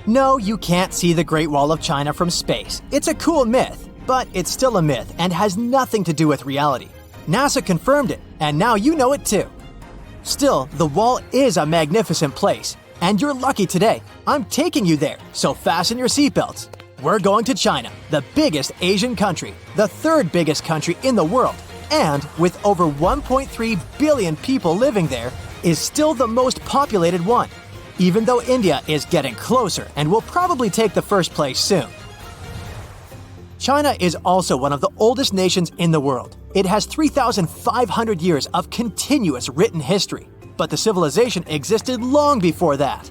No, you can't see the Great Wall of China from space. It's a cool myth, but it's still a myth and has nothing to do with reality. NASA confirmed it, and now you know it too. Still, the wall is a magnificent place, and you're lucky today. I'm taking you there, so fasten your seatbelts. We're going to China, the biggest Asian country, the third biggest country in the world, and with over 1.3 billion people living there, is still the most populated one, even though India is getting closer and will probably take the first place soon. China is also one of the oldest nations in the world. It has 3,500 years of continuous written history, but the civilization existed long before that.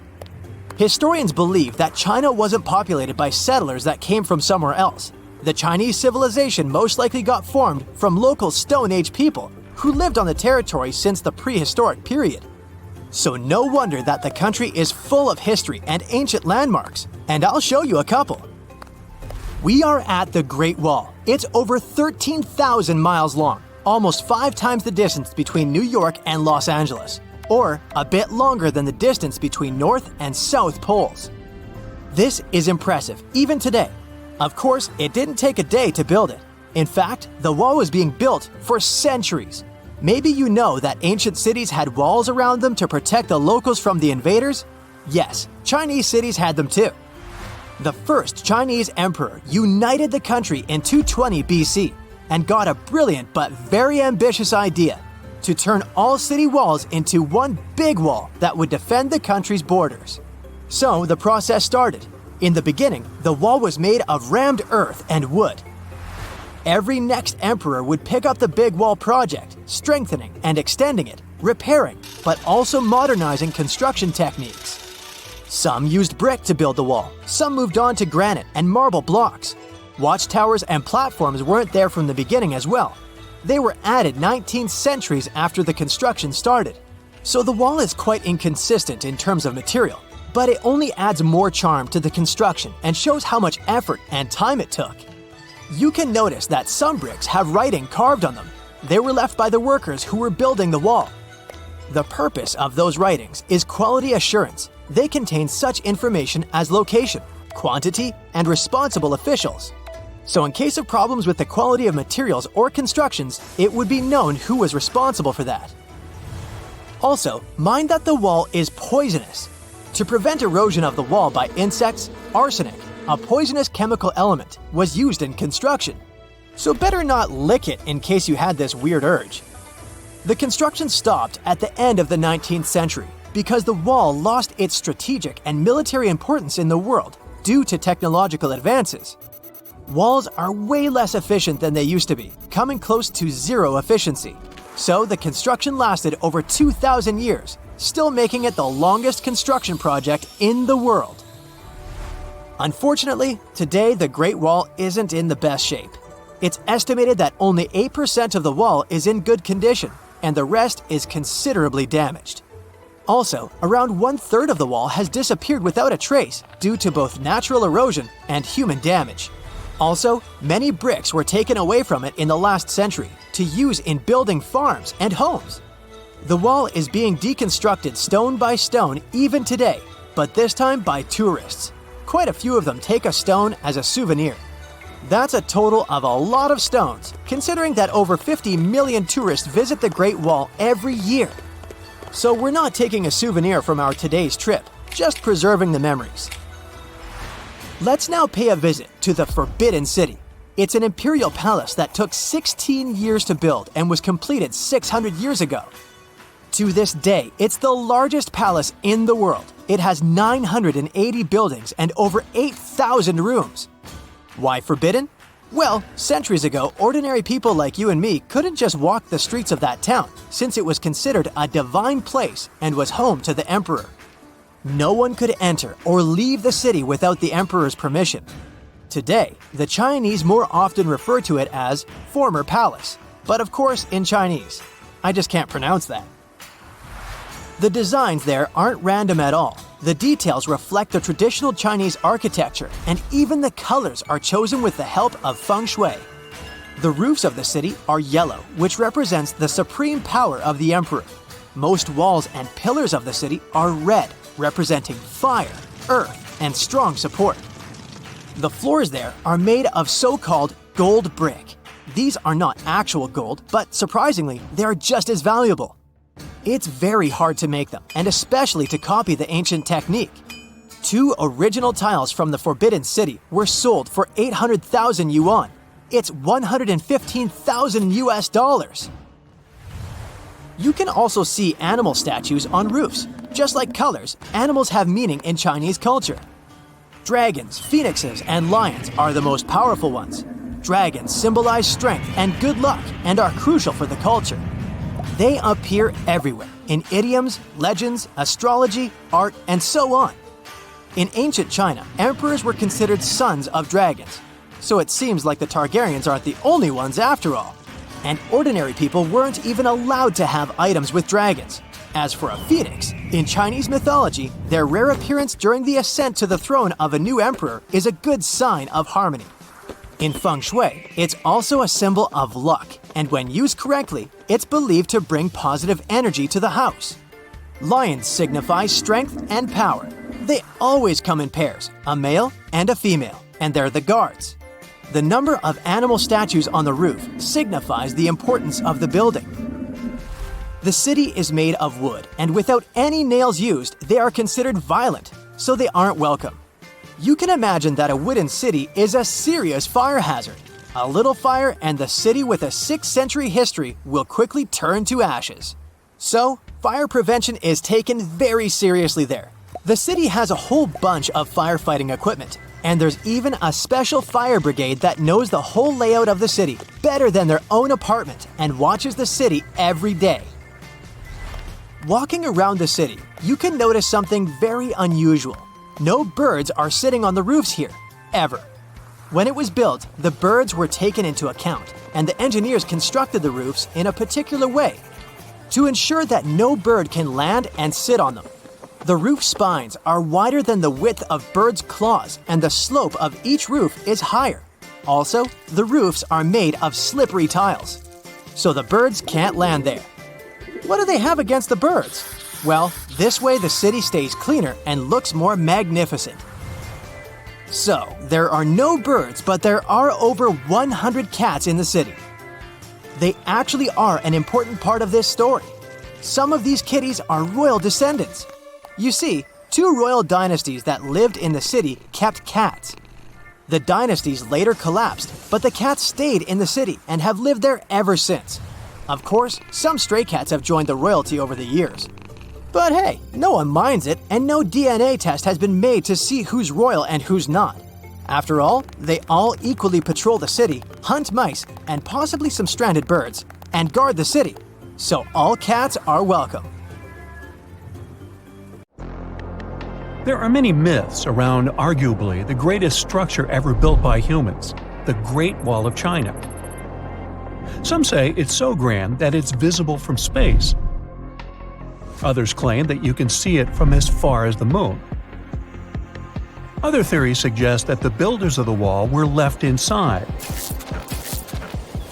Historians believe that China wasn't populated by settlers that came from somewhere else. The Chinese civilization most likely got formed from local Stone Age people who lived on the territory since the prehistoric period. So no wonder that the country is full of history and ancient landmarks, and I'll show you a couple. We are at the Great Wall. It's over 13,000 miles long, almost 5 times the distance between New York and Los Angeles, or a bit longer than the distance between North and South Poles. This is impressive, even today. Of course, it didn't take a day to build it. In fact, the wall was being built for centuries. Maybe you know that ancient cities had walls around them to protect the locals from the invaders? Yes, Chinese cities had them too. The first Chinese emperor united the country in 220 BC and got a brilliant but very ambitious idea to turn all city walls into one big wall that would defend the country's borders. So the process started. In the beginning, the wall was made of rammed earth and wood. Every next emperor would pick up the big wall project, strengthening and extending it, repairing, but also modernizing construction techniques. Some used brick to build the wall, some moved on to granite and marble blocks. Watchtowers and platforms weren't there from the beginning as well. They were added 19 centuries after the construction started. So the wall is quite inconsistent in terms of material, but it only adds more charm to the construction and shows how much effort and time it took. You can notice that some bricks have writing carved on them. They were left by the workers who were building the wall. The purpose of those writings is quality assurance. They contain such information as location, quantity, and responsible officials. So in case of problems with the quality of materials or constructions, it would be known who was responsible for that. Also, mind that the wall is poisonous. To prevent erosion of the wall by insects, arsenic, a poisonous chemical element, was used in construction. So better not lick it in case you had this weird urge. The construction stopped at the end of the 19th century because the wall lost its strategic and military importance in the world due to technological advances. Walls are way less efficient than they used to be, coming close to zero efficiency. So the construction lasted over 2,000 years, still making it the longest construction project in the world. Unfortunately, today the Great Wall isn't in the best shape. It's estimated that only 8% of the wall is in good condition, and the rest is considerably damaged. Also, around 1/3 of the wall has disappeared without a trace due to both natural erosion and human damage. Also, many bricks were taken away from it in the last century to use in building farms and homes. The wall is being deconstructed stone by stone even today, but this time by tourists. Quite a few of them take a stone as a souvenir. That's a total of a lot of stones, considering that over 50 million tourists visit the Great Wall every year. So we're not taking a souvenir from our today's trip, just preserving the memories. Let's now pay a visit to the Forbidden City. It's an imperial palace that took 16 years to build and was completed 600 years ago. To this day, it's the largest palace in the world. It has 980 buildings and over 8,000 rooms. Why forbidden? Well, centuries ago, ordinary people like you and me couldn't just walk the streets of that town, since it was considered a divine place and was home to the emperor. No one could enter or leave the city without the emperor's permission. Today, the Chinese more often refer to it as former palace, but of course in Chinese. I just can't pronounce that. The designs there aren't random at all. The details reflect the traditional Chinese architecture, and even the colors are chosen with the help of feng shui. The roofs of the city are yellow, which represents the supreme power of the emperor. Most walls and pillars of the city are red, representing fire, earth, and strong support. The floors there are made of so-called gold brick. These are not actual gold, but surprisingly, they are just as valuable. It's very hard to make them, and especially to copy the ancient technique. 2 original tiles from the Forbidden City were sold for 800,000 yuan. It's 115,000 US dollars. You can also see animal statues on roofs. Just like colors, animals have meaning in Chinese culture. Dragons, phoenixes, and lions are the most powerful ones. Dragons symbolize strength and good luck and are crucial for the culture. They appear everywhere, in idioms, legends, astrology, art, and so on. In ancient China, emperors were considered sons of dragons. So it seems like the Targaryens aren't the only ones after all. And ordinary people weren't even allowed to have items with dragons. As for a phoenix, in Chinese mythology, their rare appearance during the ascent to the throne of a new emperor is a good sign of harmony. In feng shui, it's also a symbol of luck, and when used correctly, it's believed to bring positive energy to the house. Lions signify strength and power. They always come in pairs, a male and a female, and they're the guards. The number of animal statues on the roof signifies the importance of the building. The city is made of wood, and without any nails used, they are considered violent, so they aren't welcome. You can imagine that a wooden city is a serious fire hazard. A little fire and the city with a 6th century history will quickly turn to ashes. So, fire prevention is taken very seriously there. The city has a whole bunch of firefighting equipment, and there's even a special fire brigade that knows the whole layout of the city better than their own apartment and watches the city every day. Walking around the city, you can notice something very unusual. No birds are sitting on the roofs here, ever. When it was built, the birds were taken into account, and the engineers constructed the roofs in a particular way to ensure that no bird can land and sit on them. The roof spines are wider than the width of birds' claws, and the slope of each roof is higher. Also, the roofs are made of slippery tiles, so the birds can't land there. What do they have against the birds? Well, this way the city stays cleaner and looks more magnificent. So, there are no birds, but there are over 100 cats in the city. They actually are an important part of this story. Some of these kitties are royal descendants. You see, 2 royal dynasties that lived in the city kept cats. The dynasties later collapsed, but the cats stayed in the city and have lived there ever since. Of course, some stray cats have joined the royalty over the years. But hey, no one minds it, and no DNA test has been made to see who's royal and who's not. After all, they all equally patrol the city, hunt mice, and possibly some stranded birds, and guard the city. So all cats are welcome. There are many myths around arguably the greatest structure ever built by humans, the Great Wall of China. Some say it's so grand that it's visible from space. Others claim that you can see it from as far as the moon. Other theories suggest that the builders of the wall were left inside.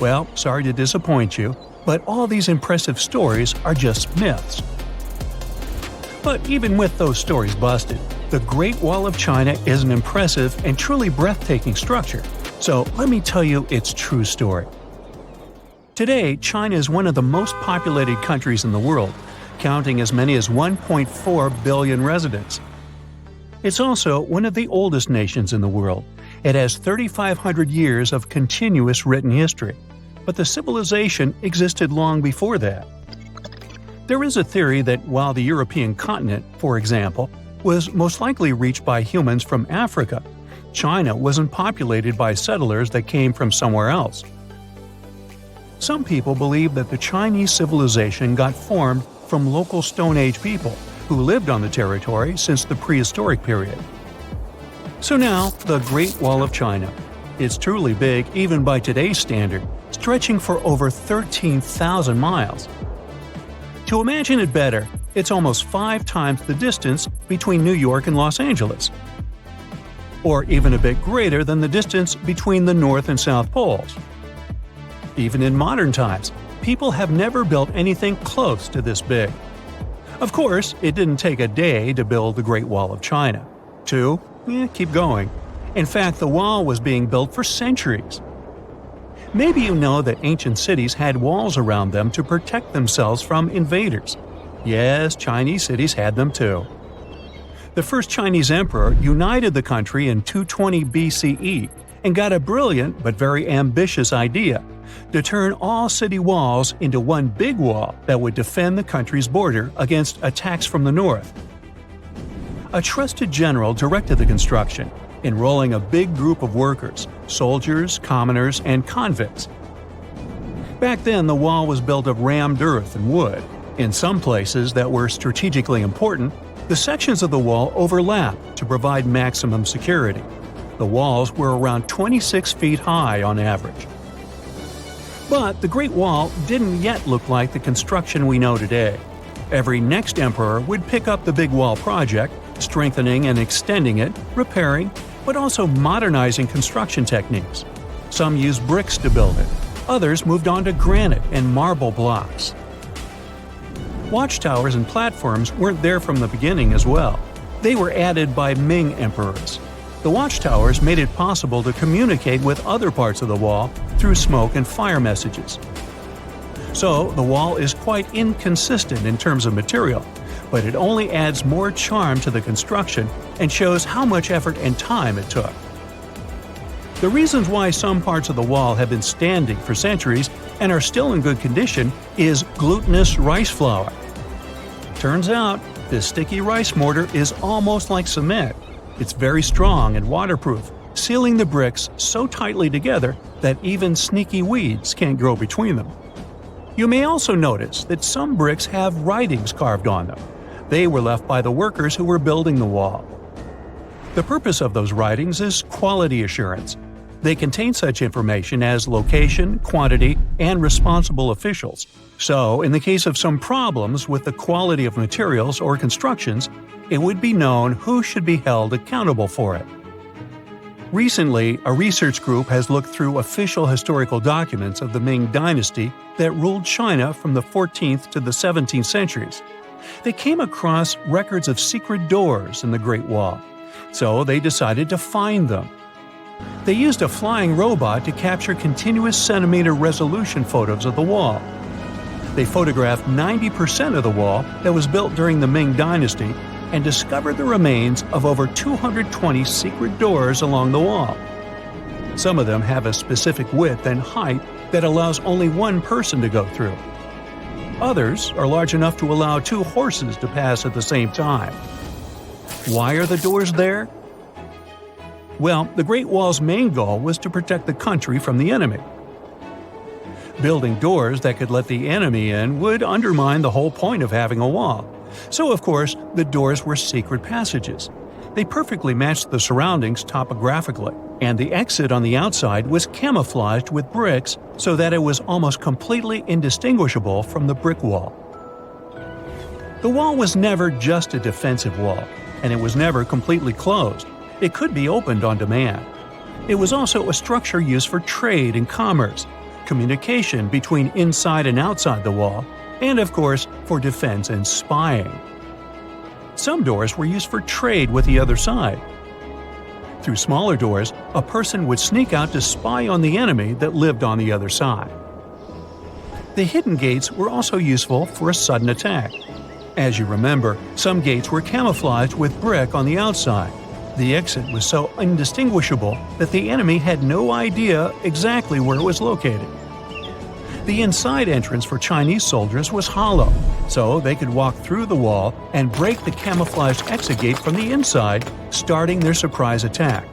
Well, sorry to disappoint you, but all these impressive stories are just myths. But even with those stories busted, the Great Wall of China is an impressive and truly breathtaking structure. So let me tell you its true story. Today, China is one of the most populated countries in the world, counting as many as 1.4 billion residents. It's also one of the oldest nations in the world. It has 3,500 years of continuous written history, but the civilization existed long before that. There is a theory that while the European continent, for example, was most likely reached by humans from Africa, China wasn't populated by settlers that came from somewhere else. Some people believe that the Chinese civilization got formed from local Stone Age people who lived on the territory since the prehistoric period. So now, the Great Wall of China. It's truly big even by today's standard, stretching for over 13,000 miles. To imagine it better, it's almost 5 times the distance between New York and Los Angeles. Or even a bit greater than the distance between the North and South Poles. Even in modern times, people have never built anything close to this big. Of course, it didn't take a day to build the Great Wall of China. 2, Keep going. In fact, the wall was being built for centuries. Maybe you know that ancient cities had walls around them to protect themselves from invaders. Yes, Chinese cities had them too. The first Chinese emperor united the country in 220 BCE and got a brilliant but very ambitious idea to turn all city walls into one big wall that would defend the country's border against attacks from the north. A trusted general directed the construction, enrolling a big group of workers, soldiers, commoners, and convicts. Back then, the wall was built of rammed earth and wood. In some places that were strategically important, the sections of the wall overlapped to provide maximum security. The walls were around 26 feet high on average. But the Great Wall didn't yet look like the construction we know today. Every next emperor would pick up the big wall project, strengthening and extending it, repairing, but also modernizing construction techniques. Some used bricks to build it, others moved on to granite and marble blocks. Watchtowers and platforms weren't there from the beginning as well. They were added by Ming emperors. The watchtowers made it possible to communicate with other parts of the wall through smoke and fire messages. So, the wall is quite inconsistent in terms of material, but it only adds more charm to the construction and shows how much effort and time it took. The reasons why some parts of the wall have been standing for centuries and are still in good condition is glutinous rice flour. Turns out, this sticky rice mortar is almost like cement. It's very strong and waterproof, sealing the bricks so tightly together that even sneaky weeds can't grow between them. You may also notice that some bricks have writings carved on them. They were left by the workers who were building the wall. The purpose of those writings is quality assurance. They contain such information as location, quantity, and responsible officials. So, in the case of some problems with the quality of materials or constructions, it would be known who should be held accountable for it. Recently, a research group has looked through official historical documents of the Ming Dynasty that ruled China from the 14th to the 17th centuries. They came across records of secret doors in the Great Wall, so they decided to find them. They used a flying robot to capture continuous centimeter resolution photos of the wall. They photographed 90% of the wall that was built during the Ming Dynasty and discovered the remains of over 220 secret doors along the wall. Some of them have a specific width and height that allows only one person to go through. Others are large enough to allow two horses to pass at the same time. Why are the doors there? Well, the Great Wall's main goal was to protect the country from the enemy. Building doors that could let the enemy in would undermine the whole point of having a wall. So, of course, the doors were secret passages. They perfectly matched the surroundings topographically, and the exit on the outside was camouflaged with bricks so that it was almost completely indistinguishable from the brick wall. The wall was never just a defensive wall, and it was never completely closed. It could be opened on demand. It was also a structure used for trade and commerce, communication between inside and outside the wall, and of course, for defense and spying. Some doors were used for trade with the other side. Through smaller doors, a person would sneak out to spy on the enemy that lived on the other side. The hidden gates were also useful for a sudden attack. As you remember, some gates were camouflaged with brick on the outside. The exit was so indistinguishable that the enemy had no idea exactly where it was located. The inside entrance for Chinese soldiers was hollow, so they could walk through the wall and break the camouflaged exit gate from the inside, starting their surprise attack.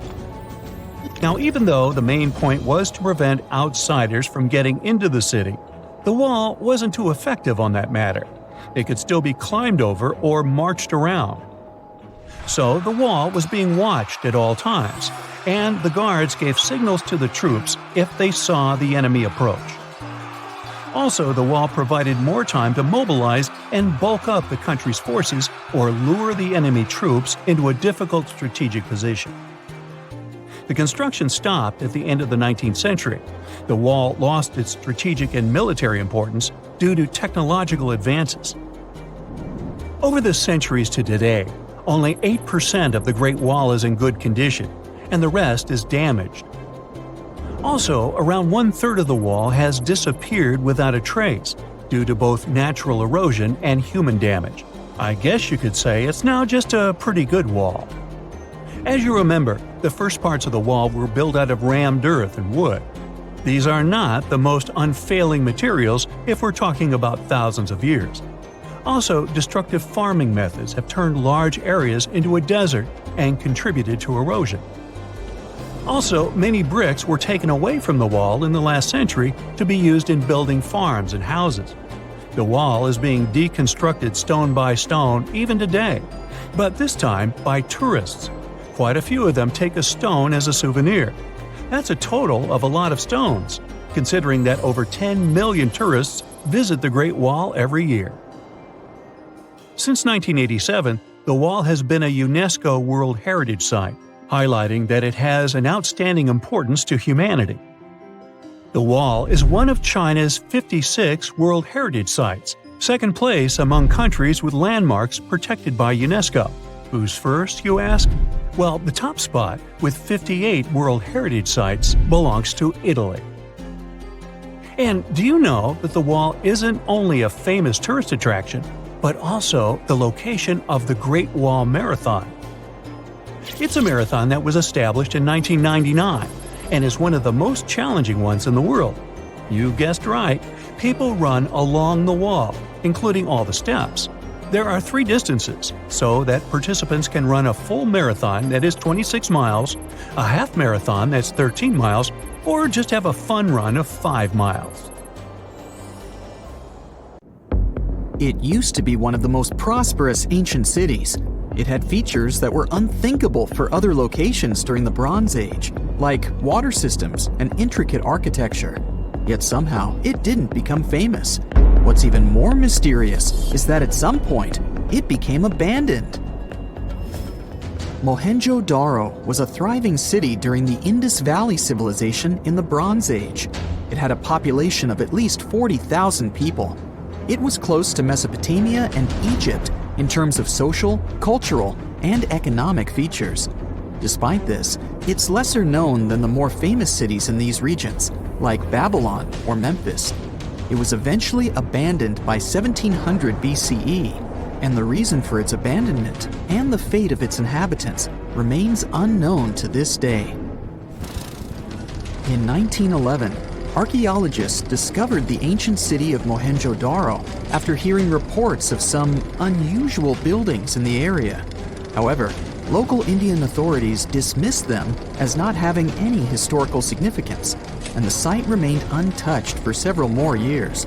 Now, even though the main point was to prevent outsiders from getting into the city, the wall wasn't too effective on that matter. It could still be climbed over or marched around. So the wall was being watched at all times, and the guards gave signals to the troops if they saw the enemy approach. Also, the wall provided more time to mobilize and bulk up the country's forces or lure the enemy troops into a difficult strategic position. The construction stopped at the end of the 19th century. The wall lost its strategic and military importance due to technological advances. Over the centuries to today, Only 8% of the Great Wall is in good condition, and the rest is damaged. Also, around 1/3 of the wall has disappeared without a trace, due to both natural erosion and human damage. I guess you could say it's now just a pretty good wall. As you remember, the first parts of the wall were built out of rammed earth and wood. These are not the most unfailing materials if we're talking about thousands of years. Also, destructive farming methods have turned large areas into a desert and contributed to erosion. Also, many bricks were taken away from the wall in the last century to be used in building farms and houses. The wall is being deconstructed stone by stone even today, but this time by tourists. Quite a few of them take a stone as a souvenir. That's a total of a lot of stones, considering that over 10 million tourists visit the Great Wall every year. Since 1987, the wall has been a UNESCO World Heritage Site, highlighting that it has an outstanding importance to humanity. The wall is one of China's 56 World Heritage Sites, second place among countries with landmarks protected by UNESCO. Who's first, you ask? Well, the top spot, with 58 World Heritage Sites, belongs to Italy. And do you know that the wall isn't only a famous tourist attraction, but also the location of the Great Wall Marathon? It's a marathon that was established in 1999 and is one of the most challenging ones in the world. You guessed right, people run along the wall, including all the steps. There are 3 distances, so that participants can run a full marathon that is 26 miles, a half marathon that's 13 miles, or just have a fun run of 5 miles. It used to be one of the most prosperous ancient cities. It had features that were unthinkable for other locations during the Bronze Age, like water systems and intricate architecture. Yet somehow, it didn't become famous. What's even more mysterious is that at some point, it became abandoned. Mohenjo-Daro was a thriving city during the Indus Valley Civilization in the Bronze Age. It had a population of at least 40,000 people. It was close to Mesopotamia and Egypt in terms of social, cultural, and economic features. Despite this, it's lesser known than the more famous cities in these regions, like Babylon or Memphis. It was eventually abandoned by 1700 BCE, and the reason for its abandonment and the fate of its inhabitants remains unknown to this day. In 1911, archaeologists discovered the ancient city of Mohenjo-Daro after hearing reports of some unusual buildings in the area. However, local Indian authorities dismissed them as not having any historical significance, and the site remained untouched for several more years.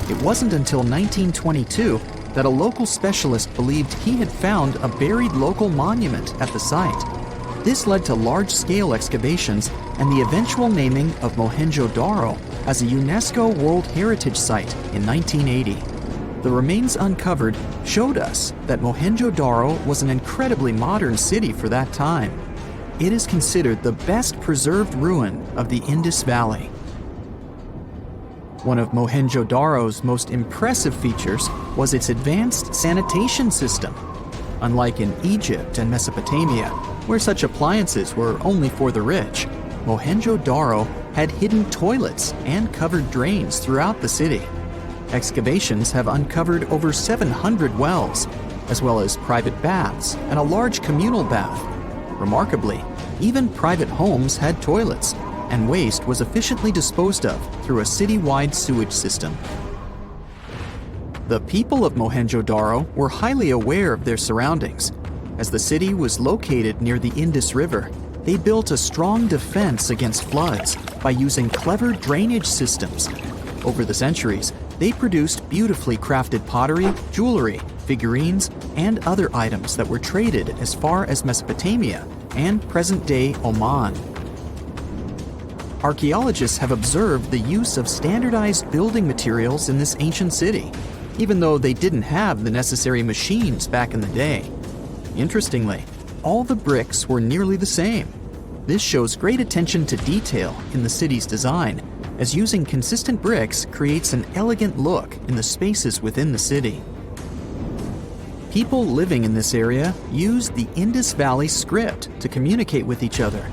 It wasn't until 1922 that a local specialist believed he had found a buried local monument at the site. This led to large-scale excavations and the eventual naming of Mohenjo-Daro as a UNESCO World Heritage Site in 1980. The remains uncovered showed us that Mohenjo-Daro was an incredibly modern city for that time. It is considered the best preserved ruin of the Indus Valley. One of Mohenjo-Daro's most impressive features was its advanced sanitation system. Unlike in Egypt and Mesopotamia, where such appliances were only for the rich, Mohenjo-Daro had hidden toilets and covered drains throughout the city. Excavations have uncovered over 700 wells, as well as private baths and a large communal bath. Remarkably, even private homes had toilets, and waste was efficiently disposed of through a city-wide sewage system. The people of Mohenjo-Daro were highly aware of their surroundings. As the city was located near the Indus River, they built a strong defense against floods by using clever drainage systems. Over the centuries, they produced beautifully crafted pottery, jewelry, figurines, and other items that were traded as far as Mesopotamia and present-day Oman. Archaeologists have observed the use of standardized building materials in this ancient city, even though they didn't have the necessary machines back in the day. Interestingly, all the bricks were nearly the same. This shows great attention to detail in the city's design, as using consistent bricks creates an elegant look in the spaces within the city. People living in this area used the Indus Valley script to communicate with each other.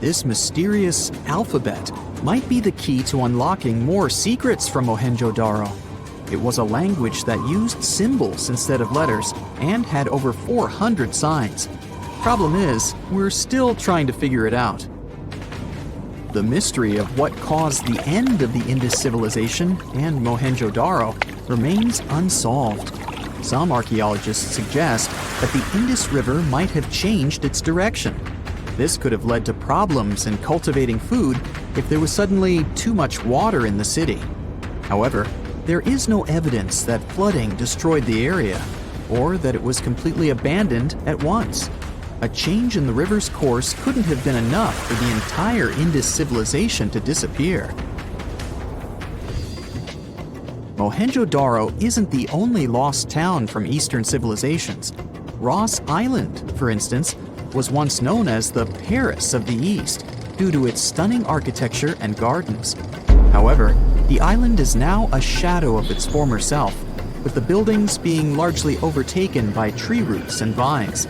This mysterious alphabet might be the key to unlocking more secrets from Mohenjo-Daro. It was a language that used symbols instead of letters and had over 400 signs. Problem is, we're still trying to figure it out. The mystery of what caused the end of the Indus civilization and Mohenjo-Daro remains unsolved. Some archaeologists suggest that the Indus River might have changed its direction. This could have led to problems in cultivating food if there was suddenly too much water in the city. However, there is no evidence that flooding destroyed the area, or that it was completely abandoned at once. A change in the river's course couldn't have been enough for the entire Indus civilization to disappear. Mohenjo-Daro isn't the only lost town from Eastern civilizations. Ross Island, for instance, was once known as the Paris of the East due to its stunning architecture and gardens. However, the island is now a shadow of its former self, with the buildings being largely overtaken by tree roots and vines.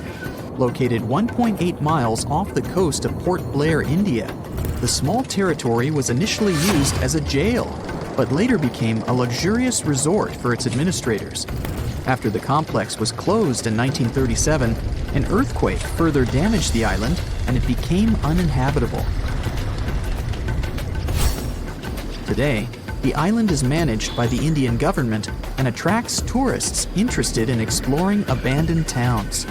Located 1.8 miles off the coast of Port Blair, India, the small territory was initially used as a jail, but later became a luxurious resort for its administrators. After the complex was closed in 1937, an earthquake further damaged the island and it became uninhabitable. Today, the island is managed by the Indian government and attracts tourists interested in exploring abandoned towns.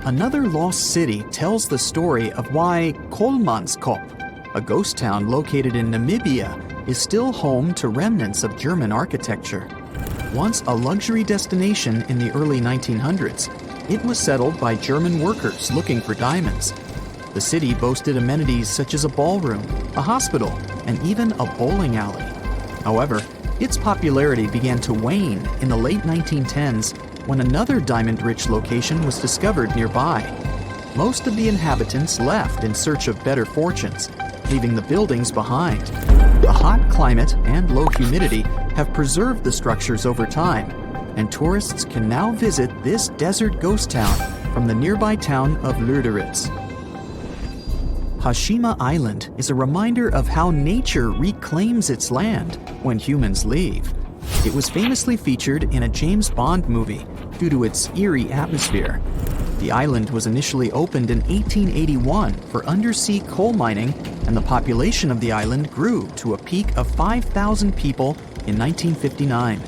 Another lost city tells the story of why Kolmanskop, a ghost town located in Namibia, is still home to remnants of German architecture. Once a luxury destination in the early 1900s, it was settled by German workers looking for diamonds. The city boasted amenities such as a ballroom, a hospital, and even a bowling alley. However, its popularity began to wane in the late 1910s when another diamond-rich location was discovered nearby. Most of the inhabitants left in search of better fortunes, leaving the buildings behind. The hot climate and low humidity have preserved the structures over time, and tourists can now visit this desert ghost town from the nearby town of Lüderitz. Hashima Island is a reminder of how nature reclaims its land when humans leave. It was famously featured in a James Bond movie due to its eerie atmosphere. The island was initially opened in 1881 for undersea coal mining, and the population of the island grew to a peak of 5,000 people in 1959.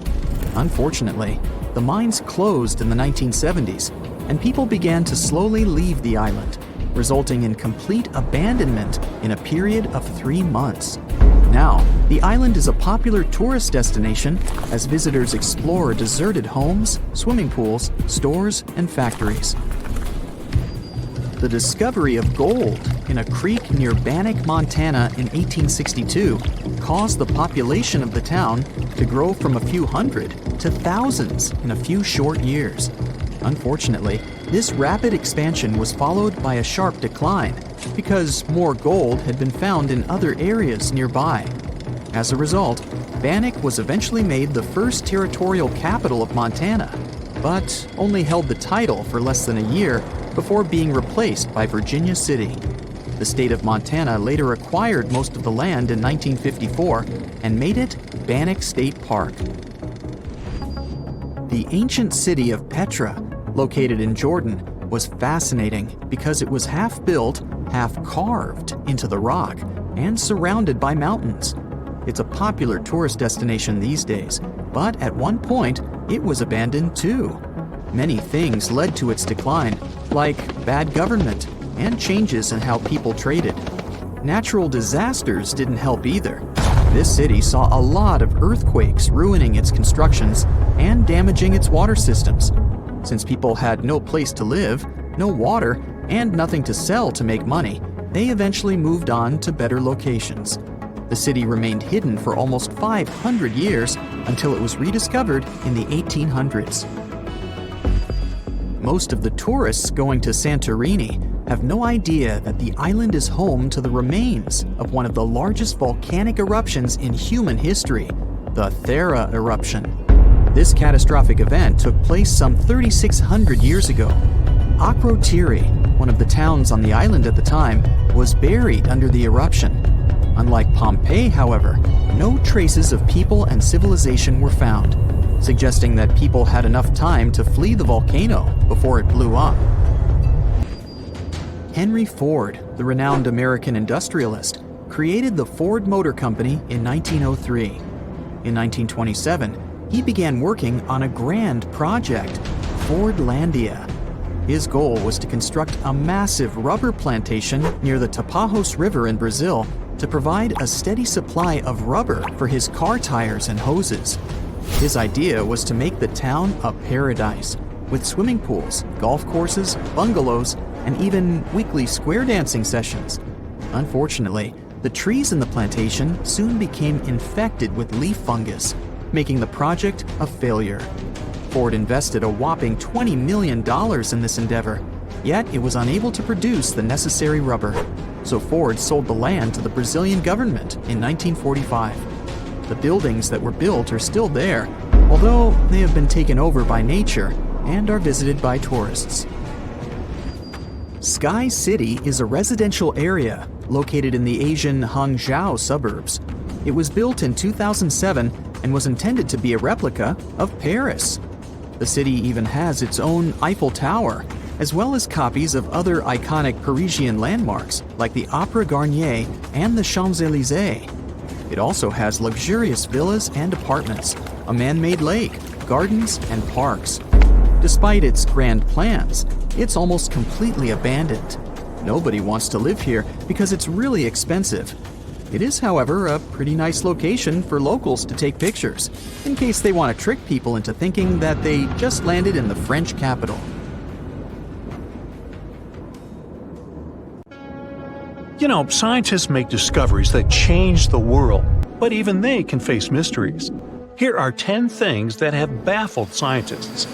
Unfortunately, the mines closed in the 1970s, and people began to slowly leave the island, resulting in complete abandonment in a period of 3 months. Now, the island is a popular tourist destination as visitors explore deserted homes, swimming pools, stores, and factories. The discovery of gold in a creek near Bannack, Montana in 1862 caused the population of the town to grow from a few hundred to thousands in a few short years. Unfortunately, this rapid expansion was followed by a sharp decline because more gold had been found in other areas nearby. As a result, Bannack was eventually made the first territorial capital of Montana, but only held the title for less than a year before being replaced by Virginia City. The state of Montana later acquired most of the land in 1954 and made it Bannack State Park. The ancient city of Petra, located in Jordan, was fascinating because it was half built, half carved into the rock and surrounded by mountains. It's a popular tourist destination these days, but at one point it was abandoned too. Many things led to its decline, like bad government and changes in how people traded. Natural disasters didn't help either. This city saw a lot of earthquakes ruining its constructions and damaging its water systems. Since people had no place to live, no water, and nothing to sell to make money, they eventually moved on to better locations. The city remained hidden for almost 500 years until it was rediscovered in the 1800s. Most of the tourists going to Santorini have no idea that the island is home to the remains of one of the largest volcanic eruptions in human history, the Thera eruption. This catastrophic event took place some 3,600 years ago. Akrotiri, one of the towns on the island at the time, was buried under the eruption. Unlike Pompeii, however, no traces of people and civilization were found, suggesting that people had enough time to flee the volcano before it blew up. Henry Ford, the renowned American industrialist, created the Ford Motor Company in 1903. In 1927, he began working on a grand project, Fordlandia. His goal was to construct a massive rubber plantation near the Tapajos River in Brazil to provide a steady supply of rubber for his car tires and hoses. His idea was to make the town a paradise, with swimming pools, golf courses, bungalows, and even weekly square dancing sessions. Unfortunately, the trees in the plantation soon became infected with leaf fungus, making the project a failure. Ford invested a whopping $20 million in this endeavor, yet it was unable to produce the necessary rubber. So Ford sold the land to the Brazilian government in 1945. The buildings that were built are still there, although they have been taken over by nature and are visited by tourists. Sky City is a residential area located in the Asian Hangzhou suburbs. It was built in 2007 and was intended to be a replica of Paris. The city even has its own Eiffel Tower, as well as copies of other iconic Parisian landmarks like the Opera Garnier and the Champs-Élysées. It also has luxurious villas and apartments, a man-made lake, gardens, and parks. Despite its grand plans, it's almost completely abandoned. Nobody wants to live here because it's really expensive. It is, however, a pretty nice location for locals to take pictures, in case they want to trick people into thinking that they just landed in the French capital. You know, scientists make discoveries that change the world, but even they can face mysteries. Here are 10 things that have baffled scientists.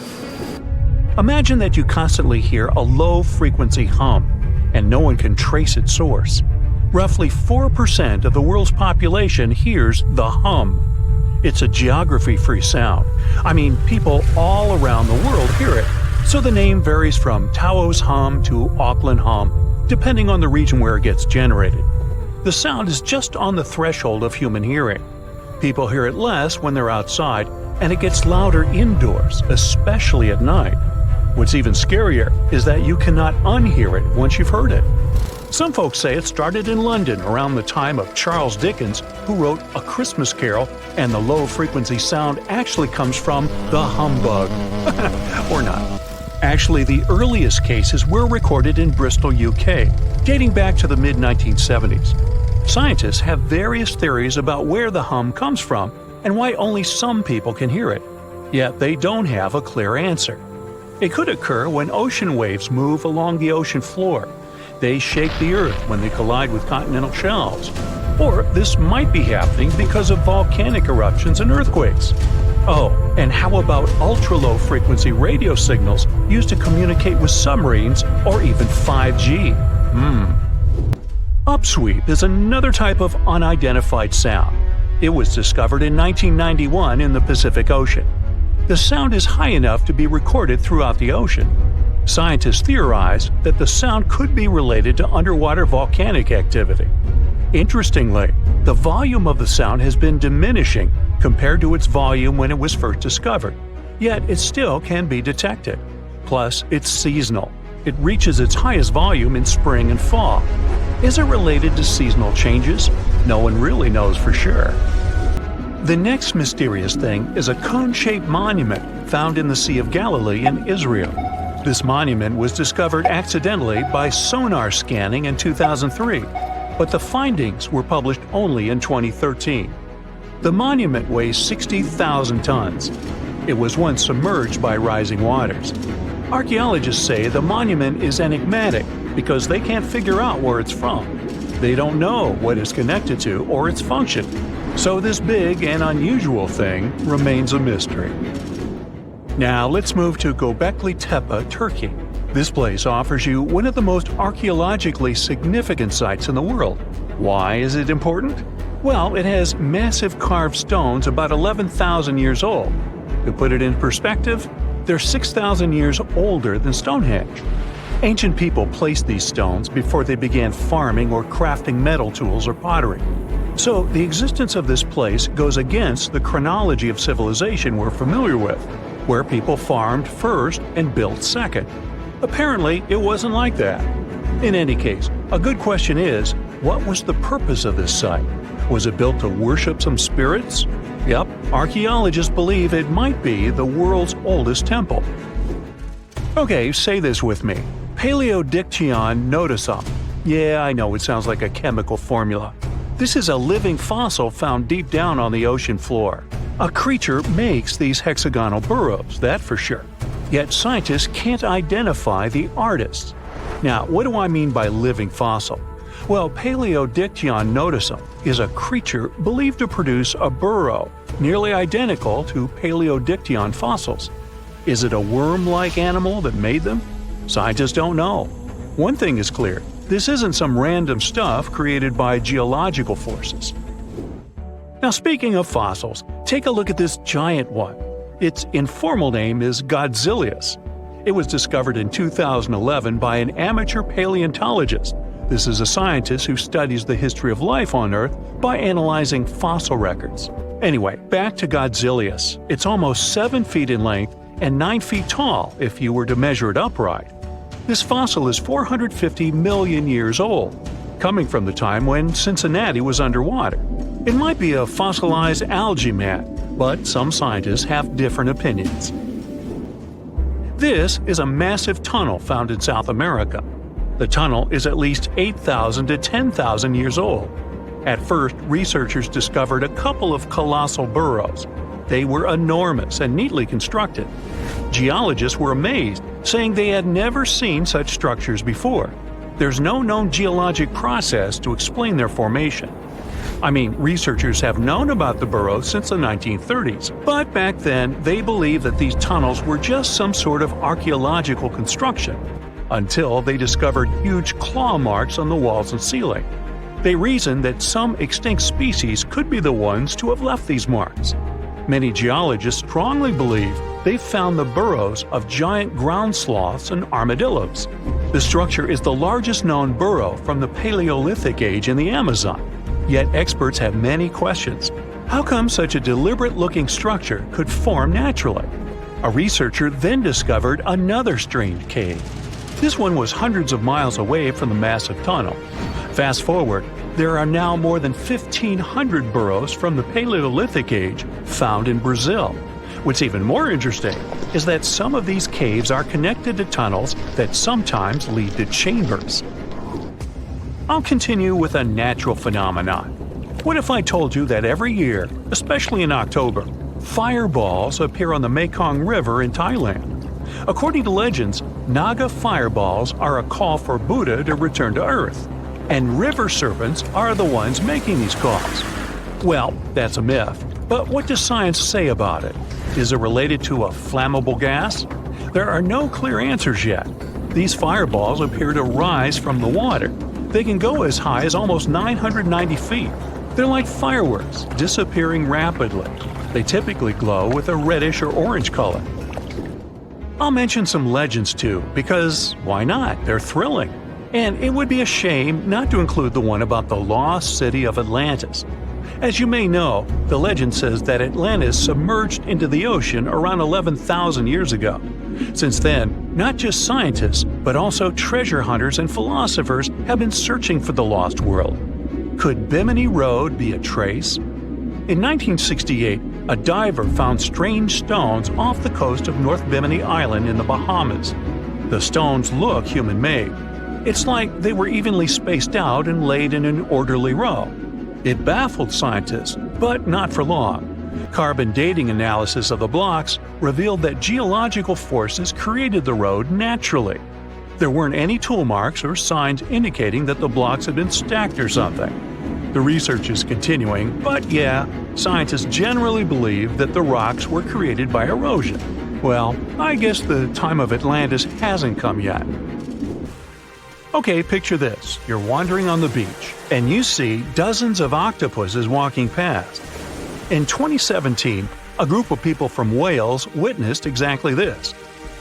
Imagine that you constantly hear a low-frequency hum, and no one can trace its source. Roughly 4% of the world's population hears the hum. It's a geography-free sound. I mean, people all around the world hear it, so the name varies from Tao's hum to Auckland hum, depending on the region where it gets generated. The sound is just on the threshold of human hearing. People hear it less when they're outside, and it gets louder indoors, especially at night. What's even scarier is that you cannot unhear it once you've heard it. Some folks say it started in London around the time of Charles Dickens, who wrote A Christmas Carol, and the low-frequency sound actually comes from the humbug. Or not. Actually, the earliest cases were recorded in Bristol, UK, dating back to the mid-1970s. Scientists have various theories about where the hum comes from and why only some people can hear it, yet they don't have a clear answer. It could occur when ocean waves move along the ocean floor. They shake the Earth when they collide with continental shelves. Or this might be happening because of volcanic eruptions and earthquakes. Oh, and how about ultra-low frequency radio signals used to communicate with submarines or even 5G? Upsweep is another type of unidentified sound. It was discovered in 1991 in the Pacific Ocean. The sound is high enough to be recorded throughout the ocean. Scientists theorize that the sound could be related to underwater volcanic activity. Interestingly, the volume of the sound has been diminishing compared to its volume when it was first discovered, yet it still can be detected. Plus, it's seasonal. It reaches its highest volume in spring and fall. Is it related to seasonal changes? No one really knows for sure. The next mysterious thing is a cone-shaped monument found in the Sea of Galilee in Israel. This monument was discovered accidentally by sonar scanning in 2003, but the findings were published only in 2013. The monument weighs 60,000 tons. It was once submerged by rising waters. Archaeologists say the monument is enigmatic because they can't figure out where it's from. They don't know what it's connected to or its function, so this big and unusual thing remains a mystery. Now let's move to Göbekli Tepe, Turkey. This place offers you one of the most archaeologically significant sites in the world. Why is it important? Well, it has massive carved stones about 11,000 years old. To put it in perspective, they're 6,000 years older than Stonehenge. Ancient people placed these stones before they began farming or crafting metal tools or pottery. So the existence of this place goes against the chronology of civilization we're familiar with, where people farmed first and built second. Apparently, it wasn't like that. In any case, a good question is, what was the purpose of this site? Was it built to worship some spirits? Yep, archaeologists believe it might be the world's oldest temple. Okay, say this with me. Paleodictyon notusum. Yeah, I know it sounds like a chemical formula. This is a living fossil found deep down on the ocean floor. A creature makes these hexagonal burrows, that for sure. Yet scientists can't identify the artists. Now, what do I mean by living fossil? Well, Paleodictyon notusum is a creature believed to produce a burrow nearly identical to Paleodictyon fossils. Is it a worm-like animal that made them? Scientists don't know. One thing is clear, this isn't some random stuff created by geological forces. Now, speaking of fossils, take a look at this giant one. Its informal name is Godzillius. It was discovered in 2011 by an amateur paleontologist. This is a scientist who studies the history of life on Earth by analyzing fossil records. Anyway, back to Godzillius. It's almost 7 feet in length and 9 feet tall if you were to measure it upright. This fossil is 450 million years old, coming from the time when Cincinnati was underwater. It might be a fossilized algae mat, but some scientists have different opinions. This is a massive tunnel found in South America. The tunnel is at least 8,000 to 10,000 years old. At first, researchers discovered a couple of colossal burrows. They were enormous and neatly constructed. Geologists were amazed, saying they had never seen such structures before. There's no known geologic process to explain their formation. I mean, researchers have known about the burrows since the 1930s, but back then they believed that these tunnels were just some sort of archaeological construction, until they discovered huge claw marks on the walls and ceiling. They reasoned that some extinct species could be the ones to have left these marks. Many geologists strongly believe they found the burrows of giant ground sloths and armadillos. The structure is the largest known burrow from the Paleolithic age in the Amazon. Yet experts have many questions. How come such a deliberate-looking structure could form naturally? A researcher then discovered another strange cave. This one was hundreds of miles away from the massive tunnel. Fast forward, there are now more than 1,500 burrows from the Paleolithic age found in Brazil. What's even more interesting is that some of these caves are connected to tunnels that sometimes lead to chambers. I'll continue with a natural phenomenon. What if I told you that every year, especially in October, fireballs appear on the Mekong River in Thailand? According to legends, Naga fireballs are a call for Buddha to return to Earth, and river serpents are the ones making these calls. Well, that's a myth, but what does science say about it? Is it related to a flammable gas? There are no clear answers yet. These fireballs appear to rise from the water. They can go as high as almost 990 feet. They're like fireworks, disappearing rapidly. They typically glow with a reddish or orange color. I'll mention some legends too, because why not? They're thrilling. And it would be a shame not to include the one about the lost city of Atlantis. As you may know, the legend says that Atlantis submerged into the ocean around 11,000 years ago. Since then, not just scientists, but also treasure hunters and philosophers have been searching for the lost world. Could Bimini Road be a trace? In 1968, a diver found strange stones off the coast of North Bimini Island in the Bahamas. The stones look human-made. It's like they were evenly spaced out and laid in an orderly row. It baffled scientists, but not for long. Carbon dating analysis of the blocks revealed that geological forces created the road naturally. There weren't any tool marks or signs indicating that the blocks had been stacked or something. The research is continuing, but yeah, scientists generally believe that the rocks were created by erosion. Well, I guess the time of Atlantis hasn't come yet. Okay, picture this. You're wandering on the beach, and you see dozens of octopuses walking past. In 2017, A group of people from Wales witnessed exactly this.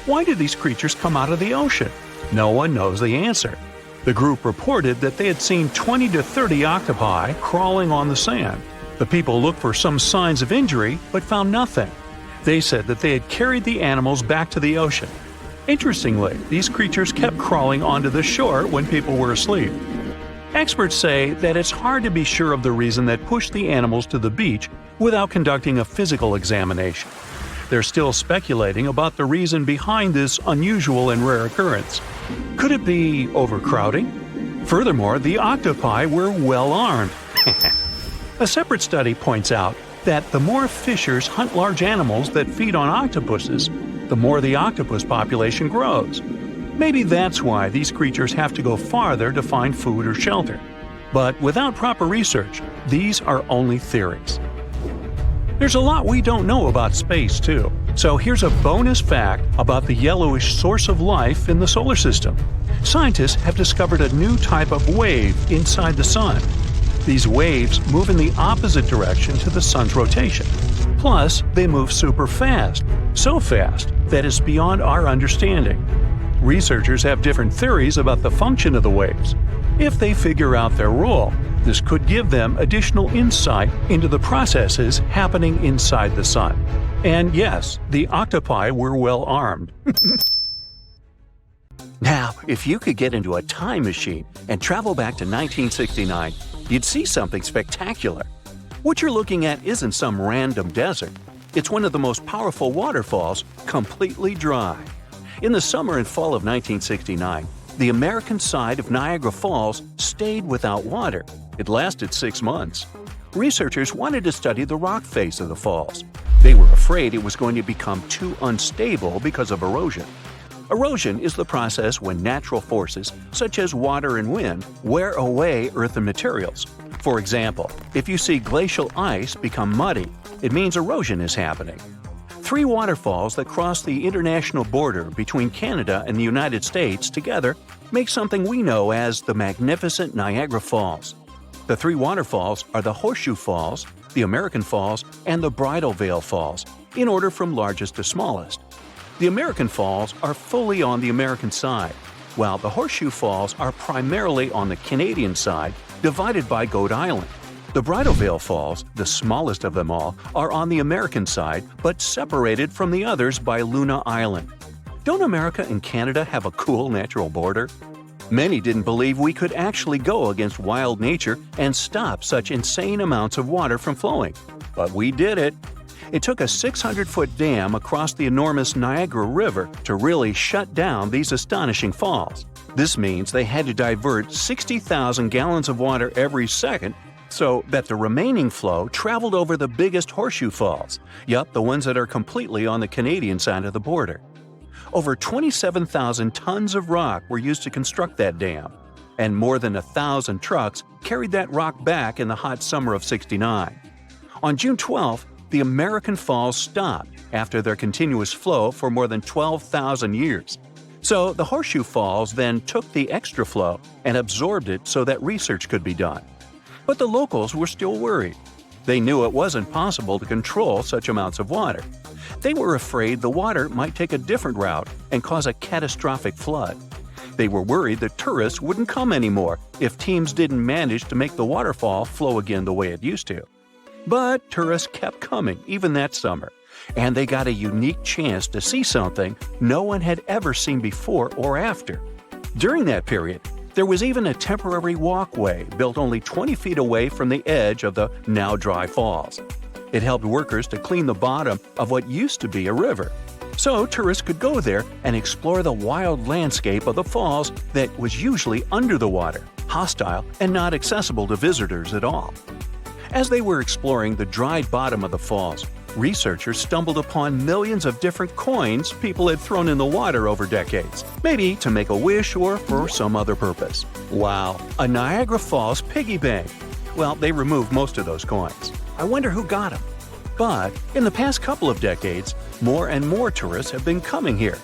Why did these creatures come out of the ocean? No one knows the answer. The group reported that they had seen 20 to 30 octopi crawling on the sand. The people looked for some signs of injury but found nothing. They said that they had carried the animals back to the ocean. Interestingly, these creatures kept crawling onto the shore when people were asleep. Experts say that it's hard to be sure of the reason that pushed the animals to the beach without conducting a physical examination. They're still speculating about the reason behind this unusual and rare occurrence. Could it be overcrowding? Furthermore, the octopi were well armed. A separate study points out that the more fishers hunt large animals that feed on octopuses, the more the octopus population grows. Maybe that's why these creatures have to go farther to find food or shelter. But without proper research, these are only theories. There's a lot we don't know about space, too. So here's a bonus fact about the yellowish source of life in the solar system. Scientists have discovered a new type of wave inside the sun. These waves move in the opposite direction to the sun's rotation. Plus, they move super fast, so fast that it's beyond our understanding. Researchers have different theories about the function of the waves. If they figure out their role, this could give them additional insight into the processes happening inside the sun. And yes, the octopi were well armed. Now, if you could get into a time machine and travel back to 1969, you'd see something spectacular. What you're looking at isn't some random desert. It's one of the most powerful waterfalls, completely dry. In the summer and fall of 1969, the American side of Niagara Falls stayed without water. It lasted 6 months. Researchers wanted to study the rock face of the falls. They were afraid it was going to become too unstable because of erosion. Erosion is the process when natural forces, such as water and wind, wear away earthen materials. For example, if you see glacial ice become muddy, it means erosion is happening. 3 waterfalls that cross the international border between Canada and the United States together make something we know as the magnificent Niagara Falls. The 3 waterfalls are the Horseshoe Falls, the American Falls, and the Bridal Veil Falls, in order from largest to smallest. The American Falls are fully on the American side, while the Horseshoe Falls are primarily on the Canadian side, divided by Goat Island. The Bridal Veil Falls, the smallest of them all, are on the American side, but separated from the others by Luna Island. Don't America and Canada have a cool natural border? Many didn't believe we could actually go against wild nature and stop such insane amounts of water from flowing. But we did it. It took a 600-foot dam across the enormous Niagara River to really shut down these astonishing falls. This means they had to divert 60,000 gallons of water every second so that the remaining flow traveled over the biggest Horseshoe Falls, the ones that are completely on the Canadian side of the border. Over 27,000 tons of rock were used to construct that dam, and more than 1,000 trucks carried that rock back in the hot summer of '69. On June 12th, the American Falls stopped after their continuous flow for more than 12,000 years. So the Horseshoe Falls then took the extra flow and absorbed it so that research could be done. But the locals were still worried. They knew it wasn't possible to control such amounts of water. They were afraid the water might take a different route and cause a catastrophic flood. They were worried that tourists wouldn't come anymore if teams didn't manage to make the waterfall flow again the way it used to. But tourists kept coming even that summer, and they got a unique chance to see something no one had ever seen before or after. During that period, there was even a temporary walkway built only 20 feet away from the edge of the now dry falls. It helped workers to clean the bottom of what used to be a river, so tourists could go there and explore the wild landscape of the falls that was usually under the water, hostile, and not accessible to visitors at all. As they were exploring the dried bottom of the falls, researchers stumbled upon millions of different coins people had thrown in the water over decades, maybe to make a wish or for some other purpose. Wow, a Niagara Falls piggy bank! Well, they removed most of those coins. I wonder who got them. But in the past couple of decades, more and more tourists have been coming here.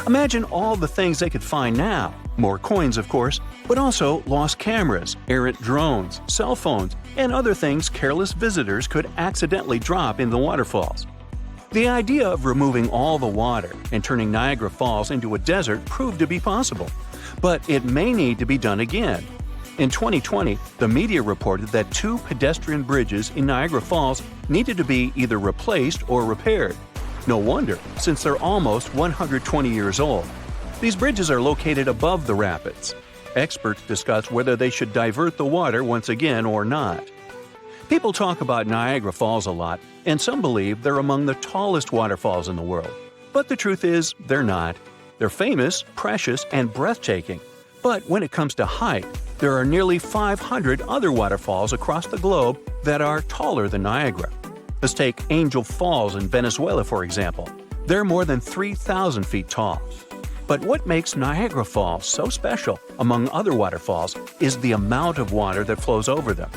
Imagine all the things they could find now. More coins, of course, but also lost cameras, errant drones, cell phones, and other things careless visitors could accidentally drop in the waterfalls. The idea of removing all the water and turning Niagara Falls into a desert proved to be possible, but it may need to be done again. In 2020, the media reported that 2 pedestrian bridges in Niagara Falls needed to be either replaced or repaired. No wonder, since they're almost 120 years old. These bridges are located above the rapids. Experts discuss whether they should divert the water once again or not. People talk about Niagara Falls a lot, and some believe they're among the tallest waterfalls in the world. But the truth is, they're not. They're famous, precious, and breathtaking. But when it comes to height, there are nearly 500 other waterfalls across the globe that are taller than Niagara. Let's take Angel Falls in Venezuela, for example. They're more than 3,000 feet tall. But what makes Niagara Falls so special, among other waterfalls, is the amount of water that flows over them.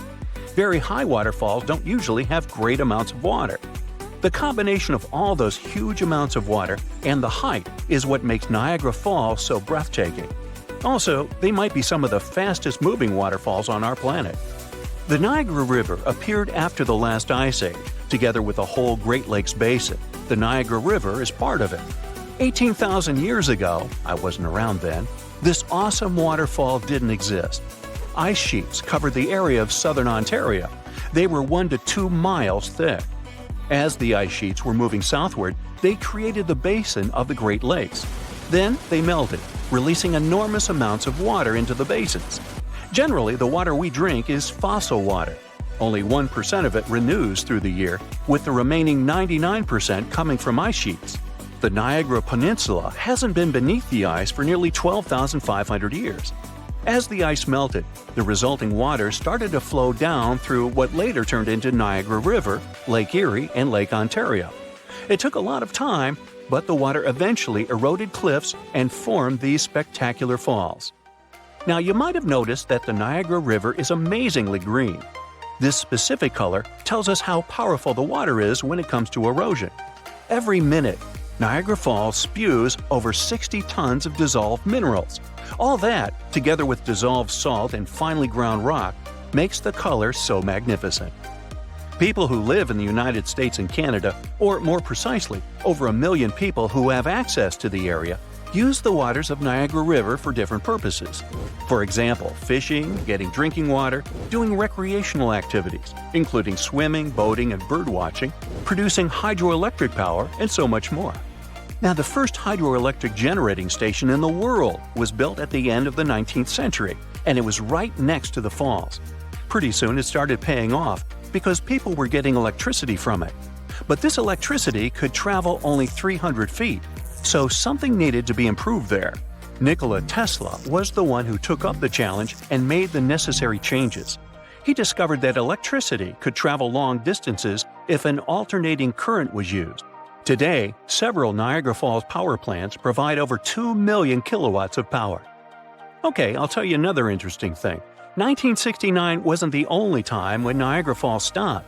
Very high waterfalls don't usually have great amounts of water. The combination of all those huge amounts of water and the height is what makes Niagara Falls so breathtaking. Also, they might be some of the fastest-moving waterfalls on our planet. The Niagara River appeared after the last ice age, together with the whole Great Lakes Basin. The Niagara River is part of it. 18,000 years ago, I wasn't around then, this awesome waterfall didn't exist. Ice sheets covered the area of southern Ontario. They were 1 to 2 miles thick. As the ice sheets were moving southward, they created the basin of the Great Lakes. Then they melted, releasing enormous amounts of water into the basins. Generally, the water we drink is fossil water. Only 1% of it renews through the year, with the remaining 99% coming from ice sheets. The Niagara Peninsula hasn't been beneath the ice for nearly 12,500 years. As the ice melted, the resulting water started to flow down through what later turned into Niagara River, Lake Erie, and Lake Ontario. It took a lot of time, but the water eventually eroded cliffs and formed these spectacular falls. Now, you might have noticed that the Niagara River is amazingly green. This specific color tells us how powerful the water is when it comes to erosion. Every minute, Niagara Falls spews over 60 tons of dissolved minerals. All that, together with dissolved salt and finely ground rock, makes the color so magnificent. People who live in the United States and Canada, or more precisely, over 1 million people who have access to the area, use the waters of Niagara River for different purposes. For example, fishing, getting drinking water, doing recreational activities, including swimming, boating, and birdwatching, producing hydroelectric power, and so much more. Now, the first hydroelectric generating station in the world was built at the end of the 19th century, and it was right next to the falls. Pretty soon it started paying off because people were getting electricity from it. But this electricity could travel only 300 feet, so something needed to be improved there. Nikola Tesla was the one who took up the challenge and made the necessary changes. He discovered that electricity could travel long distances if an alternating current was used. Today, several Niagara Falls power plants provide over 2 million kilowatts of power. Okay, I'll tell you another interesting thing. 1969 wasn't the only time when Niagara Falls stopped.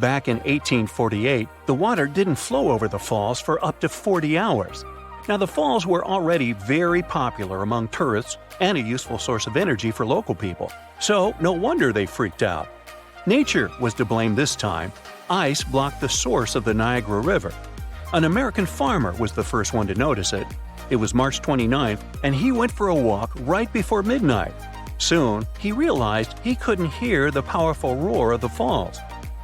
Back in 1848, the water didn't flow over the falls for up to 40 hours. Now, the falls were already very popular among tourists and a useful source of energy for local people, so no wonder they freaked out. Nature was to blame this time. Ice blocked the source of the Niagara River. An American farmer was the first one to notice it. It was March 29th, and he went for a walk right before midnight. Soon, he realized he couldn't hear the powerful roar of the falls.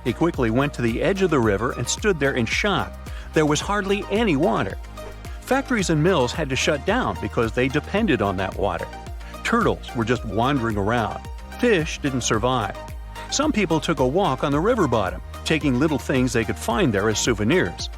He quickly went to the edge of the river and stood there in shock. There was hardly any water. Factories and mills had to shut down because they depended on that water. Turtles were just wandering around. Fish didn't survive. Some people took a walk on the river bottom, taking little things they could find there as souvenirs.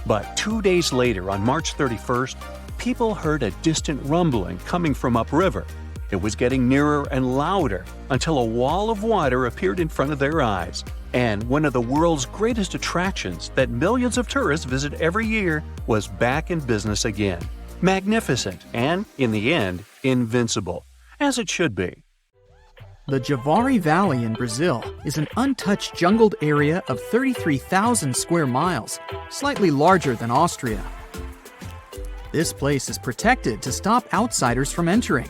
But 2 days later, on March 31st, people heard a distant rumbling coming from upriver. It was getting nearer and louder until a wall of water appeared in front of their eyes. And one of the world's greatest attractions that millions of tourists visit every year was back in business again. Magnificent and, in the end, invincible. As it should be. The Javari Valley in Brazil is an untouched jungled area of 33,000 square miles, slightly larger than Austria. This place is protected to stop outsiders from entering.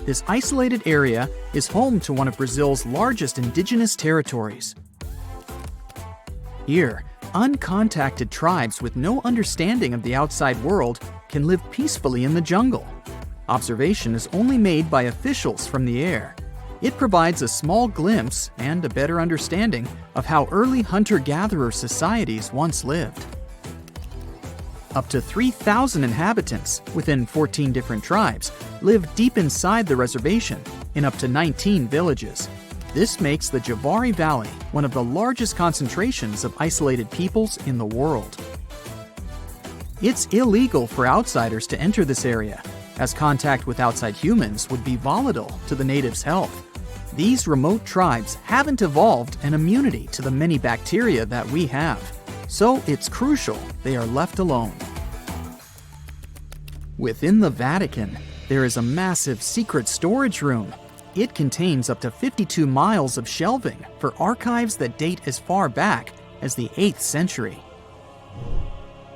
This isolated area is home to one of Brazil's largest indigenous territories. Here, uncontacted tribes with no understanding of the outside world can live peacefully in the jungle. Observation is only made by officials from the air. It provides a small glimpse and a better understanding of how early hunter-gatherer societies once lived. Up to 3,000 inhabitants within 14 different tribes live deep inside the reservation in up to 19 villages. This makes the Javari Valley one of the largest concentrations of isolated peoples in the world. It's illegal for outsiders to enter this area, as contact with outside humans would be volatile to the natives' health. These remote tribes haven't evolved an immunity to the many bacteria that we have, so it's crucial they are left alone. Within the Vatican, there is a massive secret storage room. It contains up to 52 miles of shelving for archives that date as far back as the 8th century.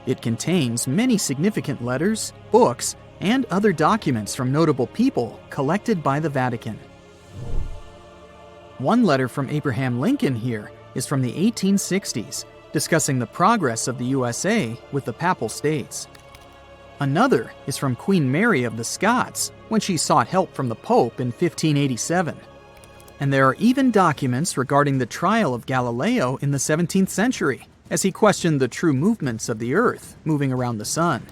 It contains many significant letters, books, and other documents from notable people collected by the Vatican. One letter from Abraham Lincoln here is from the 1860s, discussing the progress of the USA with the Papal States. Another is from Queen Mary of the Scots when she sought help from the Pope in 1587. And there are even documents regarding the trial of Galileo in the 17th century, as he questioned the true movements of the Earth moving around the Sun.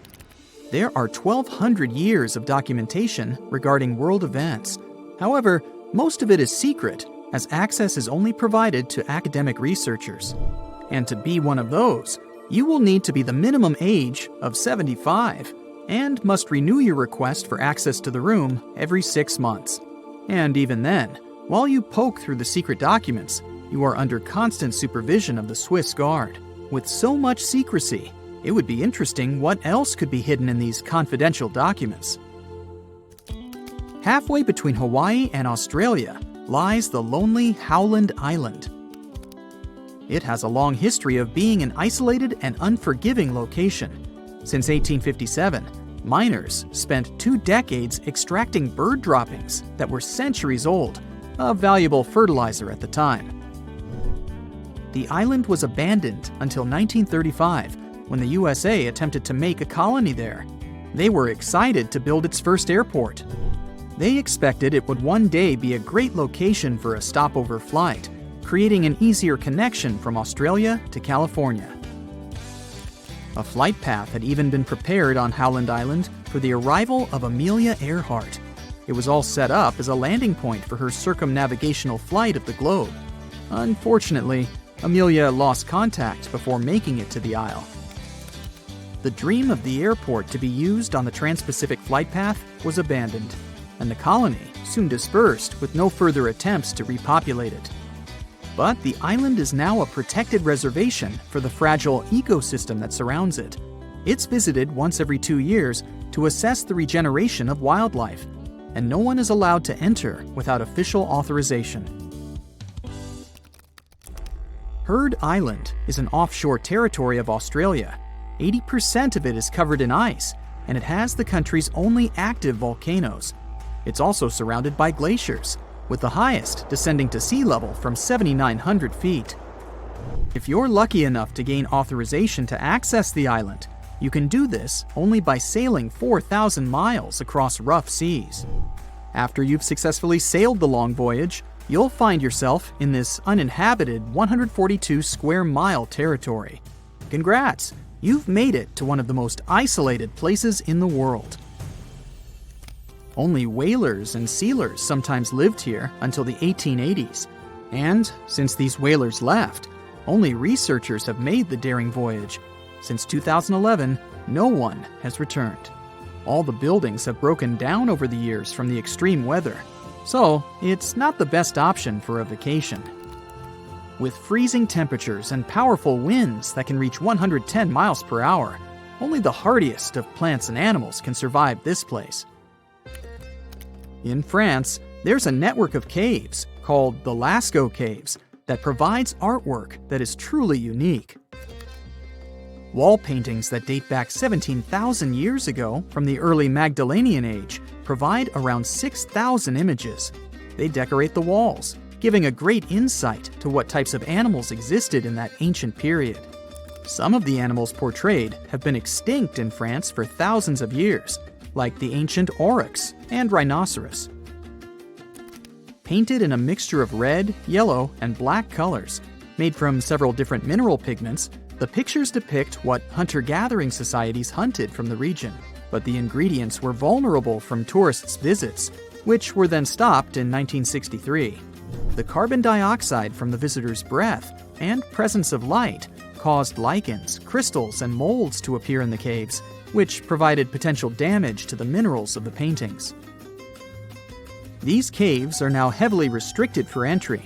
There are 1,200 years of documentation regarding world events. However, most of it is secret, as access is only provided to academic researchers. And to be one of those, you will need to be the minimum age of 75 and must renew your request for access to the room every 6 months. And even then, while you poke through the secret documents, you are under constant supervision of the Swiss Guard. With so much secrecy, it would be interesting what else could be hidden in these confidential documents. Halfway between Hawaii and Australia lies the lonely Howland Island. It has a long history of being an isolated and unforgiving location. Since 1857, miners spent 2 decades extracting bird droppings that were centuries old, a valuable fertilizer at the time. The island was abandoned until 1935, when the USA attempted to make a colony there. They were excited to build its first airport. They expected it would one day be a great location for a stopover flight, creating an easier connection from Australia to California. A flight path had even been prepared on Howland Island for the arrival of Amelia Earhart. It was all set up as a landing point for her circumnavigational flight of the globe. Unfortunately, Amelia lost contact before making it to the isle. The dream of the airport to be used on the Trans-Pacific flight path was abandoned, and the colony soon dispersed with no further attempts to repopulate it. But the island is now a protected reservation for the fragile ecosystem that surrounds it. It's visited once every 2 years to assess the regeneration of wildlife, and no one is allowed to enter without official authorization. Heard Island is an offshore territory of Australia. 80% of it is covered in ice, and it has the country's only active volcanoes. It's also surrounded by glaciers, with the highest descending to sea level from 7,900 feet. If you're lucky enough to gain authorization to access the island, you can do this only by sailing 4,000 miles across rough seas. After you've successfully sailed the long voyage, you'll find yourself in this uninhabited 142 square mile territory. Congrats! You've made it to one of the most isolated places in the world. Only whalers and sealers sometimes lived here until the 1880s. And since these whalers left, only researchers have made the daring voyage. Since 2011, no one has returned. All the buildings have broken down over the years from the extreme weather, so it's not the best option for a vacation. With freezing temperatures and powerful winds that can reach 110 miles per hour, only the hardiest of plants and animals can survive this place. In France, there's a network of caves called the Lascaux Caves that provides artwork that is truly unique. Wall paintings that date back 17,000 years ago from the early Magdalenian age provide around 6,000 images. They decorate the walls, giving a great insight to what types of animals existed in that ancient period. Some of the animals portrayed have been extinct in France for thousands of years, like the ancient aurochs and rhinoceros. Painted in a mixture of red, yellow, and black colors, made from several different mineral pigments, the pictures depict what hunter-gathering societies hunted from the region. But the ingredients were vulnerable from tourists' visits, which were then stopped in 1963. The carbon dioxide from the visitors' breath and presence of light caused lichens, crystals, and molds to appear in the caves, which provided potential damage to the minerals of the paintings. These caves are now heavily restricted for entry,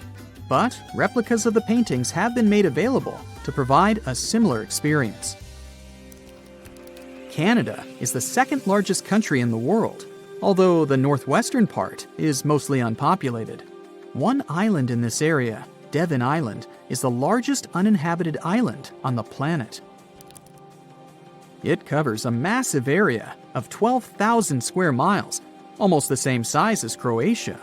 but replicas of the paintings have been made available to provide a similar experience. Canada is the second largest country in the world, although the northwestern part is mostly unpopulated. One island in this area, Devon Island, is the largest uninhabited island on the planet. It covers a massive area of 12,000 square miles, almost the same size as Croatia.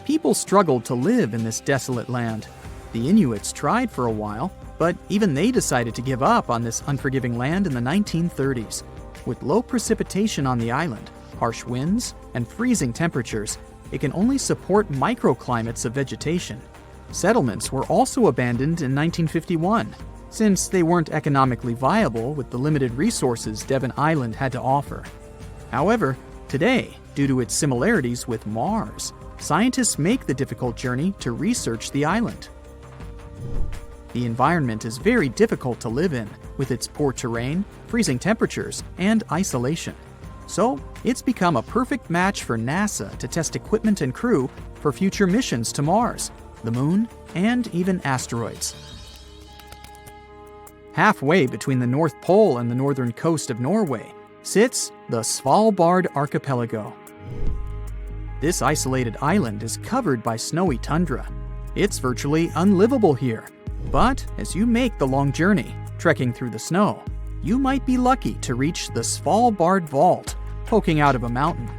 People struggled to live in this desolate land. The Inuits tried for a while, but even they decided to give up on this unforgiving land in the 1930s. With low precipitation on the island, harsh winds, and freezing temperatures, it can only support microclimates of vegetation. Settlements were also abandoned in 1951, since they weren't economically viable with the limited resources Devon Island had to offer. However, today, due to its similarities with Mars, scientists make the difficult journey to research the island. The environment is very difficult to live in, with its poor terrain, freezing temperatures, and isolation. So, it's become a perfect match for NASA to test equipment and crew for future missions to Mars, the Moon, and even asteroids. Halfway between the North Pole and the northern coast of Norway sits the Svalbard archipelago. This isolated island is covered by snowy tundra. It's virtually unlivable here. But as you make the long journey, trekking through the snow, you might be lucky to reach the Svalbard Vault, poking out of a mountain.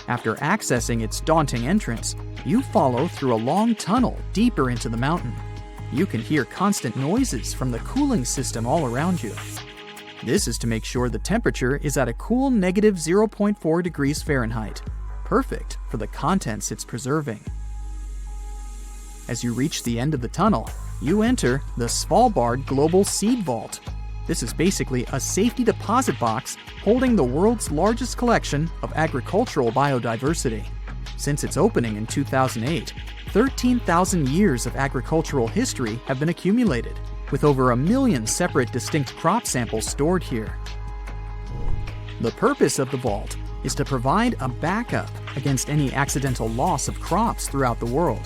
After accessing its daunting entrance, you follow through a long tunnel deeper into the mountain. You can hear constant noises from the cooling system all around you. This is to make sure the temperature is at a cool negative 0.4 degrees Fahrenheit, perfect for the contents it's preserving. As you reach the end of the tunnel, you enter the Svalbard Global Seed Vault. This is basically a safety deposit box holding the world's largest collection of agricultural biodiversity. Since its opening in 2008, 13,000 years of agricultural history have been accumulated, with over 1 million separate distinct crop samples stored here. The purpose of the vault is to provide a backup against any accidental loss of crops throughout the world.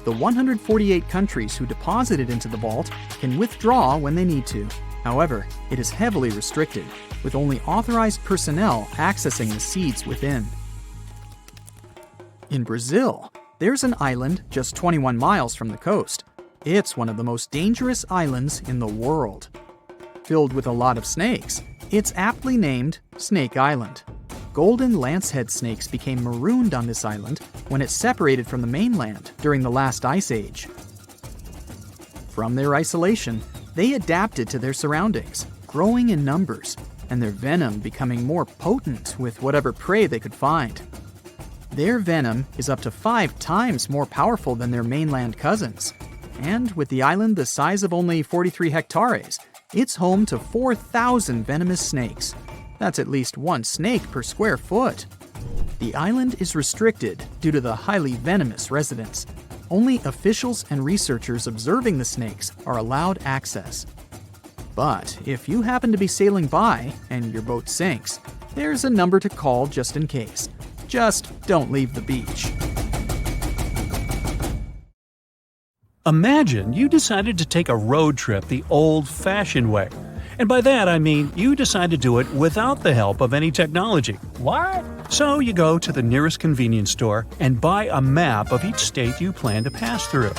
The 148 countries who deposited into the vault can withdraw when they need to. However, it is heavily restricted, with only authorized personnel accessing the seeds within. In Brazil, there's an island just 21 miles from the coast. It's one of the most dangerous islands in the world. Filled with a lot of snakes, it's aptly named Snake Island. Golden lancehead snakes became marooned on this island when it separated from the mainland during the last ice age. From their isolation, they adapted to their surroundings, growing in numbers, and their venom becoming more potent with whatever prey they could find. Their venom is up to 5 times more powerful than their mainland cousins. And with the island the size of only 43 hectares, it's home to 4,000 venomous snakes. That's at least 1 snake per square foot. The island is restricted due to the highly venomous residents. Only officials and researchers observing the snakes are allowed access. But if you happen to be sailing by and your boat sinks, there's a number to call just in case. Just don't leave the beach. Imagine you decided to take a road trip the old-fashioned way. And by that I mean you decide to do it without the help of any technology. What? So you go to the nearest convenience store and buy a map of each state you plan to pass through.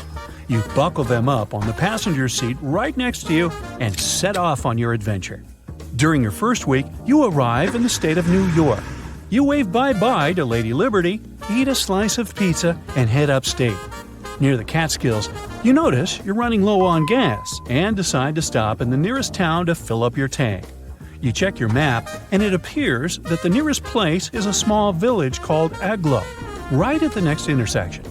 You buckle them up on the passenger seat right next to you and set off on your adventure. During your first week, you arrive in the state of New York. You wave bye-bye to Lady Liberty, eat a slice of pizza, and head upstate. Near the Catskills, You notice you're running low on gas and decide to stop in the nearest town to fill up your tank. You check your map, and it appears that the nearest place is a small village called Aglo, right at the next intersection.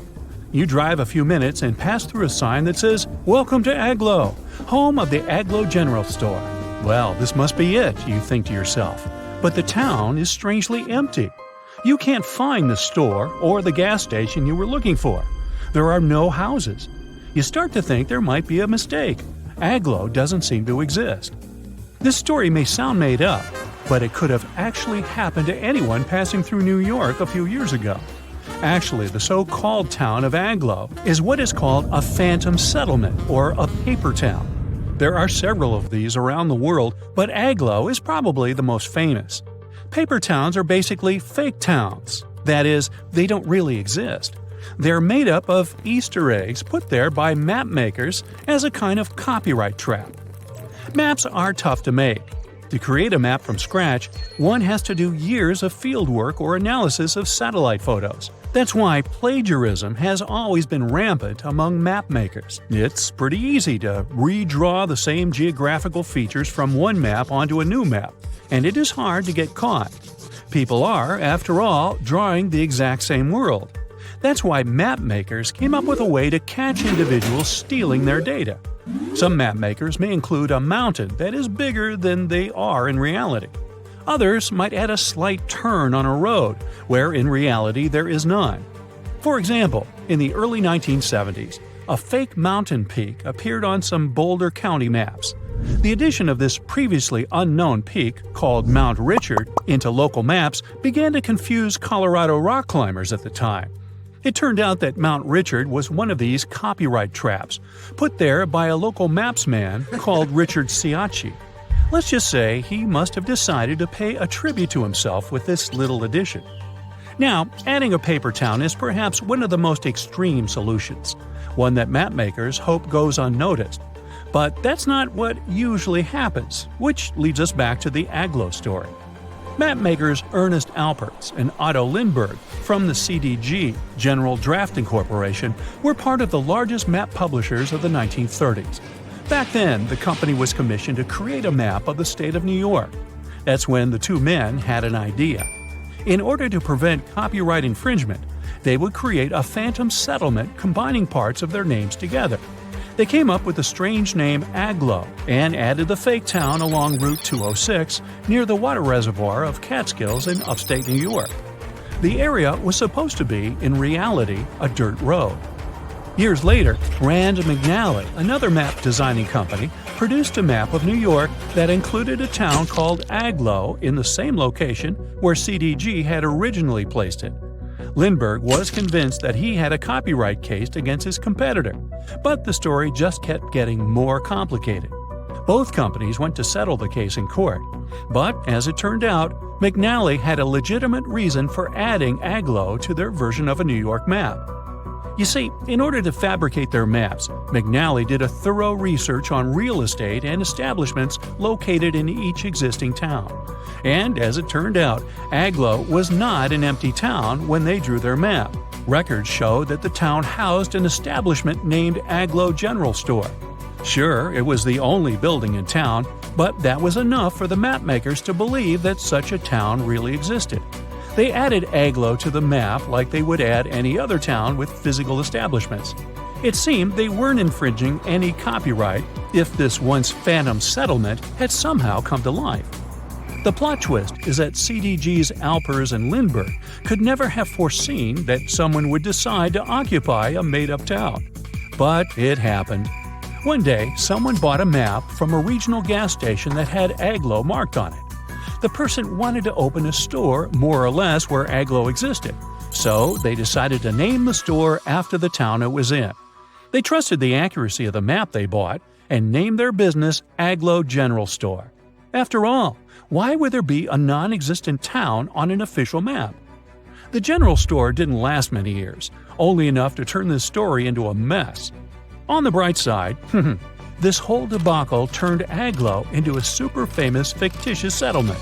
You drive a few minutes and pass through a sign that says, "Welcome to Aglo, home of the Aglo General Store." Well, this must be it, you think to yourself. But the town is strangely empty. You can't find the store or the gas station you were looking for. There are no houses. You start to think there might be a mistake. Aglo doesn't seem to exist. This story may sound made up, but it could have actually happened to anyone passing through New York a few years ago. Actually, the so-called town of Aglo is what is called a phantom settlement or a paper town. There are several of these around the world, but Aglo is probably the most famous. Paper towns are basically fake towns. That is, they don't really exist. They're made up of Easter eggs put there by map makers as a kind of copyright trap. Maps are tough to make. To create a map from scratch, one has to do years of fieldwork or analysis of satellite photos. That's why plagiarism has always been rampant among map makers. It's pretty easy to redraw the same geographical features from one map onto a new map, and it is hard to get caught. People are, after all, drawing the exact same world. That's why map makers came up with a way to catch individuals stealing their data. Some map makers may include a mountain that is bigger than they are in reality. Others might add a slight turn on a road, where in reality there is none. For example, in the early 1970s, a fake mountain peak appeared on some Boulder County maps. The addition of this previously unknown peak, called Mount Richard, into local maps began to confuse Colorado rock climbers at the time. It turned out that Mount Richard was one of these copyright traps, put there by a local mapsman called Richard Ciacci. Let's just say he must have decided to pay a tribute to himself with this little addition. Now, adding a paper town is perhaps one of the most extreme solutions, one that mapmakers hope goes unnoticed. But that's not what usually happens, which leads us back to the Aglo story. Mapmakers Ernest Alpertz and Otto Lindbergh from the CDG, General Drafting Corporation, were part of the largest map publishers of the 1930s. Back then, the company was commissioned to create a map of the state of New York. That's when the two men had an idea. In order to prevent copyright infringement, they would create a phantom settlement combining parts of their names together. They came up with the strange name Aglo and added the fake town along Route 206 near the water reservoir of Catskills in upstate New York. The area was supposed to be, in reality, a dirt road. Years later, Rand McNally, another map designing company, produced a map of New York that included a town called Aglo in the same location where CDG had originally placed it. Lindbergh was convinced that he had a copyright case against his competitor, but the story just kept getting more complicated. Both companies went to settle the case in court, but as it turned out, McNally had a legitimate reason for adding Aglo to their version of a New York map. You see, in order to fabricate their maps, McNally did a thorough research on real estate and establishments located in each existing town. And as it turned out, Aglo was not an empty town when they drew their map. Records show that the town housed an establishment named Aglo General Store. Sure, it was the only building in town, but that was enough for the mapmakers to believe that such a town really existed. They added Aglo to the map like they would add any other town with physical establishments. It seemed they weren't infringing any copyright if this once phantom settlement had somehow come to life. The plot twist is that CDG's Alpers and Lindbergh could never have foreseen that someone would decide to occupy a made-up town. But it happened. One day, someone bought a map from a regional gas station that had Aglo marked on it. The person wanted to open a store more or less where Aglo existed, so they decided to name the store after the town it was in. They trusted the accuracy of the map they bought and named their business Aglo General Store. After all, why would there be a non-existent town on an official map? The general store didn't last many years, only enough to turn this story into a mess. On the bright side, this whole debacle turned Aglo into a super famous fictitious settlement.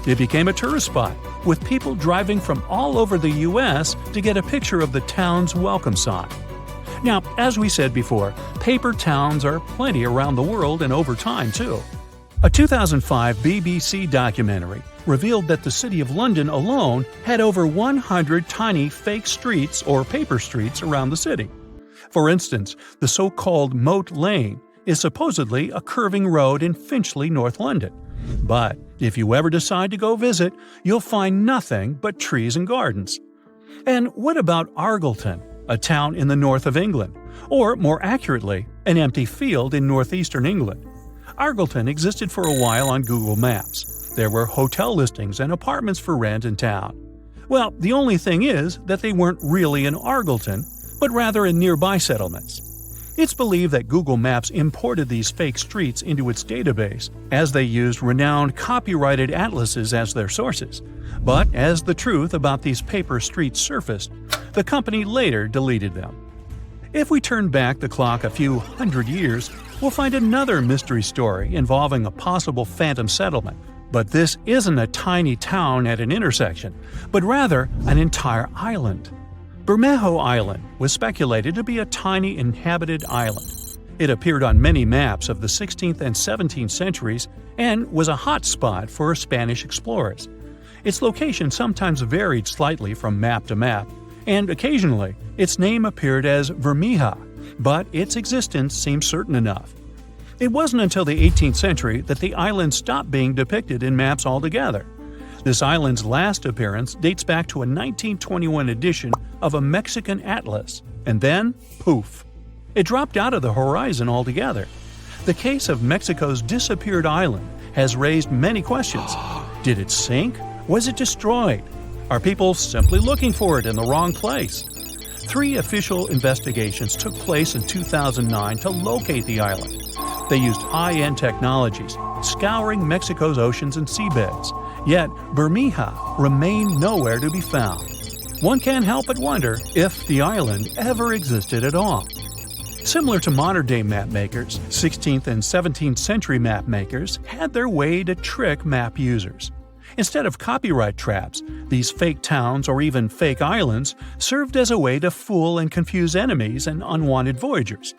It became a tourist spot, with people driving from all over the U.S. to get a picture of the town's welcome sign. Now, as we said before, paper towns are plenty around the world and over time, too. A 2005 BBC documentary revealed that the City of London alone had over 100 tiny fake streets or paper streets around the city. For instance, the so-called Moat Lane is supposedly a curving road in Finchley, North London. But if you ever decide to go visit, you'll find nothing but trees and gardens. And what about Argleton, a town in the north of England, or more accurately, an empty field in northeastern England? Argleton existed for a while on Google Maps. There were hotel listings and apartments for rent in town. Well, the only thing is that they weren't really in Argleton, but rather in nearby settlements. It's believed that Google Maps imported these fake streets into its database, as they used renowned copyrighted atlases as their sources. But as the truth about these paper streets surfaced, the company later deleted them. If we turn back the clock a few hundred years, we'll find another mystery story involving a possible phantom settlement. But this isn't a tiny town at an intersection, but rather an entire island. Bermejo Island was speculated to be a tiny inhabited island. It appeared on many maps of the 16th and 17th centuries and was a hot spot for Spanish explorers. Its location sometimes varied slightly from map to map, and occasionally its name appeared as Vermija, but its existence seems certain enough. It wasn't until the 18th century that the island stopped being depicted in maps altogether. This island's last appearance dates back to a 1921 edition of a Mexican atlas, and then, poof, it dropped out of the horizon altogether. The case of Mexico's disappeared island has raised many questions. Did it sink? Was it destroyed? Are people simply looking for it in the wrong place? 3 official investigations took place in 2009 to locate the island. They used high-end technologies, scouring Mexico's oceans and seabeds. Yet, Bermeja remained nowhere to be found. One can't help but wonder if the island ever existed at all. Similar to modern-day mapmakers, 16th and 17th century mapmakers had their way to trick map users. Instead of copyright traps, these fake towns or even fake islands served as a way to fool and confuse enemies and unwanted voyagers.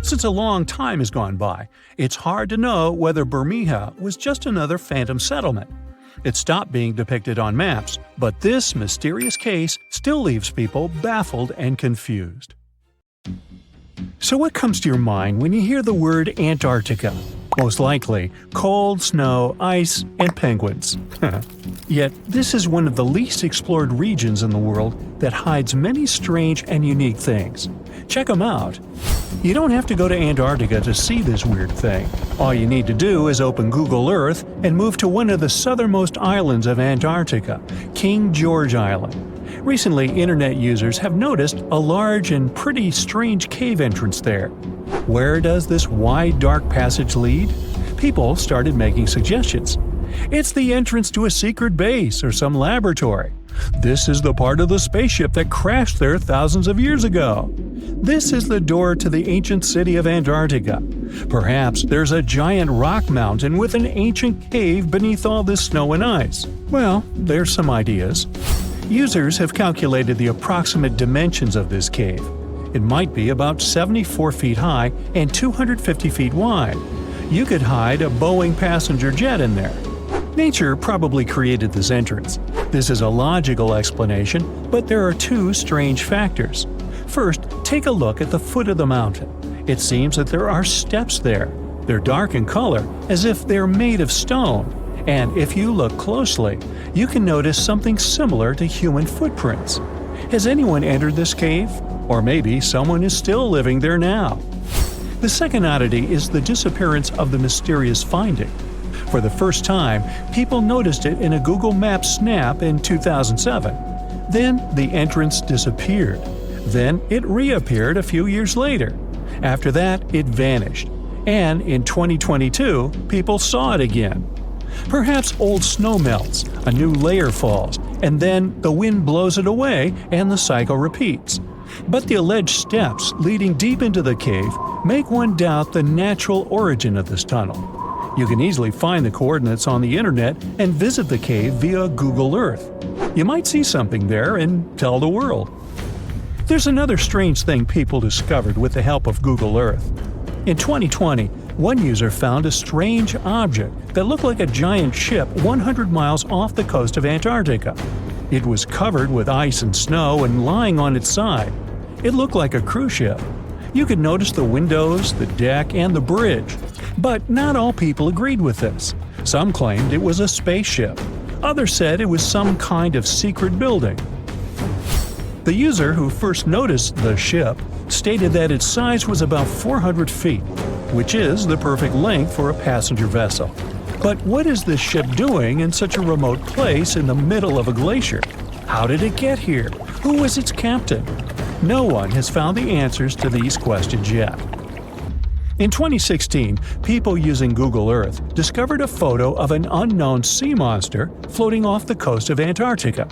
Since a long time has gone by, it's hard to know whether Bermeja was just another phantom settlement. It stopped being depicted on maps, but this mysterious case still leaves people baffled and confused. So what comes to your mind when you hear the word Antarctica? Most likely, cold, snow, ice, and penguins. Yet, this is one of the least explored regions in the world that hides many strange and unique things. Check them out. You don't have to go to Antarctica to see this weird thing. All you need to do is open Google Earth and move to one of the southernmost islands of Antarctica, King George Island. Recently, internet users have noticed a large and pretty strange cave entrance there. Where does this wide, dark passage lead? People started making suggestions. It's the entrance to a secret base or some laboratory. This is the part of the spaceship that crashed there thousands of years ago. This is the door to the ancient city of Antarctica. Perhaps there's a giant rock mountain with an ancient cave beneath all this snow and ice. Well, there's some ideas. Users have calculated the approximate dimensions of this cave. It might be about 74 feet high and 250 feet wide. You could hide a Boeing passenger jet in there. Nature probably created this entrance. This is a logical explanation, but there are 2 strange factors. First, take a look at the foot of the mountain. It seems that there are steps there. They're dark in color, as if they're made of stone. And if you look closely, you can notice something similar to human footprints. Has anyone entered this cave? Or maybe someone is still living there now. The second oddity is the disappearance of the mysterious finding. For the first time, people noticed it in a Google Maps snap in 2007. Then the entrance disappeared. Then it reappeared a few years later. After that, it vanished. And in 2022, people saw it again. Perhaps old snow melts, a new layer falls, and then the wind blows it away and the cycle repeats. But the alleged steps leading deep into the cave make one doubt the natural origin of this tunnel. You can easily find the coordinates on the internet and visit the cave via Google Earth. You might see something there and tell the world. There's another strange thing people discovered with the help of Google Earth. In 2020, one user found a strange object that looked like a giant ship 100 miles off the coast of Antarctica. It was covered with ice and snow and lying on its side. It looked like a cruise ship. You could notice the windows, the deck, and the bridge. But not all people agreed with this. Some claimed it was a spaceship. Others said it was some kind of secret building. The user who first noticed the ship stated that its size was about 400 feet, which is the perfect length for a passenger vessel. But what is this ship doing in such a remote place in the middle of a glacier? How did it get here? Who was its captain? No one has found the answers to these questions yet. In 2016, people using Google Earth discovered a photo of an unknown sea monster floating off the coast of Antarctica.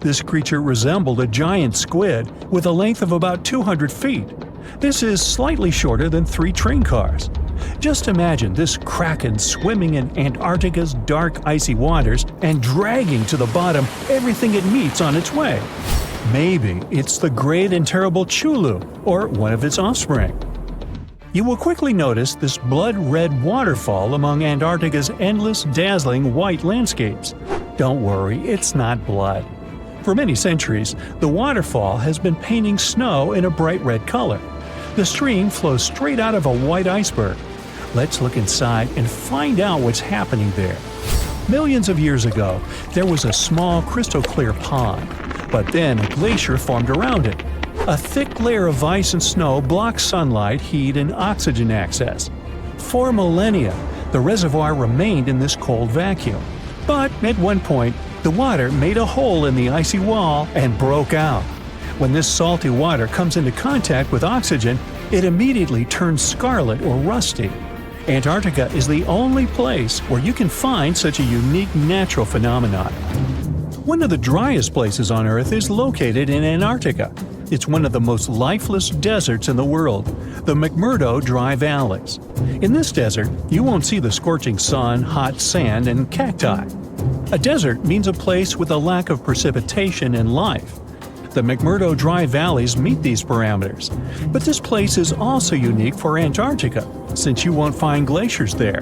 This creature resembled a giant squid with a length of about 200 feet. This is slightly shorter than 3 train cars. Just imagine this kraken swimming in Antarctica's dark, icy waters and dragging to the bottom everything it meets on its way. Maybe it's the great and terrible Chulu, or one of its offspring. You will quickly notice this blood-red waterfall among Antarctica's endless, dazzling white landscapes. Don't worry, it's not blood. For many centuries, the waterfall has been painting snow in a bright red color. The stream flows straight out of a white iceberg. Let's look inside and find out what's happening there. Millions of years ago, there was a small crystal-clear pond, but then a glacier formed around it. A thick layer of ice and snow blocked sunlight, heat, and oxygen access. For millennia, the reservoir remained in this cold vacuum. But at one point, the water made a hole in the icy wall and broke out. When this salty water comes into contact with oxygen, it immediately turns scarlet or rusty. Antarctica is the only place where you can find such a unique natural phenomenon. One of the driest places on Earth is located in Antarctica. It's one of the most lifeless deserts in the world, the McMurdo Dry Valleys. In this desert, you won't see the scorching sun, hot sand, and cacti. A desert means a place with a lack of precipitation and life. The McMurdo Dry Valleys meet these parameters. But this place is also unique for Antarctica, since you won't find glaciers there.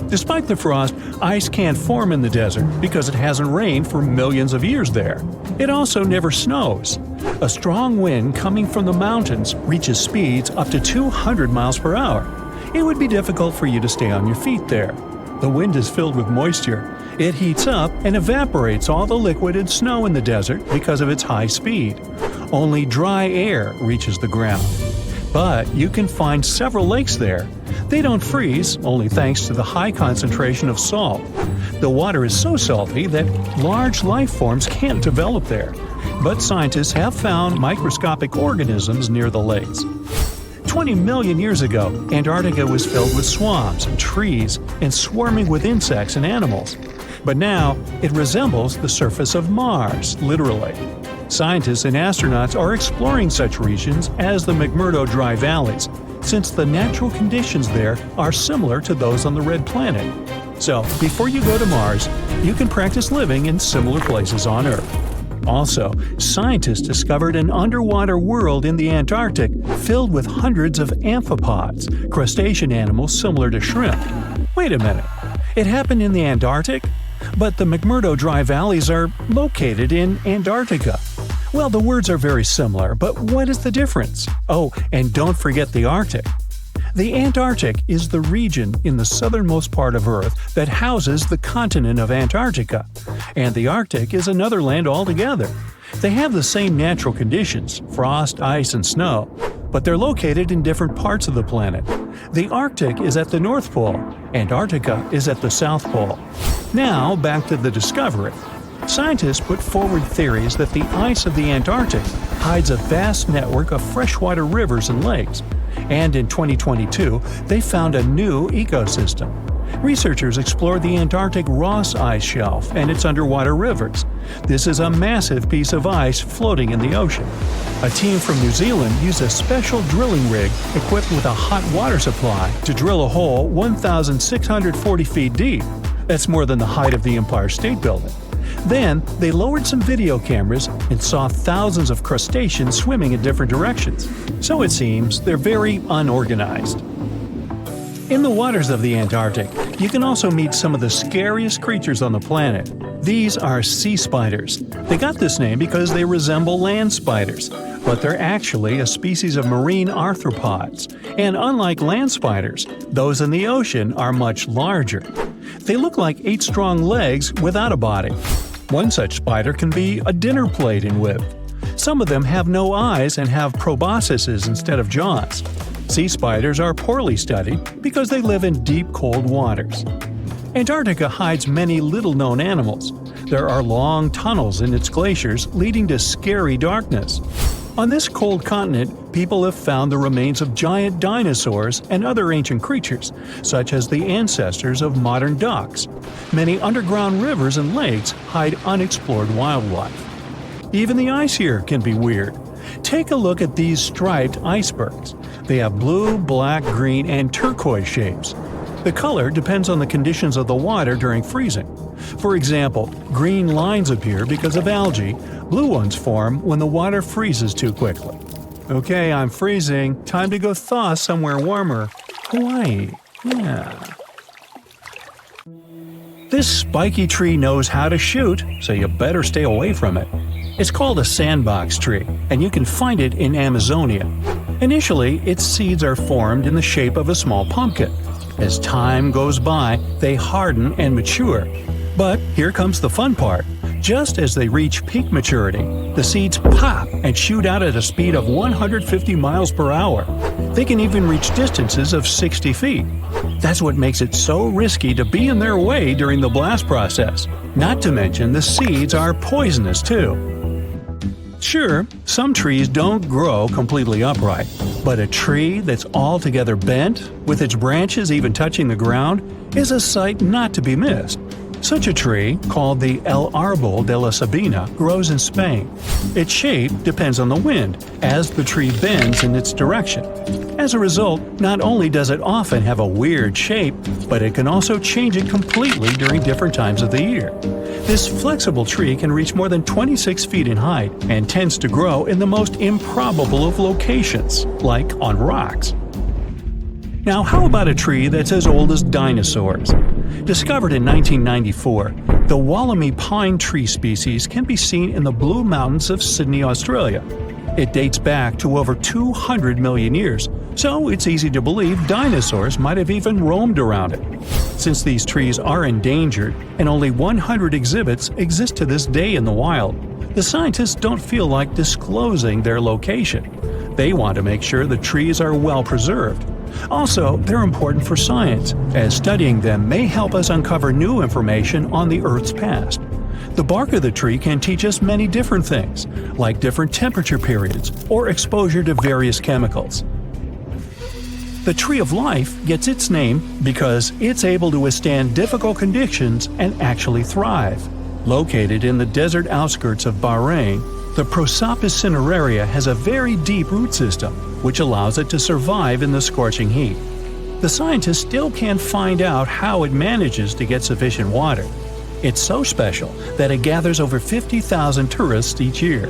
Despite the frost, ice can't form in the desert because it hasn't rained for millions of years there. It also never snows. A strong wind coming from the mountains reaches speeds up to 200 miles per hour. It would be difficult for you to stay on your feet there. The wind is filled with moisture. It heats up and evaporates all the liquid and snow in the desert because of its high speed. Only dry air reaches the ground. But you can find several lakes there. They don't freeze, only thanks to the high concentration of salt. The water is so salty that large life forms can't develop there. But scientists have found microscopic organisms near the lakes. 20 million years ago, Antarctica was filled with swamps, trees, and swarming with insects and animals. But now, it resembles the surface of Mars, literally. Scientists and astronauts are exploring such regions as the McMurdo Dry Valleys, since the natural conditions there are similar to those on the Red Planet. So, before you go to Mars, you can practice living in similar places on Earth. Also, scientists discovered an underwater world in the Antarctic filled with hundreds of amphipods, crustacean animals similar to shrimp. Wait a minute, it happened in the Antarctic? But the McMurdo Dry Valleys are located in Antarctica. Well, the words are very similar, but what is the difference? Oh, and don't forget the Arctic. The Antarctic is the region in the southernmost part of Earth that houses the continent of Antarctica, and the Arctic is another land altogether. They have the same natural conditions, frost, ice, and snow, but they're located in different parts of the planet. The Arctic is at the North Pole, Antarctica is at the South Pole. Now, back to the discovery. Scientists put forward theories that the ice of the Antarctic hides a vast network of freshwater rivers and lakes. And in 2022, they found a new ecosystem. Researchers explored the Antarctic Ross Ice Shelf and its underwater rivers. This is a massive piece of ice floating in the ocean. A team from New Zealand used a special drilling rig equipped with a hot water supply to drill a hole 1,640 feet deep. That's more than the height of the Empire State Building. Then, they lowered some video cameras and saw thousands of crustaceans swimming in different directions. So it seems they're very unorganized. In the waters of the Antarctic, you can also meet some of the scariest creatures on the planet. These are sea spiders. They got this name because they resemble land spiders, but they're actually a species of marine arthropods. And unlike land spiders, those in the ocean are much larger. They look like 8 strong legs without a body. One such spider can be a dinner plate in width. Some of them have no eyes and have proboscises instead of jaws. Sea spiders are poorly studied because they live in deep cold waters. Antarctica hides many little-known animals. There are long tunnels in its glaciers leading to scary darkness. On this cold continent, people have found the remains of giant dinosaurs and other ancient creatures, such as the ancestors of modern ducks. Many underground rivers and lakes hide unexplored wildlife. Even the ice here can be weird. Take a look at these striped icebergs. They have blue, black, green, and turquoise shapes. The color depends on the conditions of the water during freezing. For example, green lines appear because of algae, blue ones form when the water freezes too quickly. Okay, I'm freezing. Time to go thaw somewhere warmer. Hawaii. Yeah. This spiky tree knows how to shoot, so you better stay away from it. It's called a sandbox tree, and you can find it in Amazonia. Initially, its seeds are formed in the shape of a small pumpkin. As time goes by, they harden and mature. But here comes the fun part. Just as they reach peak maturity, the seeds pop and shoot out at a speed of 150 miles per hour. They can even reach distances of 60 feet. That's what makes it so risky to be in their way during the blast process. Not to mention the seeds are poisonous too. Sure, some trees don't grow completely upright, but a tree that's altogether bent, with its branches even touching the ground, is a sight not to be missed. Such a tree, called the El Árbol de la Sabina, grows in Spain. Its shape depends on the wind, as the tree bends in its direction. As a result, not only does it often have a weird shape, but it can also change it completely during different times of the year. This flexible tree can reach more than 26 feet in height and tends to grow in the most improbable of locations, like on rocks. Now, how about a tree that's as old as dinosaurs? Discovered in 1994, the Wollemi pine tree species can be seen in the Blue Mountains of Sydney, Australia. It dates back to over 200 million years, so it's easy to believe dinosaurs might have even roamed around it. Since these trees are endangered and only 100 exhibits exist to this day in the wild, the scientists don't feel like disclosing their location. They want to make sure the trees are well preserved. Also, they're important for science, as studying them may help us uncover new information on the Earth's past. The bark of the tree can teach us many different things, like different temperature periods or exposure to various chemicals. The tree of life gets its name because it's able to withstand difficult conditions and actually thrive. Located in the desert outskirts of Bahrain, the Prosopis cineraria has a very deep root system, which allows it to survive in the scorching heat. The scientists still can't find out how it manages to get sufficient water. It's so special that it gathers over 50,000 tourists each year.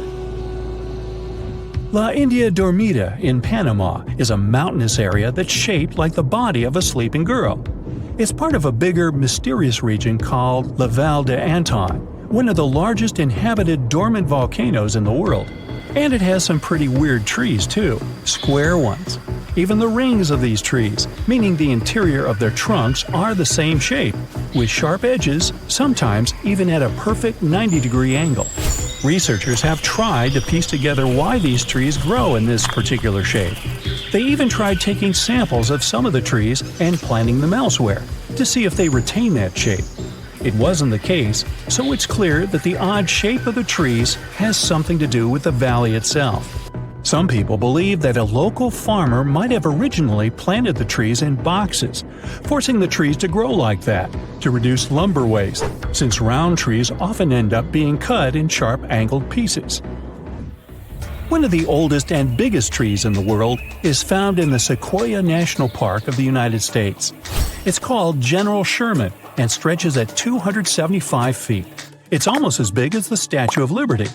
La India Dormida in Panama is a mountainous area that's shaped like the body of a sleeping girl. It's part of a bigger, mysterious region called La Val de Anton, one of the largest inhabited dormant volcanoes in the world. And it has some pretty weird trees too, square ones. Even the rings of these trees, meaning the interior of their trunks, are the same shape, with sharp edges, sometimes even at a perfect 90-degree angle. Researchers have tried to piece together why these trees grow in this particular shape. They even tried taking samples of some of the trees and planting them elsewhere, to see if they retain that shape. It wasn't the case, so it's clear that the odd shape of the trees has something to do with the valley itself. Some people believe that a local farmer might have originally planted the trees in boxes, forcing the trees to grow like that, to reduce lumber waste, since round trees often end up being cut in sharp angled pieces. One of the oldest and biggest trees in the world is found in the Sequoia National Park of the United States. It's called General Sherman and stretches at 275 feet. It's almost as big as the Statue of Liberty.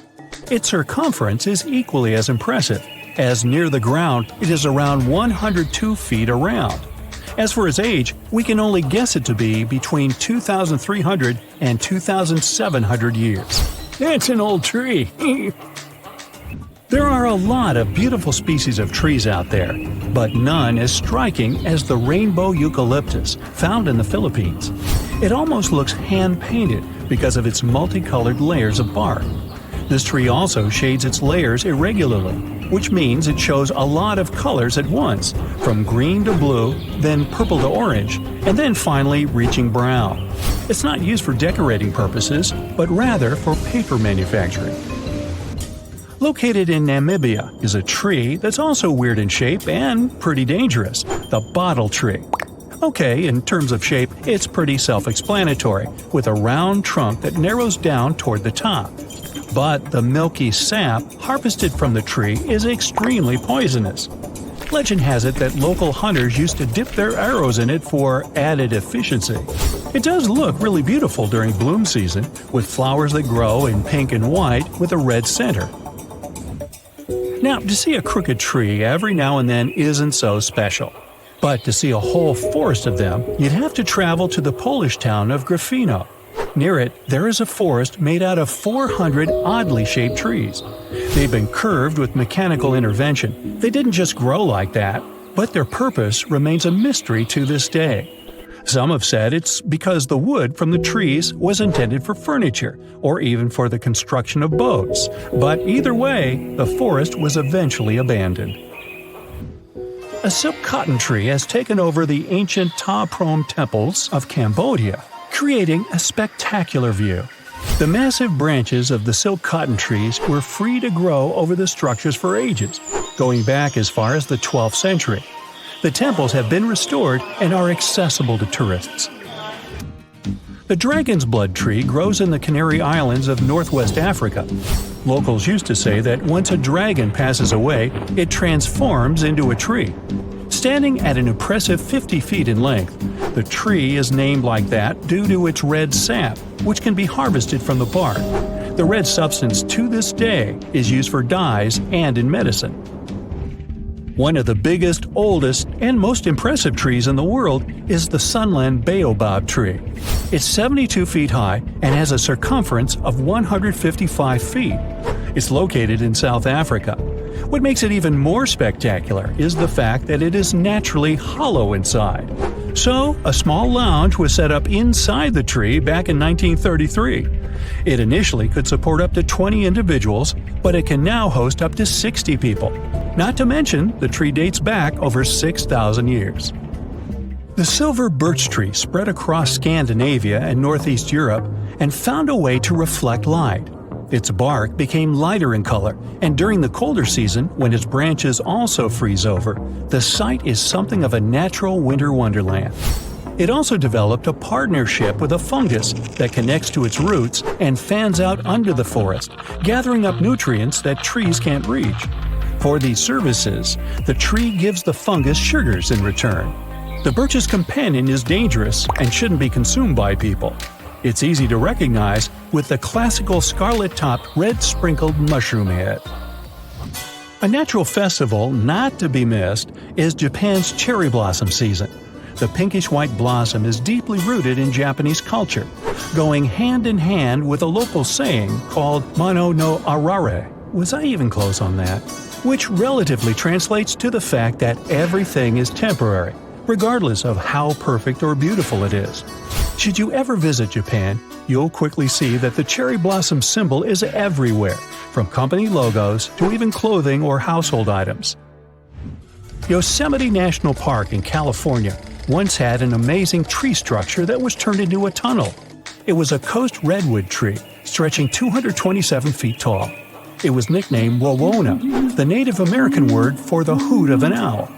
Its circumference is equally as impressive, as near the ground it is around 102 feet around. As for its age, we can only guess it to be between 2,300 and 2,700 years. That's an old tree! There are a lot of beautiful species of trees out there, but none as striking as the rainbow eucalyptus found in the Philippines. It almost looks hand-painted because of its multicolored layers of bark. This tree also shades its layers irregularly, which means it shows a lot of colors at once, from green to blue, then purple to orange, and then finally reaching brown. It's not used for decorating purposes, but rather for paper manufacturing. Located in Namibia is a tree that's also weird in shape and pretty dangerous, the bottle tree. Okay, in terms of shape, it's pretty self-explanatory, with a round trunk that narrows down toward the top. But the milky sap harvested from the tree is extremely poisonous. Legend has it that local hunters used to dip their arrows in it for added efficiency. It does look really beautiful during bloom season, with flowers that grow in pink and white with a red center. Now, to see a crooked tree every now and then isn't so special. But to see a whole forest of them, you'd have to travel to the Polish town of Gryfino. Near it, there is a forest made out of 400 oddly shaped trees. They've been curved with mechanical intervention. They didn't just grow like that, but their purpose remains a mystery to this day. Some have said it's because the wood from the trees was intended for furniture, or even for the construction of boats. But either way, the forest was eventually abandoned. A silk cotton tree has taken over the ancient Ta Prohm temples of Cambodia, creating a spectacular view. The massive branches of the silk cotton trees were free to grow over the structures for ages, going back as far as the 12th century. The temples have been restored and are accessible to tourists. The dragon's blood tree grows in the Canary Islands of northwest Africa. Locals used to say that once a dragon passes away, it transforms into a tree. Standing at an impressive 50 feet in length, the tree is named like that due to its red sap, which can be harvested from the bark. The red substance to this day is used for dyes and in medicine. One of the biggest, oldest, and most impressive trees in the world is the Sunland Baobab tree. It's 72 feet high and has a circumference of 155 feet. It's located in South Africa. What makes it even more spectacular is the fact that it is naturally hollow inside. So, a small lounge was set up inside the tree back in 1933. It initially could support up to 20 individuals, but it can now host up to 60 people. Not to mention, the tree dates back over 6,000 years. The silver birch tree spread across Scandinavia and northeast Europe and found a way to reflect light. Its bark became lighter in color, and during the colder season, when its branches also freeze over, the site is something of a natural winter wonderland. It also developed a partnership with a fungus that connects to its roots and fans out under the forest, gathering up nutrients that trees can't reach. For these services, the tree gives the fungus sugars in return. The birch's companion is dangerous and shouldn't be consumed by people. It's easy to recognize with the classical scarlet-topped red-sprinkled mushroom head. A natural festival not to be missed is Japan's cherry blossom season. The pinkish-white blossom is deeply rooted in Japanese culture, going hand-in-hand with a local saying called Mono no Arare. Was I even close on that? Which relatively translates to the fact that everything is temporary, regardless of how perfect or beautiful it is. Should you ever visit Japan, you'll quickly see that the cherry blossom symbol is everywhere, from company logos to even clothing or household items. Yosemite National Park in California once had an amazing tree structure that was turned into a tunnel. It was a coast redwood tree, stretching 227 feet tall. It was nicknamed Wawona, the Native American word for the hoot of an owl.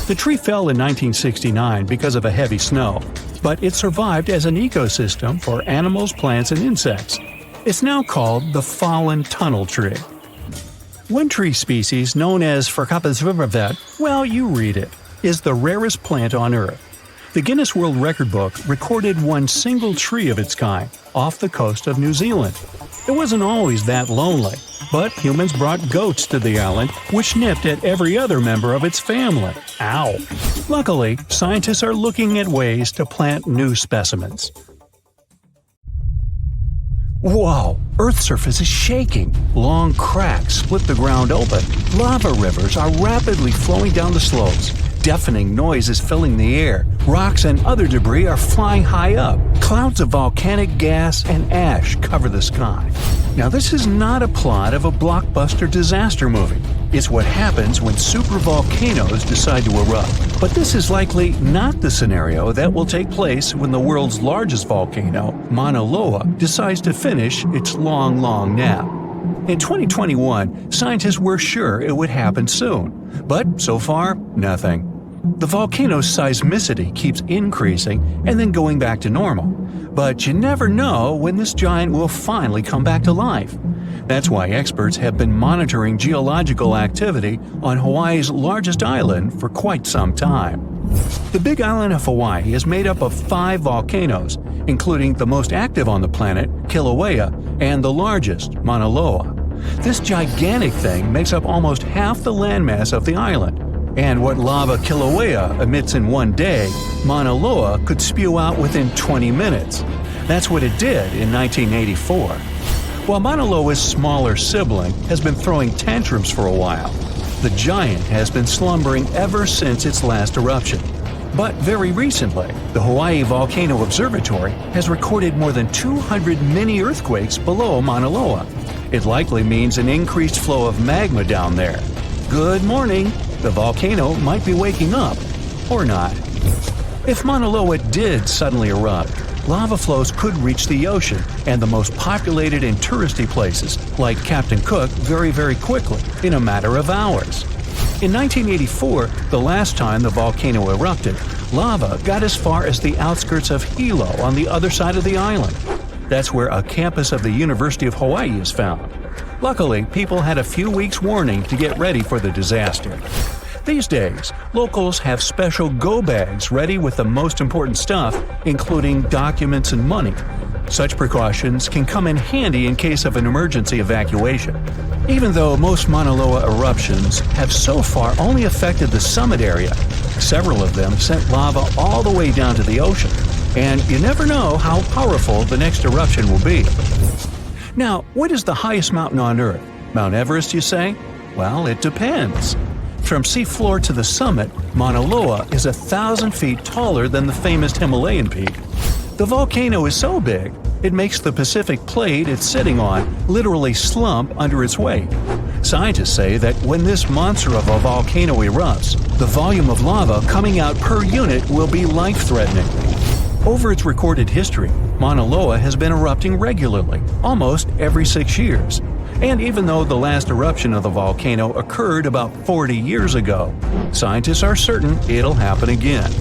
The tree fell in 1969 because of a heavy snow, but it survived as an ecosystem for animals, plants, and insects. It's now called the fallen tunnel tree. One tree species known as Phercopus vivervet, well, you read it, is the rarest plant on Earth. The Guinness World Record book recorded one single tree of its kind off the coast of New Zealand. It wasn't always that lonely, but humans brought goats to the island, which nipped at every other member of its family. Ow! Luckily, scientists are looking at ways to plant new specimens. Whoa! Earth's surface is shaking. Long cracks split the ground open. Lava rivers are rapidly flowing down the slopes. Deafening noise is filling the air. Rocks and other debris are flying high up. Clouds of volcanic gas and ash cover the sky. Now, this is not a plot of a blockbuster disaster movie. It's what happens when supervolcanoes decide to erupt. But this is likely not the scenario that will take place when the world's largest volcano, Mauna Loa, decides to finish its long nap. In 2021, scientists were sure it would happen soon. But so far, nothing. The volcano's seismicity keeps increasing and then going back to normal. But you never know when this giant will finally come back to life. That's why experts have been monitoring geological activity on Hawaii's largest island for quite some time. The Big Island of Hawaii is made up of 5 volcanoes, including the most active on the planet, Kilauea, and the largest, Mauna Loa. This gigantic thing makes up almost half the landmass of the island. And what lava Kilauea emits in one day, Mauna Loa could spew out within 20 minutes. That's what it did in 1984. While Mauna Loa's smaller sibling has been throwing tantrums for a while, the giant has been slumbering ever since its last eruption. But very recently, the Hawaii Volcano Observatory has recorded more than 200 mini-earthquakes below Mauna Loa. It likely means an increased flow of magma down there. Good morning! The volcano might be waking up. Or not. If Mauna Loa did suddenly erupt, lava flows could reach the ocean and the most populated and touristy places, like Captain Cook, very quickly, in a matter of hours. In 1984, the last time the volcano erupted, lava got as far as the outskirts of Hilo on the other side of the island. That's where a campus of the University of Hawaii is found. Luckily, people had a few weeks' warning to get ready for the disaster. These days, locals have special go bags ready with the most important stuff, including documents and money. Such precautions can come in handy in case of an emergency evacuation. Even though most Mauna Loa eruptions have so far only affected the summit area, several of them sent lava all the way down to the ocean. And you never know how powerful the next eruption will be. Now, what is the highest mountain on Earth? Mount Everest, you say? Well, it depends. From seafloor to the summit, Mauna Loa is 1,000 feet taller than the famous Himalayan peak. The volcano is so big, it makes the Pacific plate it's sitting on literally slump under its weight. Scientists say that when this monster of a volcano erupts, the volume of lava coming out per unit will be life-threatening. Over its recorded history, Mauna Loa has been erupting regularly, almost every 6 years. And even though the last eruption of the volcano occurred about 40 years ago, scientists are certain it'll happen again.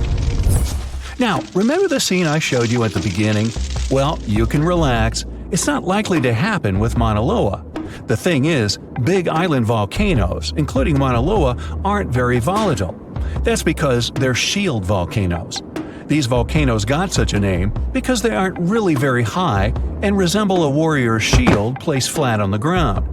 Now, remember the scene I showed you at the beginning? Well, you can relax. It's not likely to happen with Mauna Loa. The thing is, big island volcanoes, including Mauna Loa, aren't very volatile. That's because they're shield volcanoes. These volcanoes got such a name because they aren't really very high and resemble a warrior's shield placed flat on the ground.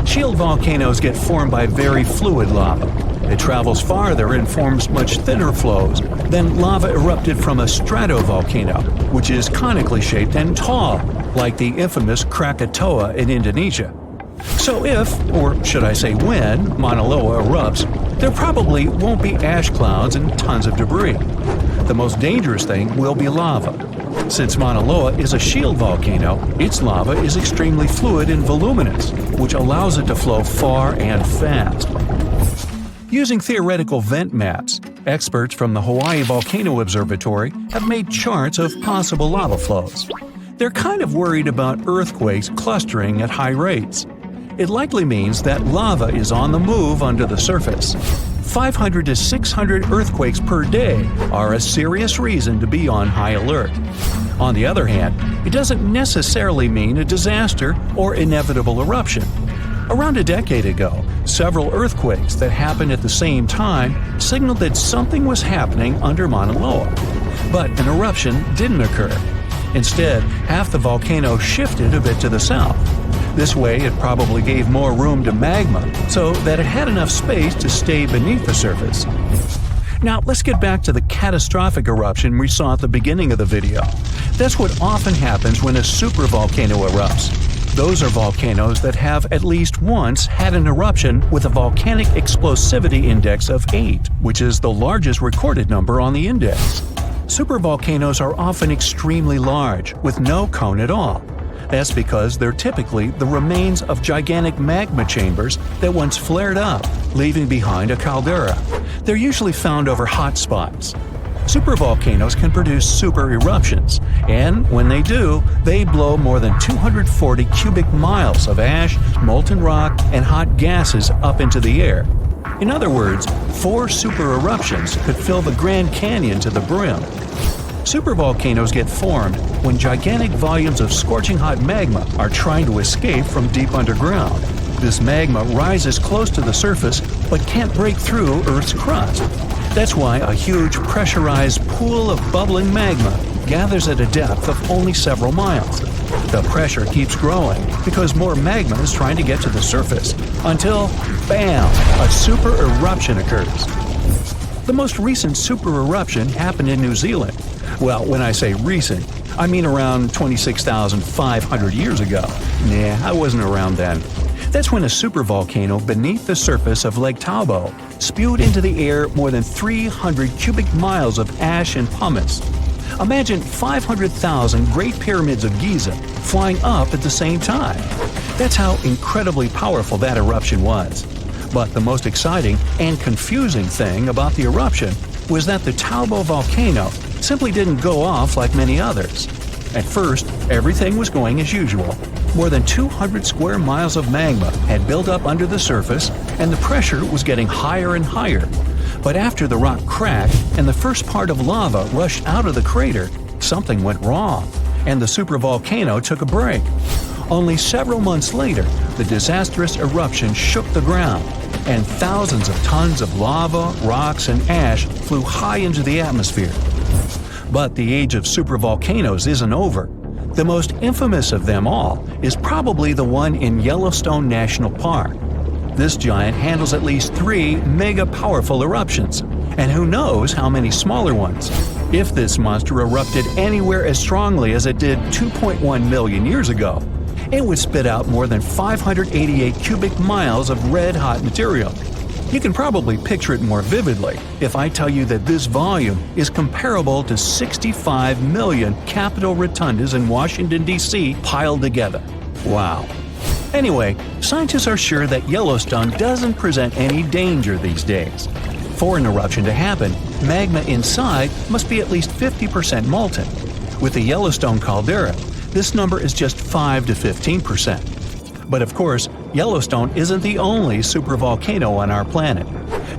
Shield volcanoes get formed by very fluid lava. It travels farther and forms much thinner flows than lava erupted from a stratovolcano, which is conically shaped and tall, like the infamous Krakatoa in Indonesia. So if, or should I say when, Mauna Loa erupts, there probably won't be ash clouds and tons of debris. The most dangerous thing will be lava. Since Mauna Loa is a shield volcano, its lava is extremely fluid and voluminous, which allows it to flow far and fast. Using theoretical vent maps, experts from the Hawaii Volcano Observatory have made charts of possible lava flows. They're kind of worried about earthquakes clustering at high rates. It likely means that lava is on the move under the surface. 500 to 600 earthquakes per day are a serious reason to be on high alert. On the other hand, it doesn't necessarily mean a disaster or inevitable eruption. Around a decade ago, several earthquakes that happened at the same time signaled that something was happening under Mauna Loa. But an eruption didn't occur. Instead, half the volcano shifted a bit to the south. This way, it probably gave more room to magma so that it had enough space to stay beneath the surface. Now, let's get back to the catastrophic eruption we saw at the beginning of the video. That's what often happens when a supervolcano erupts. Those are volcanoes that have at least once had an eruption with a volcanic explosivity index of 8, which is the largest recorded number on the index. Supervolcanoes are often extremely large, with no cone at all. That's because they're typically the remains of gigantic magma chambers that once flared up, leaving behind a caldera. They're usually found over hot spots. Supervolcanoes can produce super eruptions, and when they do, they blow more than 240 cubic miles of ash, molten rock, and hot gases up into the air. In other words, 4 super eruptions could fill the Grand Canyon to the brim. Supervolcanoes get formed when gigantic volumes of scorching hot magma are trying to escape from deep underground. This magma rises close to the surface but can't break through Earth's crust. That's why a huge pressurized pool of bubbling magma gathers at a depth of only several miles. The pressure keeps growing because more magma is trying to get to the surface until, bam, a super eruption occurs. The most recent super eruption happened in New Zealand. Well, when I say recent, I mean around 26,500 years ago. Nah, I wasn't around then. That's when a supervolcano beneath the surface of Lake Tahoe spewed into the air more than 300 cubic miles of ash and pumice. Imagine 500,000 Great Pyramids of Giza flying up at the same time. That's how incredibly powerful that eruption was. But the most exciting and confusing thing about the eruption was that the Tahoe volcano simply didn't go off like many others. At first, everything was going as usual. More than 200 square miles of magma had built up under the surface, and the pressure was getting higher and higher. But after the rock cracked and the first part of lava rushed out of the crater, something went wrong, and the supervolcano took a break. Only several months later, the disastrous eruption shook the ground, and thousands of tons of lava, rocks, and ash flew high into the atmosphere. But the age of supervolcanoes isn't over. The most infamous of them all is probably the one in Yellowstone National Park. This giant handles at least 3 mega-powerful eruptions, and who knows how many smaller ones. If this monster erupted anywhere as strongly as it did 2.1 million years ago, it would spit out more than 588 cubic miles of red-hot material. You can probably picture it more vividly if I tell you that this volume is comparable to 65 million Capitol rotundas in Washington, D.C. piled together. Wow. Anyway, scientists are sure that Yellowstone doesn't present any danger these days. For an eruption to happen, magma inside must be at least 50% molten. With the Yellowstone caldera, this number is just 5 to 15%. But of course, Yellowstone isn't the only supervolcano on our planet.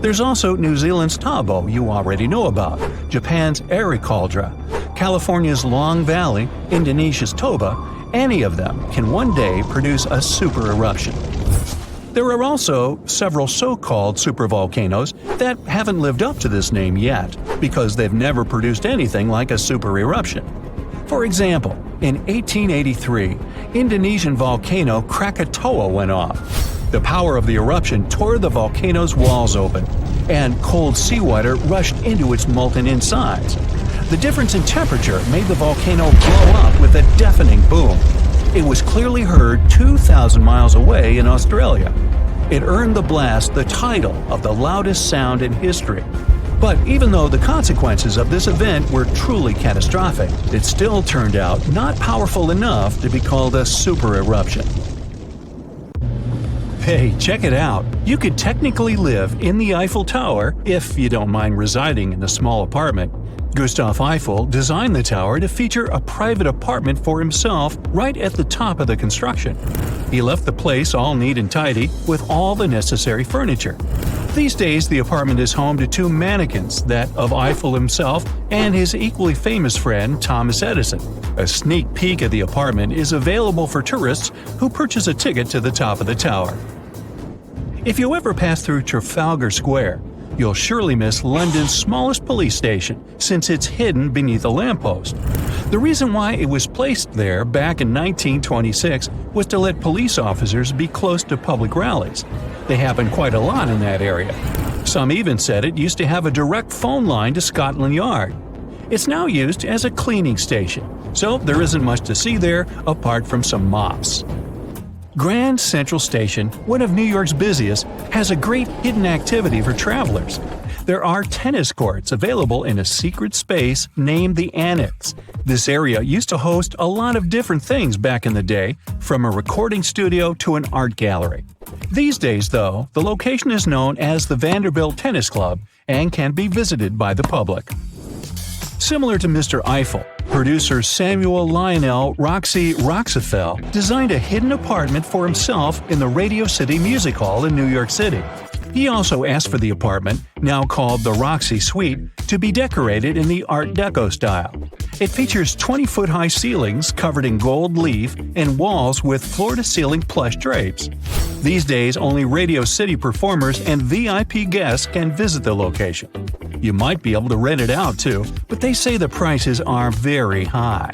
There's also New Zealand's Tahoe you already know about, Japan's Airi Caldera, California's Long Valley, Indonesia's Toba. Any of them can one day produce a super eruption. There are also several so-called supervolcanoes that haven't lived up to this name yet because they've never produced anything like a super eruption. For example, in 1883, Indonesian volcano Krakatoa went off. The power of the eruption tore the volcano's walls open, and cold seawater rushed into its molten insides. The difference in temperature made the volcano blow up with a deafening boom. It was clearly heard 2,000 miles away in Australia. It earned the blast the title of the loudest sound in history. But even though the consequences of this event were truly catastrophic, it still turned out not powerful enough to be called a super eruption. Hey, check it out! You could technically live in the Eiffel Tower if you don't mind residing in a small apartment. Gustav Eiffel designed the tower to feature a private apartment for himself right at the top of the construction. He left the place all neat and tidy with all the necessary furniture. These days, the apartment is home to 2 mannequins, that of Eiffel himself and his equally famous friend Thomas Edison. A sneak peek at the apartment is available for tourists who purchase a ticket to the top of the tower. If you ever pass through Trafalgar Square, you'll surely miss London's smallest police station, since it's hidden beneath a lamppost. The reason why it was placed there back in 1926 was to let police officers be close to public rallies. They happen quite a lot in that area. Some even said it used to have a direct phone line to Scotland Yard. It's now used as a cleaning station, so there isn't much to see there apart from some mops. Grand Central Station, one of New York's busiest, has a great hidden activity for travelers. There are tennis courts available in a secret space named the Annex. This area used to host a lot of different things back in the day, from a recording studio to an art gallery. These days, though, the location is known as the Vanderbilt Tennis Club and can be visited by the public. Similar to Mr. Eiffel, producer Samuel Lionel Roxy Roxafel designed a hidden apartment for himself in the Radio City Music Hall in New York City. He also asked for the apartment, now called the Roxy Suite, to be decorated in the Art Deco style. It features 20-foot-high ceilings covered in gold leaf and walls with floor-to-ceiling plush drapes. These days, only Radio City performers and VIP guests can visit the location. You might be able to rent it out too, but they say the prices are very high.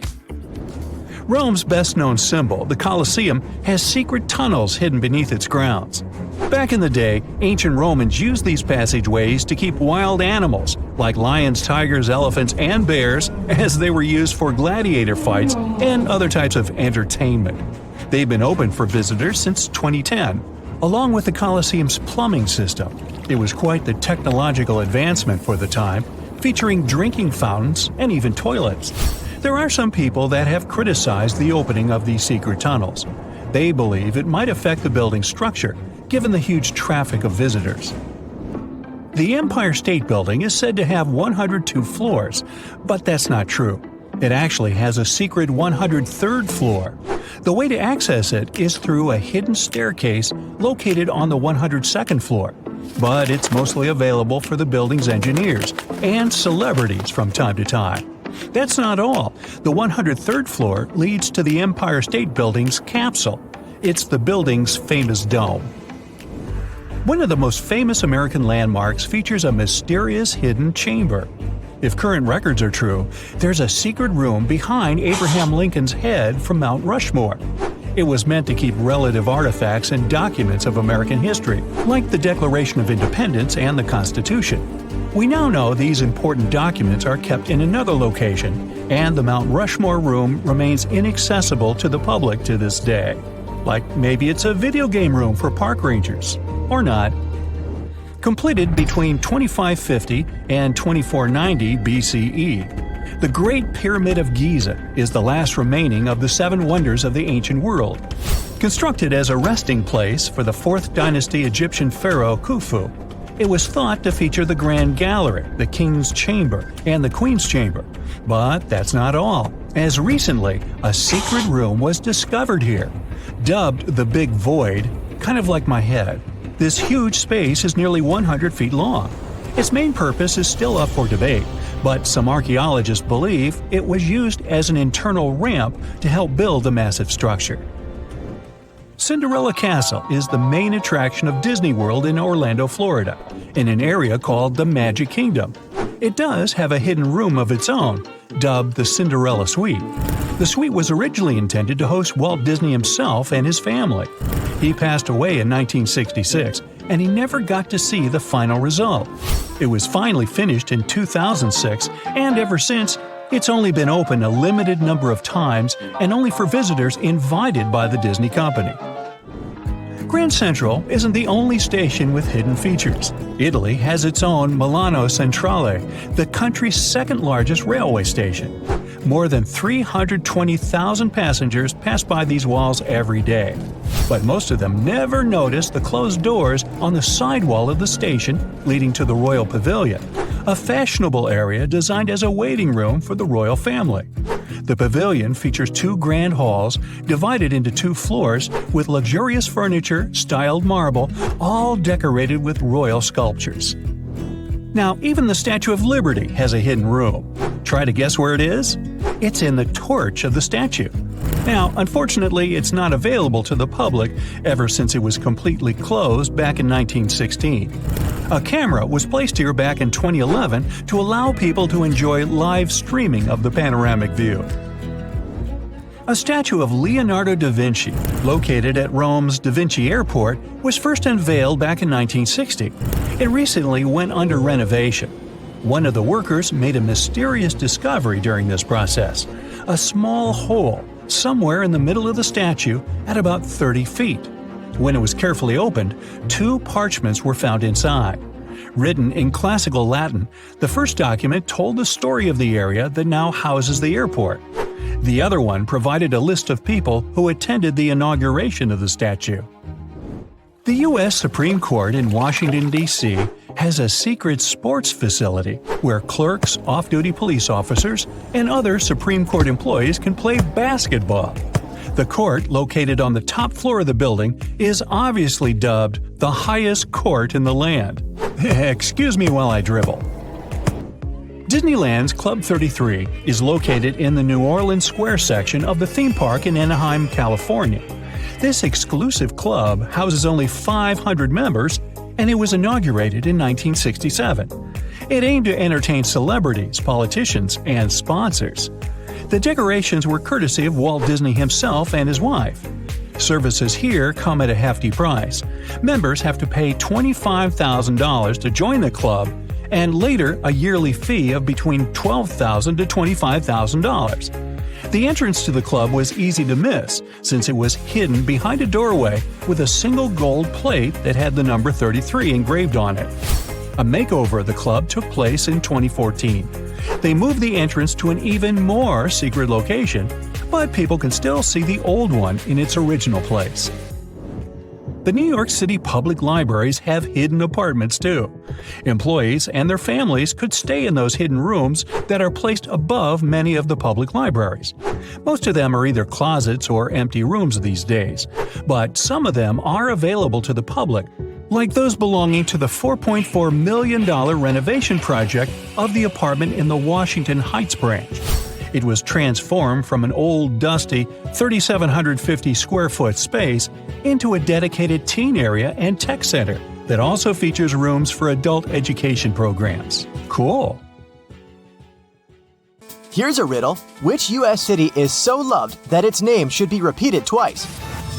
Rome's best-known symbol, the Colosseum, has secret tunnels hidden beneath its grounds. Back in the day, ancient Romans used these passageways to keep wild animals, like lions, tigers, elephants, and bears, as they were used for gladiator fights and other types of entertainment. They've been open for visitors since 2010, along with the Colosseum's plumbing system. It was quite the technological advancement for the time, featuring drinking fountains and even toilets. There are some people that have criticized the opening of these secret tunnels. They believe it might affect the building's structure, given the huge traffic of visitors. The Empire State Building is said to have 102 floors, but that's not true. It actually has a secret 103rd floor. The way to access it is through a hidden staircase located on the 102nd floor, but it's mostly available for the building's engineers and celebrities from time to time. That's not all. The 103rd floor leads to the Empire State Building's capsule. It's the building's famous dome. One of the most famous American landmarks features a mysterious hidden chamber. If current records are true, there's a secret room behind Abraham Lincoln's head from Mount Rushmore. It was meant to keep relative artifacts and documents of American history, like the Declaration of Independence and the Constitution. We now know these important documents are kept in another location, and the Mount Rushmore room remains inaccessible to the public to this day. Like maybe it's a video game room for park rangers. Or not. Completed between 2550 and 2490 BCE, the Great Pyramid of Giza is the last remaining of the 7 wonders of the ancient world. Constructed as a resting place for the 4th dynasty Egyptian pharaoh Khufu, it was thought to feature the Grand Gallery, the King's Chamber, and the Queen's Chamber. But that's not all, as recently a secret room was discovered here. Dubbed the Big Void, kind of like my head, this huge space is nearly 100 feet long. Its main purpose is still up for debate, but some archaeologists believe it was used as an internal ramp to help build the massive structure. Cinderella Castle is the main attraction of Disney World in Orlando, Florida, in an area called the Magic Kingdom. It does have a hidden room of its own, dubbed the Cinderella Suite. The suite was originally intended to host Walt Disney himself and his family. He passed away in 1966, and he never got to see the final result. It was finally finished in 2006, and ever since, it's only been open a limited number of times and only for visitors invited by the Disney company. Grand Central isn't the only station with hidden features. Italy has its own Milano Centrale, the country's second-largest railway station. More than 320,000 passengers pass by these walls every day. But most of them never notice the closed doors on the sidewall of the station leading to the Royal Pavilion, a fashionable area designed as a waiting room for the royal family. The pavilion features 2 grand halls divided into 2 floors with luxurious furniture, styled marble, all decorated with royal sculptures. Now, even the Statue of Liberty has a hidden room. Try to guess where it is? It's in the torch of the statue. Now, unfortunately, it's not available to the public ever since it was completely closed back in 1916. A camera was placed here back in 2011 to allow people to enjoy live streaming of the panoramic view. A statue of Leonardo da Vinci, located at Rome's Da Vinci Airport, was first unveiled back in 1960. It recently went under renovation. One of the workers made a mysterious discovery during this process: a small hole somewhere in the middle of the statue at about 30 feet. When it was carefully opened, 2 parchments were found inside. Written in classical Latin, the first document told the story of the area that now houses the airport. The other one provided a list of people who attended the inauguration of the statue. The U.S. Supreme Court in Washington, D.C. has a secret sports facility where clerks, off-duty police officers, and other Supreme Court employees can play basketball. The court, located on the top floor of the building, is obviously dubbed the highest court in the land. Excuse me while I dribble. Disneyland's Club 33 is located in the New Orleans Square section of the theme park in Anaheim, California. This exclusive club houses only 500 members, and it was inaugurated in 1967. It aimed to entertain celebrities, politicians, and sponsors. The decorations were courtesy of Walt Disney himself and his wife. Services here come at a hefty price. Members have to pay $25,000 to join the club, and later a yearly fee of between $12,000 to $25,000. The entrance to the club was easy to miss, since it was hidden behind a doorway with a single gold plate that had the number 33 engraved on it. A makeover of the club took place in 2014. They moved the entrance to an even more secret location, but people can still see the old one in its original place. The New York City public libraries have hidden apartments too. Employees and their families could stay in those hidden rooms that are placed above many of the public libraries. Most of them are either closets or empty rooms these days, but some of them are available to the public, like those belonging to the $4.4 million renovation project of the apartment in the Washington Heights branch. It was transformed from an old, dusty, 3,750 square foot space into a dedicated teen area and tech center that also features rooms for adult education programs. Cool! Here's a riddle. Which U.S. city is so loved that its name should be repeated twice?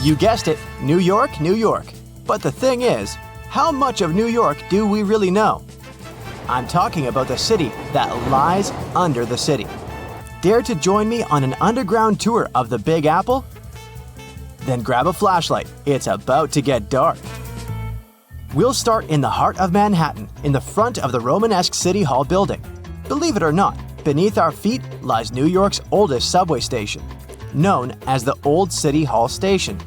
You guessed it, New York, New York. But the thing is, how much of New York do we really know? I'm talking about the city that lies under the city. Dare to join me on an underground tour of the Big Apple? Then grab a flashlight, it's about to get dark. We'll start in the heart of Manhattan, in the front of the Romanesque City Hall building. Believe it or not, beneath our feet lies New York's oldest subway station, known as the Old City Hall Station.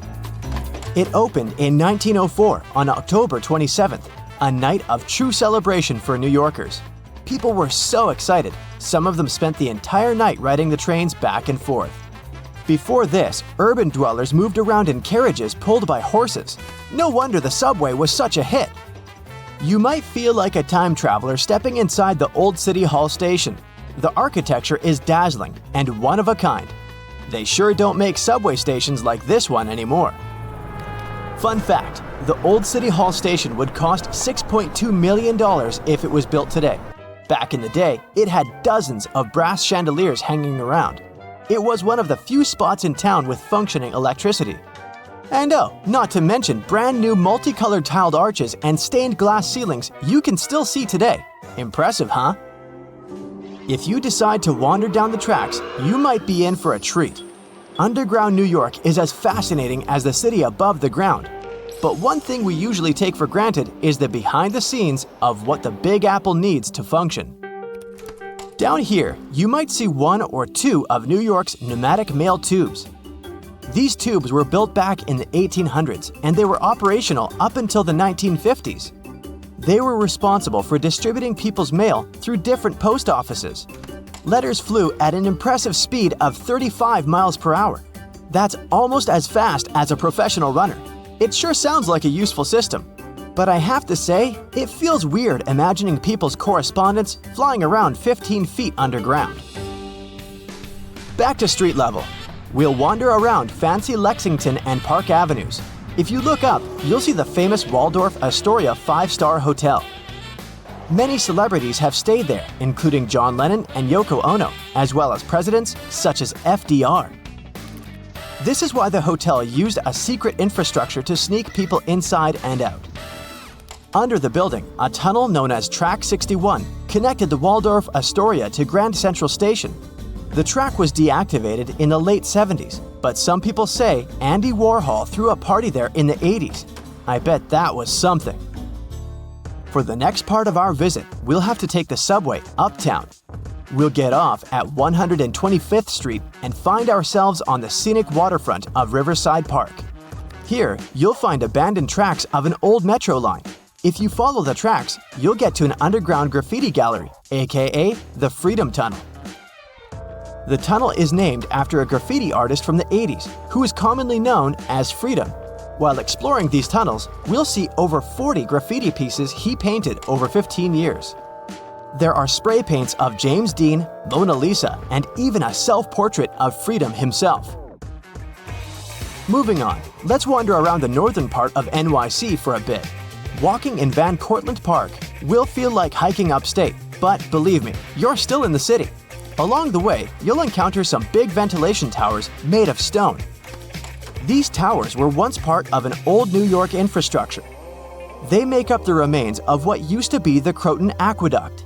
It opened in 1904 on October 27th, a night of true celebration for New Yorkers. People were so excited, some of them spent the entire night riding the trains back and forth. Before this, urban dwellers moved around in carriages pulled by horses. No wonder the subway was such a hit. You might feel like a time traveler stepping inside the Old City Hall station. The architecture is dazzling and one of a kind. They sure don't make subway stations like this one anymore. Fun fact, the Old City Hall station would cost $6.2 million if it was built today. Back in the day, it had dozens of brass chandeliers hanging around. It was one of the few spots in town with functioning electricity. And oh, not to mention brand new multicolored tiled arches and stained glass ceilings you can still see today. Impressive, huh? If you decide to wander down the tracks, you might be in for a treat. Underground New York is as fascinating as the city above the ground. But one thing we usually take for granted is the behind the scenes of what the Big Apple needs to function. Down here, you might see one or two of New York's pneumatic mail tubes. These tubes were built back in the 1800s and they were operational up until the 1950s. They were responsible for distributing people's mail through different post offices. Letters flew at an impressive speed of 35 miles per hour. That's almost as fast as a professional runner. It sure sounds like a useful system. But I have to say, it feels weird imagining people's correspondence flying around 15 feet underground. Back to street level. We'll wander around fancy Lexington and Park Avenues. If you look up, you'll see the famous Waldorf Astoria 5-star hotel. Many celebrities have stayed there, including John Lennon and Yoko Ono, as well as presidents such as FDR. This is why the hotel used a secret infrastructure to sneak people inside and out. Under the building, a tunnel known as Track 61 connected the Waldorf Astoria to Grand Central Station. The track was deactivated in the late 70s, but some people say Andy Warhol threw a party there in the 80s. I bet that was something. For the next part of our visit, we'll have to take the subway uptown. We'll get off at 125th Street and find ourselves on the scenic waterfront of Riverside Park. Here, you'll find abandoned tracks of an old metro line. If you follow the tracks, you'll get to an underground graffiti gallery, aka the Freedom Tunnel. The tunnel is named after a graffiti artist from the 80s who is commonly known as Freedom. While exploring these tunnels, we'll see over 40 graffiti pieces he painted over 15 years. There are spray paints of James Dean, Mona Lisa, and even a self-portrait of Freedom himself. Moving on, let's wander around the northern part of NYC for a bit. Walking in Van Cortlandt Park will feel like hiking upstate, but believe me, you're still in the city. Along the way, you'll encounter some big ventilation towers made of stone. These towers were once part of an old New York infrastructure. They make up the remains of what used to be the Croton Aqueduct.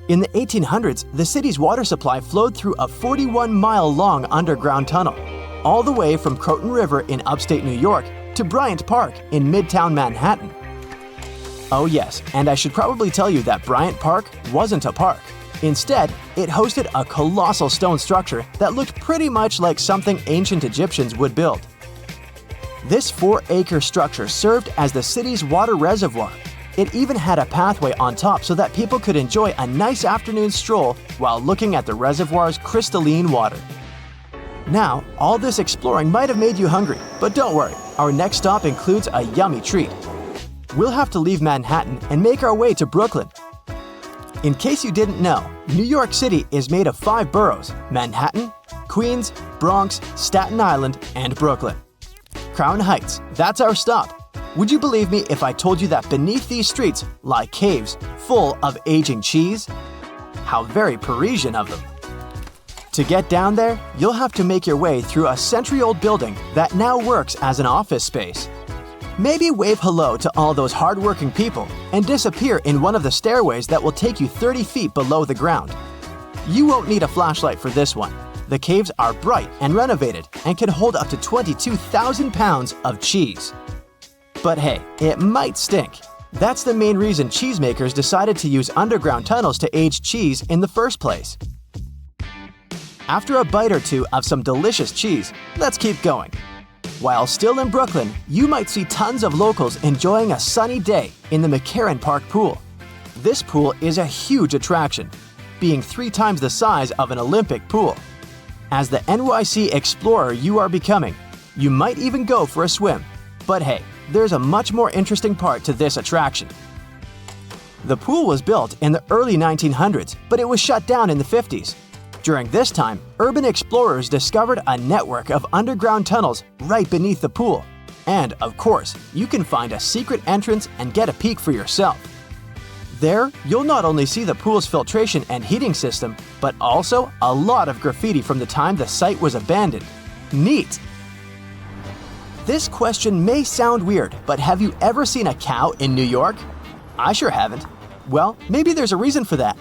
In the 1800s, the city's water supply flowed through a 41-mile-long underground tunnel, all the way from Croton River in upstate New York to Bryant Park in Midtown Manhattan. Oh yes, and I should probably tell you that Bryant Park wasn't a park. Instead, it hosted a colossal stone structure that looked pretty much like something ancient Egyptians would build. This 4-acre structure served as the city's water reservoir. It even had a pathway on top so that people could enjoy a nice afternoon stroll while looking at the reservoir's crystalline water. Now, all this exploring might have made you hungry, but don't worry, our next stop includes a yummy treat. We'll have to leave Manhattan and make our way to Brooklyn. In case you didn't know, New York City is made of 5 boroughs: Manhattan, Queens, Bronx, Staten Island, and Brooklyn. Crown Heights, that's our stop. Would you believe me if I told you that beneath these streets lie caves full of aging cheese? How very Parisian of them. To get down there, you'll have to make your way through a century-old building that now works as an office space. Maybe wave hello to all those hard-working people and disappear in one of the stairways that will take you 30 feet below the ground. You won't need a flashlight for this one. The caves are bright and renovated and can hold up to 22,000 pounds of cheese. But hey, it might stink. That's the main reason cheesemakers decided to use underground tunnels to age cheese in the first place. After a bite or two of some delicious cheese, let's keep going. While still in Brooklyn, you might see tons of locals enjoying a sunny day in the McCarran Park pool. This pool is a huge attraction, being 3 times the size of an Olympic pool. As the NYC explorer you are becoming, you might even go for a swim. But hey, there's a much more interesting part to this attraction. The pool was built in the early 1900s, but it was shut down in the 50s. During this time, urban explorers discovered a network of underground tunnels right beneath the pool. And, of course, you can find a secret entrance and get a peek for yourself. There, you'll not only see the pool's filtration and heating system, but also a lot of graffiti from the time the site was abandoned. Neat! This question may sound weird, but have you ever seen a cow in New York? I sure haven't. Well, maybe there's a reason for that.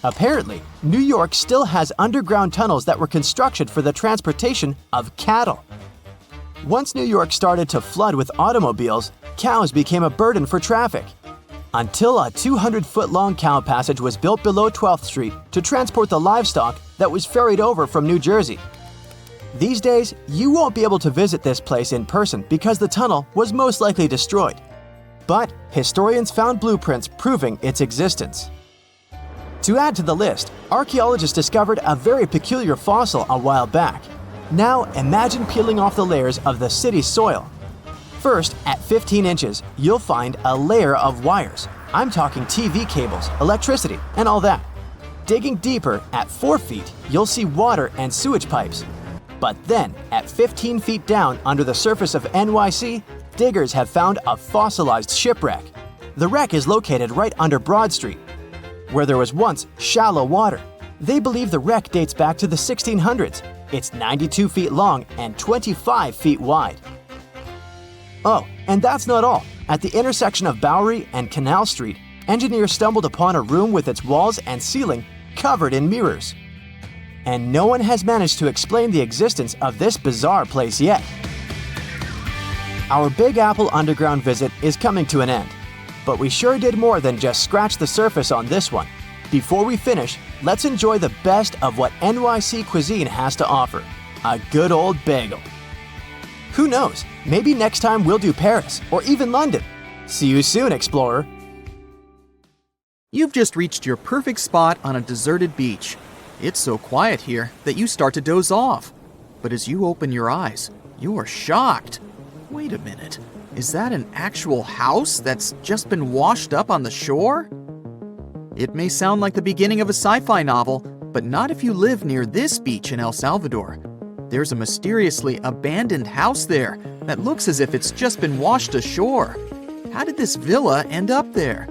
Apparently, New York still has underground tunnels that were constructed for the transportation of cattle. Once New York started to flood with automobiles, cows became a burden for traffic. Until a 200-foot-long cow passage was built below 12th Street to transport the livestock that was ferried over from New Jersey. These days, you won't be able to visit this place in person because the tunnel was most likely destroyed. But historians found blueprints proving its existence. To add to the list, archaeologists discovered a very peculiar fossil a while back. Now imagine peeling off the layers of the city's soil. First, at 15 inches, you'll find a layer of wires. I'm talking TV cables, electricity, and all that. Digging deeper, at 4 feet, you'll see water and sewage pipes. But then, at 15 feet down under the surface of NYC, diggers have found a fossilized shipwreck. The wreck is located right under Broad Street. where there was once shallow water. They believe the wreck dates back to the 1600s. It's 92 feet long and 25 feet wide. Oh, and that's not all. At the intersection of Bowery and Canal Street, engineers stumbled upon a room with its walls and ceiling covered in mirrors. And no one has managed to explain the existence of this bizarre place yet. Our Big Apple Underground visit is coming to an end, but we sure did more than just scratch the surface on this one. Before we finish, let's enjoy the best of what NYC cuisine has to offer, a good old bagel. Who knows, maybe next time we'll do Paris or even London. See you soon, explorer. You've just reached your perfect spot on a deserted beach. It's so quiet here that you start to doze off. But as you open your eyes, you're shocked. Wait a minute, is that an actual house that's just been washed up on the shore? It may sound like the beginning of a sci-fi novel, but not if you live near this beach in El Salvador. There's a mysteriously abandoned house there that looks as if it's just been washed ashore. How did this villa end up there?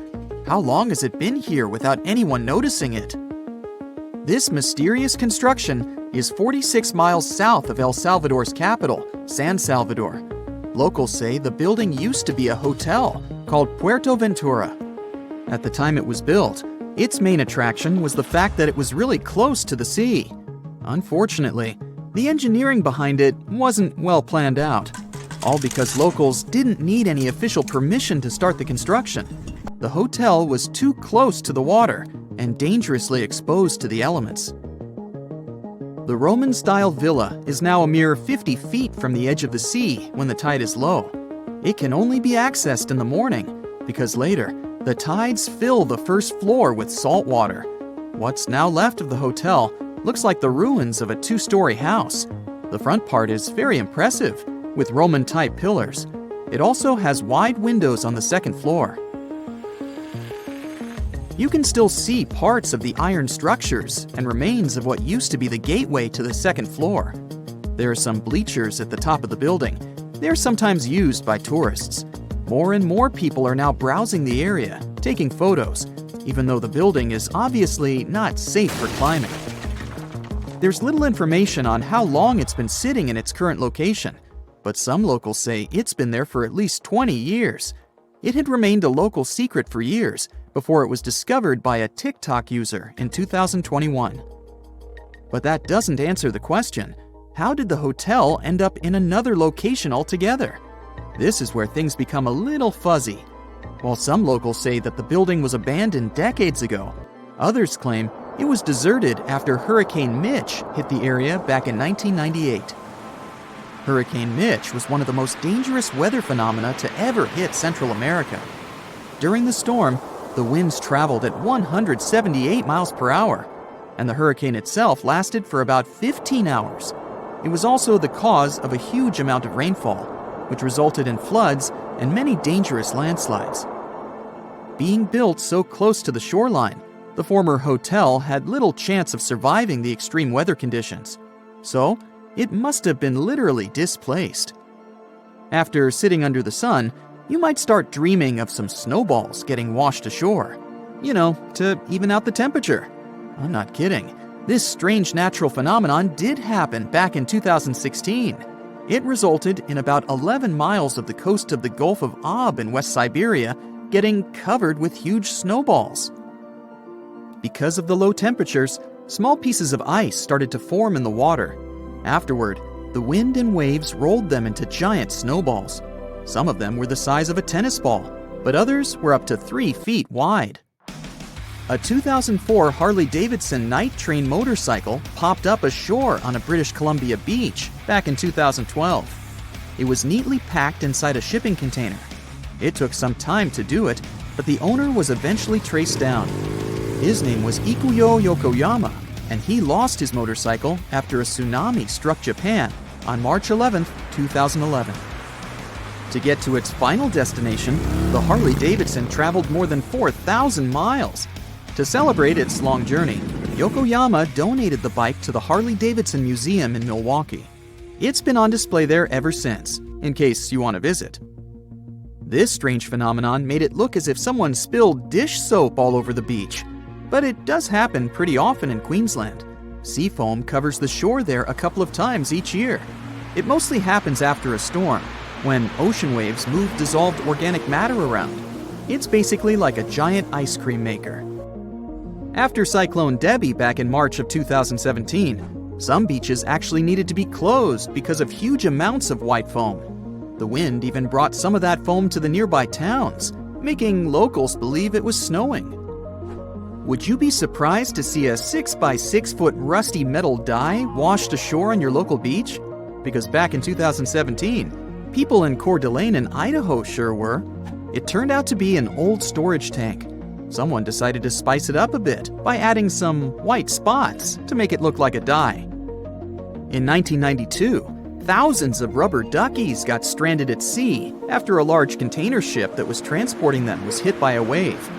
How long has it been here without anyone noticing it? This mysterious construction is 46 miles south of El Salvador's capital, San Salvador. Locals say the building used to be a hotel called Puerto Ventura. At the time it was built, its main attraction was the fact that it was really close to the sea. Unfortunately, the engineering behind it wasn't well planned out, all because locals didn't need any official permission to start the construction. The hotel was too close to the water and dangerously exposed to the elements. The Roman-style villa is now a mere 50 feet from the edge of the sea when the tide is low. It can only be accessed in the morning because later, the tides fill the first floor with salt water. What's now left of the hotel looks like the ruins of a two-story house. The front part is very impressive, with Roman-type pillars. It also has wide windows on the second floor. You can still see parts of the iron structures and remains of what used to be the gateway to the second floor. There are some bleachers at the top of the building. They're sometimes used by tourists. More and more people are now browsing the area, taking photos, even though the building is obviously not safe for climbing. There's little information on how long it's been sitting in its current location, but some locals say it's been there for at least 20 years. It had remained a local secret for years before it was discovered by a TikTok user in 2021. But that doesn't answer the question, how did the hotel end up in another location altogether? This is where things become a little fuzzy. While some locals say that the building was abandoned decades ago, others claim it was deserted after Hurricane Mitch hit the area back in 1998. Hurricane Mitch was one of the most dangerous weather phenomena to ever hit Central America. During the storm, the winds traveled at 178 miles per hour, and the hurricane itself lasted for about 15 hours. It was also the cause of a huge amount of rainfall, which resulted in floods and many dangerous landslides. Being built so close to the shoreline, the former hotel had little chance of surviving the extreme weather conditions, so it must have been literally displaced. After sitting under the sun, you might start dreaming of some snowballs getting washed ashore. To even out the temperature. I'm not kidding. This strange natural phenomenon did happen back in 2016. It resulted in about 11 miles of the coast of the Gulf of Aab in West Siberia getting covered with huge snowballs. Because of the low temperatures, small pieces of ice started to form in the water. Afterward, the wind and waves rolled them into giant snowballs. Some of them were the size of a tennis ball, but others were up to 3 feet wide. A 2004 Harley-Davidson night train motorcycle popped up ashore on a British Columbia beach back in 2012. It was neatly packed inside a shipping container. It took some time to do it, but the owner was eventually traced down. His name was Ikuyo Yokoyama, and he lost his motorcycle after a tsunami struck Japan on March 11, 2011. To get to its final destination, the Harley-Davidson traveled more than 4,000 miles. To celebrate its long journey, Yokoyama donated the bike to the Harley-Davidson Museum in Milwaukee. It's been on display there ever since, in case you want to visit. This strange phenomenon made it look as if someone spilled dish soap all over the beach. but it does happen pretty often in Queensland. Sea foam covers the shore there a couple of times each year. It mostly happens after a storm, when ocean waves move dissolved organic matter around. It's basically like a giant ice cream maker. After Cyclone Debbie back in March of 2017, some beaches actually needed to be closed because of huge amounts of white foam. The wind even brought some of that foam to the nearby towns, making locals believe it was snowing. Would you be surprised to see a 6 by 6 foot rusty metal die washed ashore on your local beach? Because back in 2017, people in Coeur d'Alene in Idaho sure were. It turned out to be an old storage tank. Someone decided to spice it up a bit by adding some white spots to make it look like a die. In 1992, thousands of rubber duckies got stranded at sea after a large container ship that was transporting them was hit by a wave.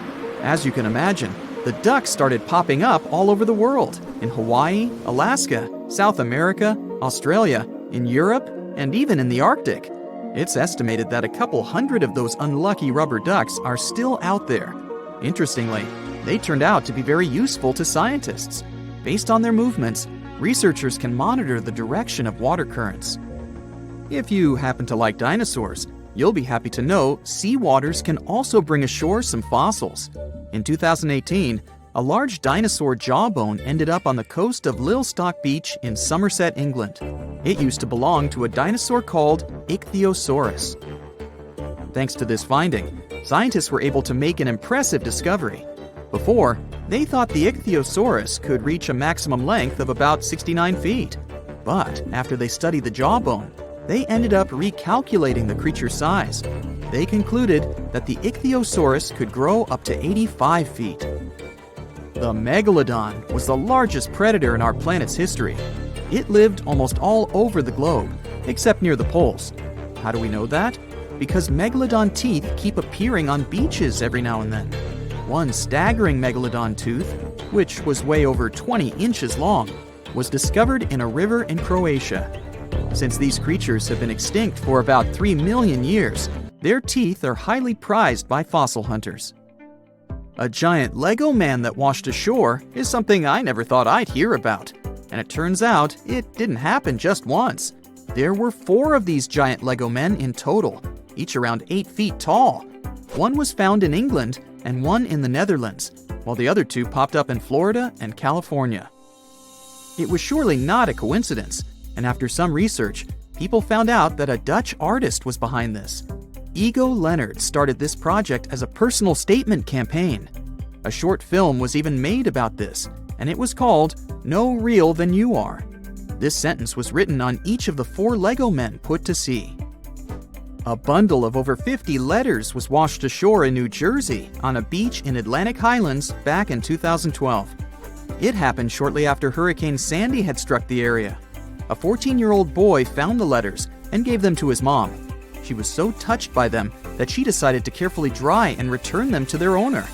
As you can imagine, the ducks started popping up all over the world, in Hawaii, Alaska, South America, Australia, in Europe, and even in the Arctic. It's estimated that a couple hundred of those unlucky rubber ducks are still out there. Interestingly, they turned out to be very useful to scientists. Based on their movements, researchers can monitor the direction of water currents. If you happen to like dinosaurs, you'll be happy to know sea waters can also bring ashore some fossils. In 2018, a large dinosaur jawbone ended up on the coast of Lilstock Beach in Somerset, England. It used to belong to a dinosaur called Ichthyosaurus. Thanks to this finding, scientists were able to make an impressive discovery. Before, they thought the Ichthyosaurus could reach a maximum length of about 69 feet. But after they studied the jawbone, they ended up recalculating the creature's size. They concluded that the Ichthyosaurus could grow up to 85 feet. The megalodon was the largest predator in our planet's history. It lived almost all over the globe, except near the poles. How do we know that? Because megalodon teeth keep appearing on beaches every now and then. One staggering megalodon tooth, which was way over 20 inches long, was discovered in a river in Croatia. Since these creatures have been extinct for about 3 million years, their teeth are highly prized by fossil hunters. A giant Lego man that washed ashore is something I never thought I'd hear about. And it turns out it didn't happen just once. There were 4 of these giant Lego men in total, each around 8 feet tall. One was found in England and one in the Netherlands, while the other 2 popped up in Florida and California. It was surely not a coincidence, and after some research, people found out that a Dutch artist was behind this. Ego Leonard started this project as a personal statement campaign. A short film was even made about this, and it was called No Real Than You Are. This sentence was written on each of the 4 Lego men put to sea. A bundle of over 50 letters was washed ashore in New Jersey on a beach in Atlantic Highlands back in 2012. It happened shortly after Hurricane Sandy had struck the area. A 14-year-old boy found the letters and gave them to his mom. She was so touched by them that she decided to carefully dry and return them to their owner.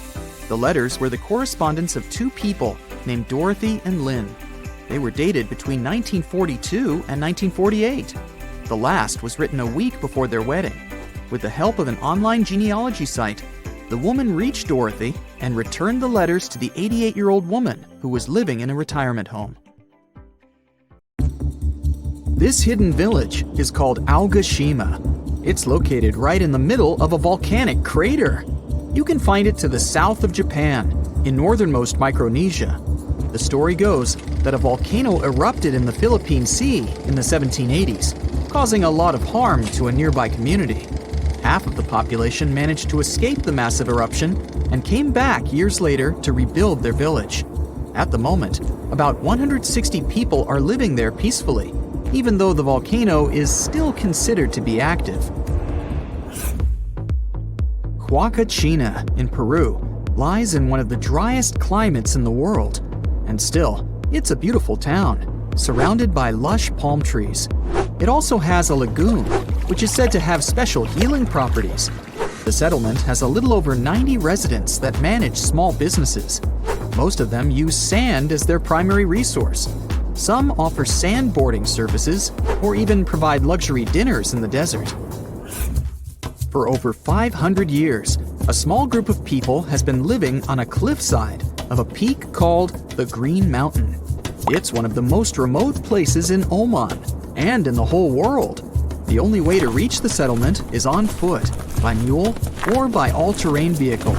The letters were the correspondence of 2 people named Dorothy and Lynn. They were dated between 1942 and 1948. The last was written a week before their wedding. With the help of an online genealogy site, the woman reached Dorothy and returned the letters to the 88-year-old woman who was living in a retirement home. This hidden village is called Aogashima. It's located right in the middle of a volcanic crater. You can find it to the south of Japan, in northernmost Micronesia. The story goes that a volcano erupted in the Philippine Sea in the 1780s, causing a lot of harm to a nearby community. Half of the population managed to escape the massive eruption and came back years later to rebuild their village. At the moment, about 160 people are living there peacefully, even though the volcano is still considered to be active. Huacachina in Peru lies in one of the driest climates in the world, and still, it's a beautiful town, surrounded by lush palm trees. It also has a lagoon, which is said to have special healing properties. The settlement has a little over 90 residents that manage small businesses. Most of them use sand as their primary resource. Some offer sandboarding services or even provide luxury dinners in the desert. For over 500 years, a small group of people has been living on a cliffside of a peak called the Green Mountain. It's one of the most remote places in Oman and in the whole world. The only way to reach the settlement is on foot, by mule, or by all-terrain vehicle.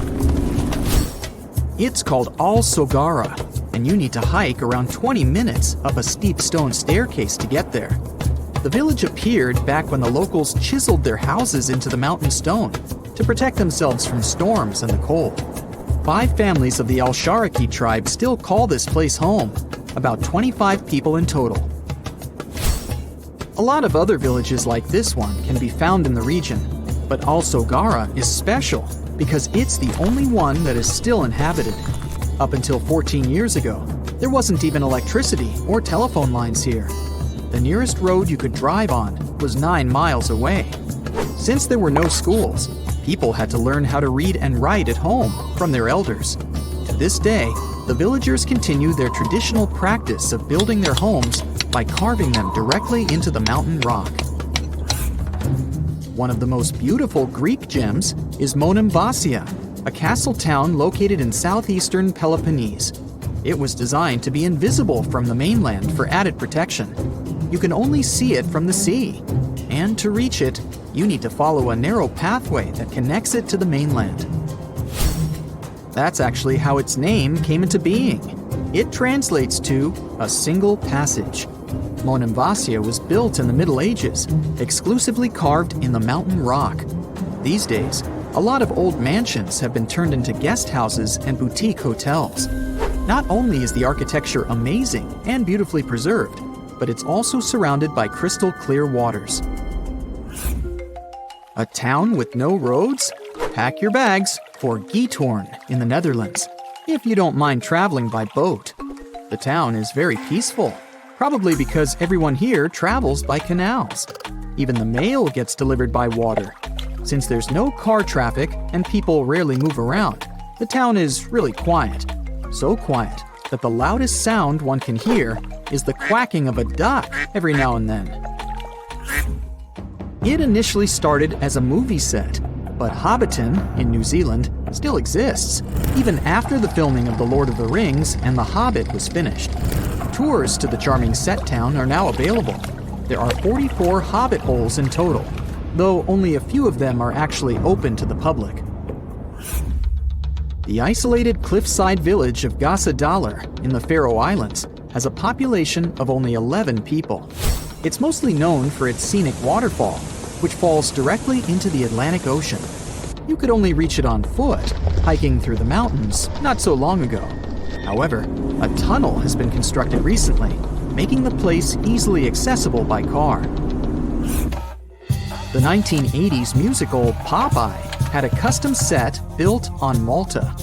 It's called Al-Sogara, and you need to hike around 20 minutes up a steep stone staircase to get there. The village appeared back when the locals chiseled their houses into the mountain stone to protect themselves from storms and the cold. 5 families of the Al-Sharaki tribe still call this place home, about 25 people in total. A lot of other villages like this one can be found in the region, but Al-Sogara is special because it's the only one that is still inhabited. Up until 14 years ago, there wasn't even electricity or telephone lines here. The nearest road you could drive on was 9 miles away. Since there were no schools, people had to learn how to read and write at home from their elders. To this day, the villagers continue their traditional practice of building their homes by carving them directly into the mountain rock. One of the most beautiful Greek gems is Monemvasia, a castle town located in southeastern Peloponnese. It was designed to be invisible from the mainland for added protection. You can only see it from the sea, and to reach it, you need to follow a narrow pathway that connects it to the mainland. That's actually how its name came into being. It translates to a single passage. Monemvasia was built in the Middle Ages, exclusively carved in the mountain rock. These days, a lot of old mansions have been turned into guest houses and boutique hotels. Not only is the architecture amazing and beautifully preserved, but it's also surrounded by crystal clear waters. A town with no roads? Pack your bags for Giethoorn in the Netherlands, if you don't mind traveling by boat. The town is very peaceful, probably because everyone here travels by canals. Even the mail gets delivered by water. Since there's no car traffic and people rarely move around, the town is really quiet. So quiet that the loudest sound one can hear is the quacking of a duck every now and then. It initially started as a movie set, but Hobbiton in New Zealand still exists, even after the filming of The Lord of the Rings and The Hobbit was finished. Tours to the charming set town are now available. There are 44 Hobbit holes in total, though only a few of them are actually open to the public. The isolated cliffside village of Gasadalar in the Faroe Islands has a population of only 11 people. It's mostly known for its scenic waterfall, which falls directly into the Atlantic Ocean. You could only reach it on foot, hiking through the mountains not so long ago. However, a tunnel has been constructed recently, making the place easily accessible by car. The 1980s musical Popeye had a custom set built on Malta.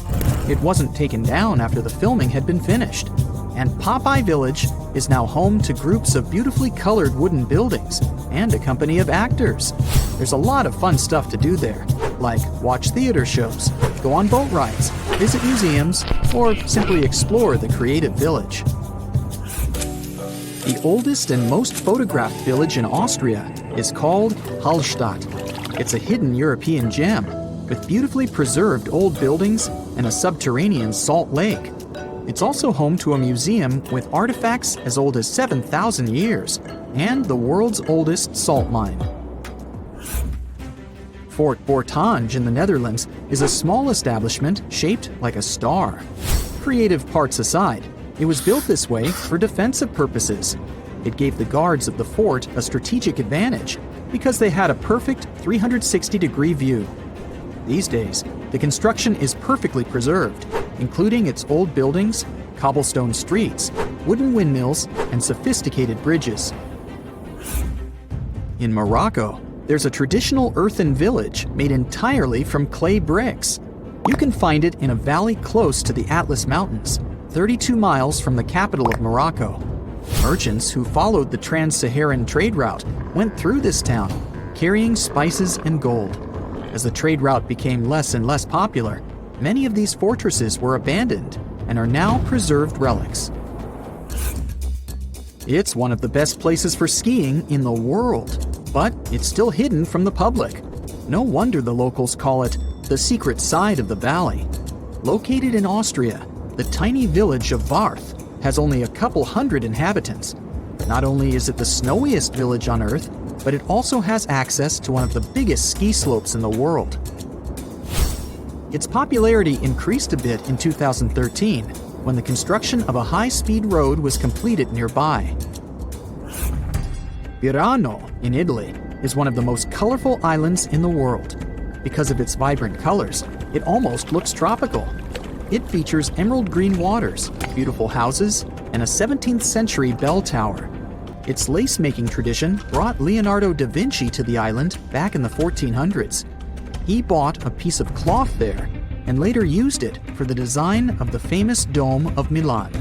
It wasn't taken down after the filming had been finished, and Popeye Village is now home to groups of beautifully colored wooden buildings and a company of actors. There's a lot of fun stuff to do there, like watch theater shows, go on boat rides, visit museums, or simply explore the creative village. The oldest and most photographed village in Austria is called Hallstatt. It's a hidden European gem with beautifully preserved old buildings and a subterranean salt lake. It's also home to a museum with artifacts as old as 7,000 years and the world's oldest salt mine. Fort Bortange in the Netherlands is a small establishment shaped like a star. Creative parts aside, it was built this way for defensive purposes. It gave the guards of the fort a strategic advantage because they had a perfect 360-degree view. These days, the construction is perfectly preserved, including its old buildings, cobblestone streets, wooden windmills, and sophisticated bridges. In Morocco, there's a traditional earthen village made entirely from clay bricks. You can find it in a valley close to the Atlas Mountains, 32 miles from the capital of Morocco. Merchants who followed the trans-Saharan trade route went through this town, carrying spices and gold. As the trade route became less and less popular, many of these fortresses were abandoned and are now preserved relics. It's one of the best places for skiing in the world, but it's still hidden from the public. No wonder the locals call it the secret side of the valley. Located in Austria, the tiny village of Varth has only a couple hundred inhabitants. Not only is it the snowiest village on Earth, but it also has access to one of the biggest ski slopes in the world. Its popularity increased a bit in 2013 when the construction of a high-speed road was completed nearby. Virano, in Italy, is one of the most colorful islands in the world. Because of its vibrant colors, it almost looks tropical. It features emerald green waters, beautiful houses, and a 17th century bell tower. Its lace-making tradition brought Leonardo da Vinci to the island back in the 1400s. He bought a piece of cloth there and later used it for the design of the famous Dome of Milan.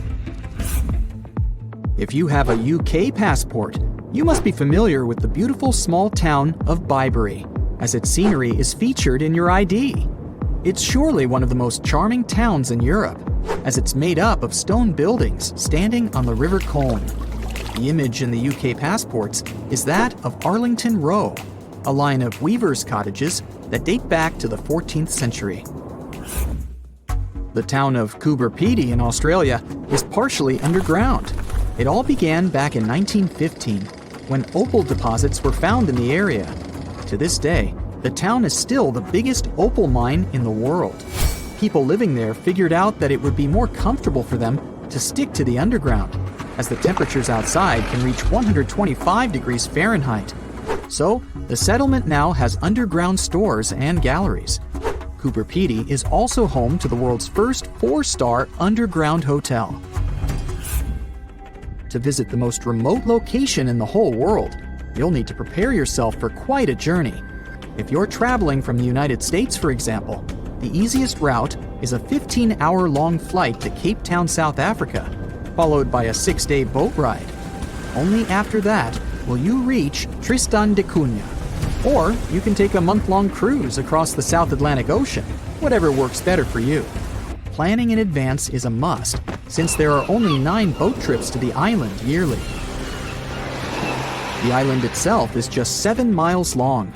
If you have a UK passport, you must be familiar with the beautiful small town of Bibury, as its scenery is featured in your ID. It's surely one of the most charming towns in Europe, as it's made up of stone buildings standing on the River Colne. The image in the UK passports is that of Arlington Row, a line of weavers' cottages that date back to the 14th century. The town of Coober Pedy in Australia is partially underground. It all began back in 1915, when opal deposits were found in the area. To this day, the town is still the biggest opal mine in the world. People living there figured out that it would be more comfortable for them to stick to the underground, as the temperatures outside can reach 125 degrees Fahrenheit. So, the settlement now has underground stores and galleries. Coober Pedy is also home to the world's first 4-star underground hotel. To visit the most remote location in the whole world, you'll need to prepare yourself for quite a journey. If you're traveling from the United States, for example, the easiest route is a 15-hour-long flight to Cape Town, South Africa, followed by a 6-day boat ride. Only after that will you reach Tristan da Cunha. Or you can take a month-long cruise across the South Atlantic Ocean, whatever works better for you. Planning in advance is a must, since there are only 9 boat trips to the island yearly. The island itself is just 7 miles long.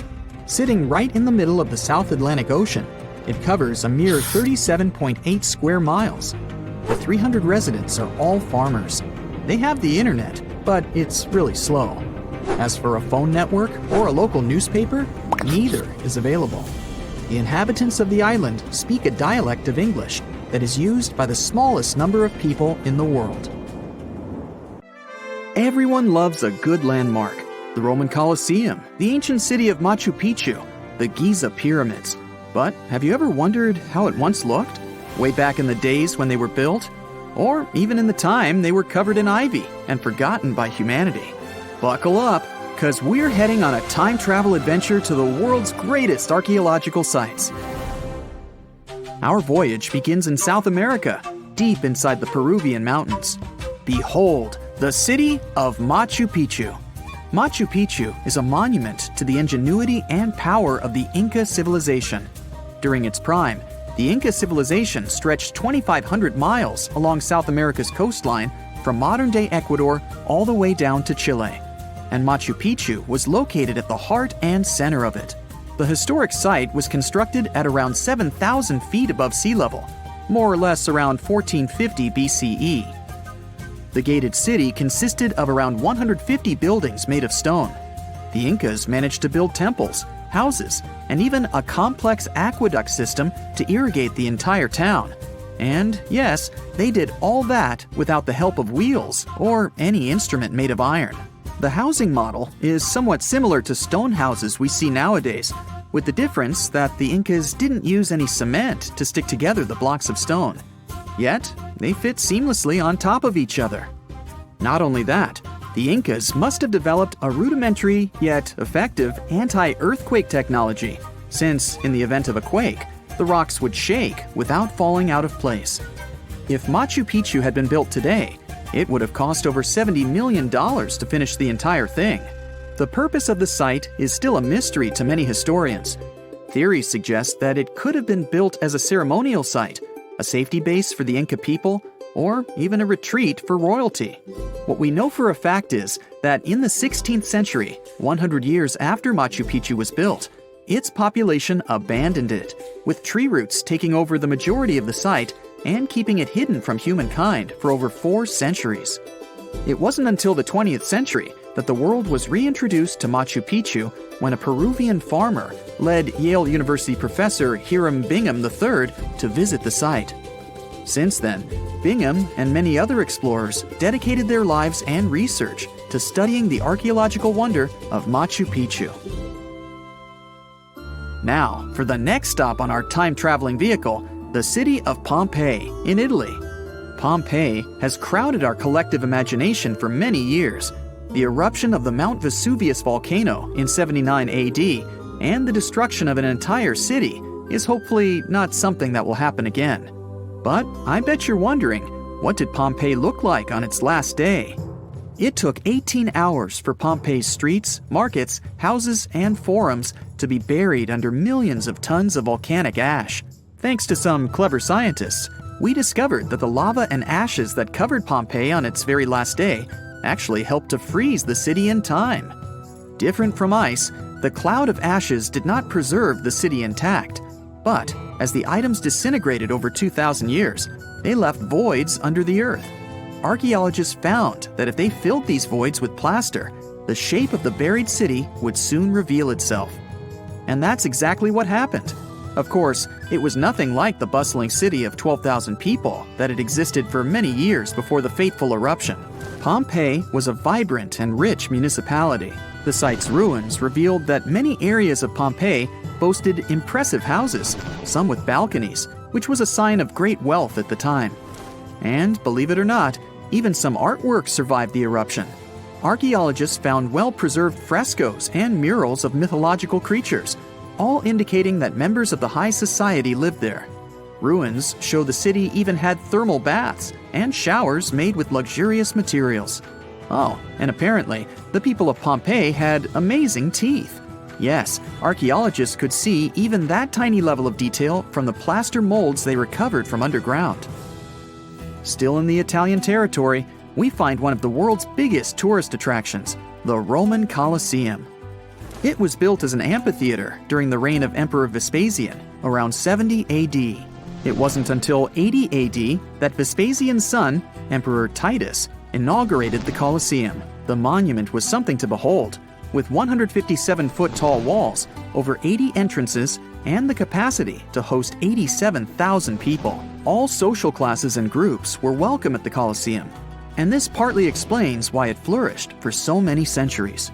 Sitting right in the middle of the South Atlantic Ocean, it covers a mere 37.8 square miles. The 300 residents are all farmers. They have the internet, but it's really slow. As for a phone network or a local newspaper, neither is available. The inhabitants of the island speak a dialect of English that is used by the smallest number of people in the world. Everyone loves a good landmark. The Roman Colosseum, the ancient city of Machu Picchu, the Giza pyramids. But have you ever wondered how it once looked? Way back in the days when they were built? Or even in the time they were covered in ivy and forgotten by humanity? Buckle up, because we're heading on a time travel adventure to the world's greatest archaeological sites. Our voyage begins in South America, deep inside the Peruvian mountains. Behold, the city of Machu Picchu. Machu Picchu is a monument to the ingenuity and power of the Inca civilization. During its prime, the Inca civilization stretched 2,500 miles along South America's coastline from modern-day Ecuador all the way down to Chile. And Machu Picchu was located at the heart and center of it. The historic site was constructed at around 7,000 feet above sea level, more or less around 1450 BCE. The gated city consisted of around 150 buildings made of stone. The Incas managed to build temples, houses, and even a complex aqueduct system to irrigate the entire town. And yes, they did all that without the help of wheels or any instrument made of iron. The housing model is somewhat similar to stone houses we see nowadays, with the difference that the Incas didn't use any cement to stick together the blocks of stone. Yet, they fit seamlessly on top of each other. Not only that, the Incas must have developed a rudimentary yet effective anti-earthquake technology, since in the event of a quake, the rocks would shake without falling out of place. If Machu Picchu had been built today, it would have cost over $70 million to finish the entire thing. The purpose of the site is still a mystery to many historians. Theories suggest that it could have been built as a ceremonial site, a safety base for the Inca people, or even a retreat for royalty. What we know for a fact is that in the 16th century, 100 years after Machu Picchu was built, its population abandoned it, with tree roots taking over the majority of the site and keeping it hidden from humankind for over 4 centuries. It wasn't until the 20th century that the world was reintroduced to Machu Picchu when a Peruvian farmer led Yale University professor Hiram Bingham III to visit the site. Since then, Bingham and many other explorers dedicated their lives and research to studying the archaeological wonder of Machu Picchu. Now, for the next stop on our time-traveling vehicle, the city of Pompeii in Italy. Pompeii has crowded our collective imagination for many years. The eruption of the Mount Vesuvius volcano in 79 AD and the destruction of an entire city is hopefully not something that will happen again. But I bet you're wondering, what did Pompeii look like on its last day? It took 18 hours for Pompeii's streets, markets, houses, and forums to be buried under millions of tons of volcanic ash. Thanks to some clever scientists, we discovered that the lava and ashes that covered Pompeii on its very last day actually helped to freeze the city in time. Different from ice, the cloud of ashes did not preserve the city intact, but as the items disintegrated over 2,000 years, they left voids under the earth. Archaeologists found that if they filled these voids with plaster, the shape of the buried city would soon reveal itself. And that's exactly what happened. Of course, it was nothing like the bustling city of 12,000 people that had existed for many years before the fateful eruption. Pompeii was a vibrant and rich municipality. The site's ruins revealed that many areas of Pompeii boasted impressive houses, some with balconies, which was a sign of great wealth at the time. And, believe it or not, even some artwork survived the eruption. Archaeologists found well-preserved frescoes and murals of mythological creatures, all indicating that members of the high society lived there. Ruins show the city even had thermal baths and showers made with luxurious materials. Oh, and apparently, the people of Pompeii had amazing teeth. Yes, archaeologists could see even that tiny level of detail from the plaster molds they recovered from underground. Still in the Italian territory, we find one of the world's biggest tourist attractions, the Roman Colosseum. It was built as an amphitheater during the reign of Emperor Vespasian, around 70 AD. It wasn't until 80 AD that Vespasian's son, Emperor Titus, inaugurated the Colosseum. The monument was something to behold, with 157-foot-tall walls, over 80 entrances, and the capacity to host 87,000 people. All social classes and groups were welcome at the Colosseum, and this partly explains why it flourished for so many centuries.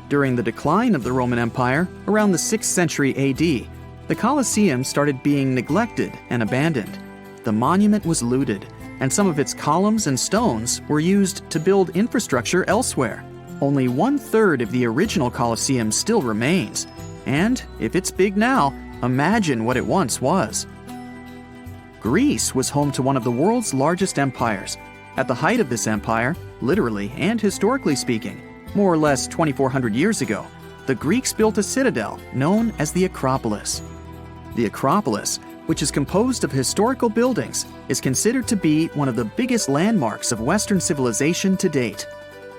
During the decline of the Roman Empire, around the 6th century AD, the Colosseum started being neglected and abandoned. The monument was looted, and some of its columns and stones were used to build infrastructure elsewhere. Only 1/3 of the original Colosseum still remains, and if it's big now, imagine what it once was. Greece was home to one of the world's largest empires. At the height of this empire, literally and historically speaking, more or less 2,400 years ago, the Greeks built a citadel known as the Acropolis. The Acropolis, which is composed of historical buildings, is considered to be one of the biggest landmarks of Western civilization to date.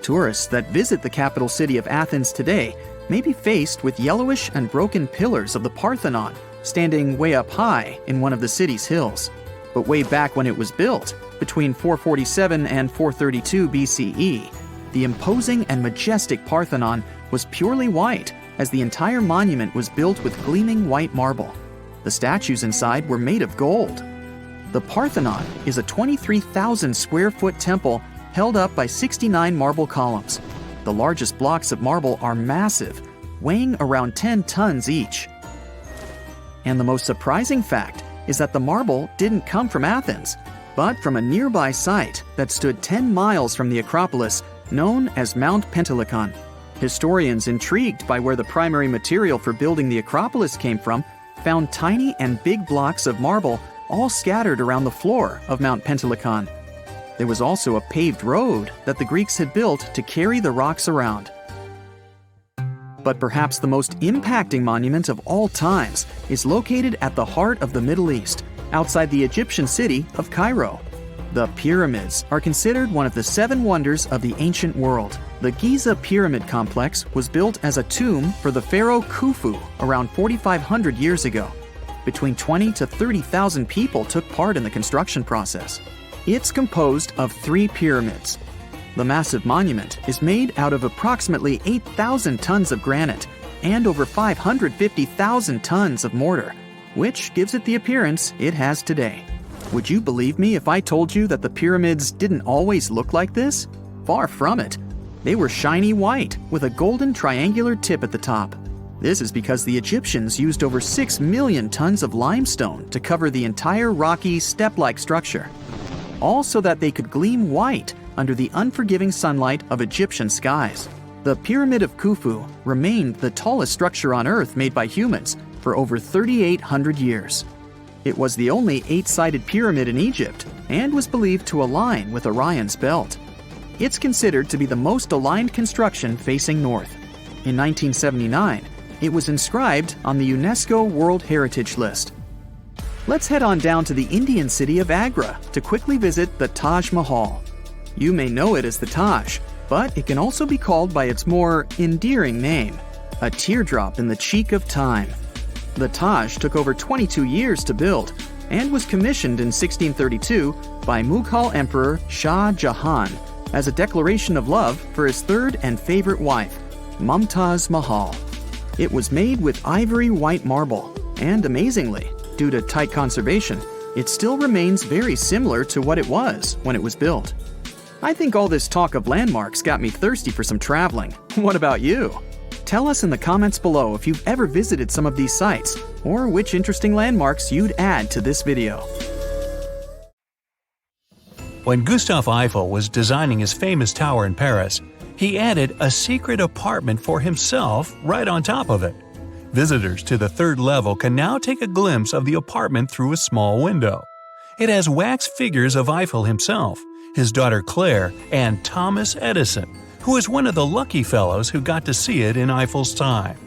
Tourists that visit the capital city of Athens today may be faced with yellowish and broken pillars of the Parthenon standing way up high in one of the city's hills. But way back when it was built, between 447 and 432 BCE, the imposing and majestic Parthenon was purely white, as the entire monument was built with gleaming white marble. The statues inside were made of gold. The Parthenon is a 23,000 square foot temple held up by 69 marble columns. The largest blocks of marble are massive, weighing around 10 tons each. And the most surprising fact is that the marble didn't come from Athens, but from a nearby site that stood 10 miles from the Acropolis, known as Mount Pentelicon. Historians intrigued by where the primary material for building the Acropolis came from found tiny and big blocks of marble all scattered around the floor of Mount Pentelicon. There was also a paved road that the Greeks had built to carry the rocks around. But perhaps the most impacting monument of all times is located at the heart of the Middle East, outside the Egyptian city of Cairo. The pyramids are considered one of the 7 wonders of the ancient world. The Giza Pyramid Complex was built as a tomb for the pharaoh Khufu around 4,500 years ago. Between 20 to 30,000 people took part in the construction process. It's composed of 3 pyramids. The massive monument is made out of approximately 8,000 tons of granite and over 550,000 tons of mortar, which gives it the appearance it has today. Would you believe me if I told you that the pyramids didn't always look like this? Far from it. They were shiny white with a golden triangular tip at the top. This is because the Egyptians used over 6 million tons of limestone to cover the entire rocky, step-like structure, all so that they could gleam white under the unforgiving sunlight of Egyptian skies. The Pyramid of Khufu remained the tallest structure on Earth made by humans for over 3,800 years. It was the only 8-sided pyramid in Egypt and was believed to align with Orion's belt. It's considered to be the most aligned construction facing north. In 1979, it was inscribed on the UNESCO World Heritage List. Let's head on down to the Indian city of Agra to quickly visit the Taj Mahal. You may know it as the Taj, but it can also be called by its more endearing name, a teardrop in the cheek of time. The Taj took over 22 years to build and was commissioned in 1632 by Mughal Emperor Shah Jahan as a declaration of love for his third and favorite wife, Mumtaz Mahal. It was made with ivory white marble, and amazingly, due to tight conservation, it still remains very similar to what it was when it was built. I think all this talk of landmarks got me thirsty for some traveling. What about you? Tell us in the comments below if you've ever visited some of these sites, or which interesting landmarks you'd add to this video. When Gustave Eiffel was designing his famous tower in Paris, he added a secret apartment for himself right on top of it. Visitors to the 3rd level can now take a glimpse of the apartment through a small window. It has wax figures of Eiffel himself, his daughter Claire, and Thomas Edison, who is one of the lucky fellows who got to see it in Eiffel's time.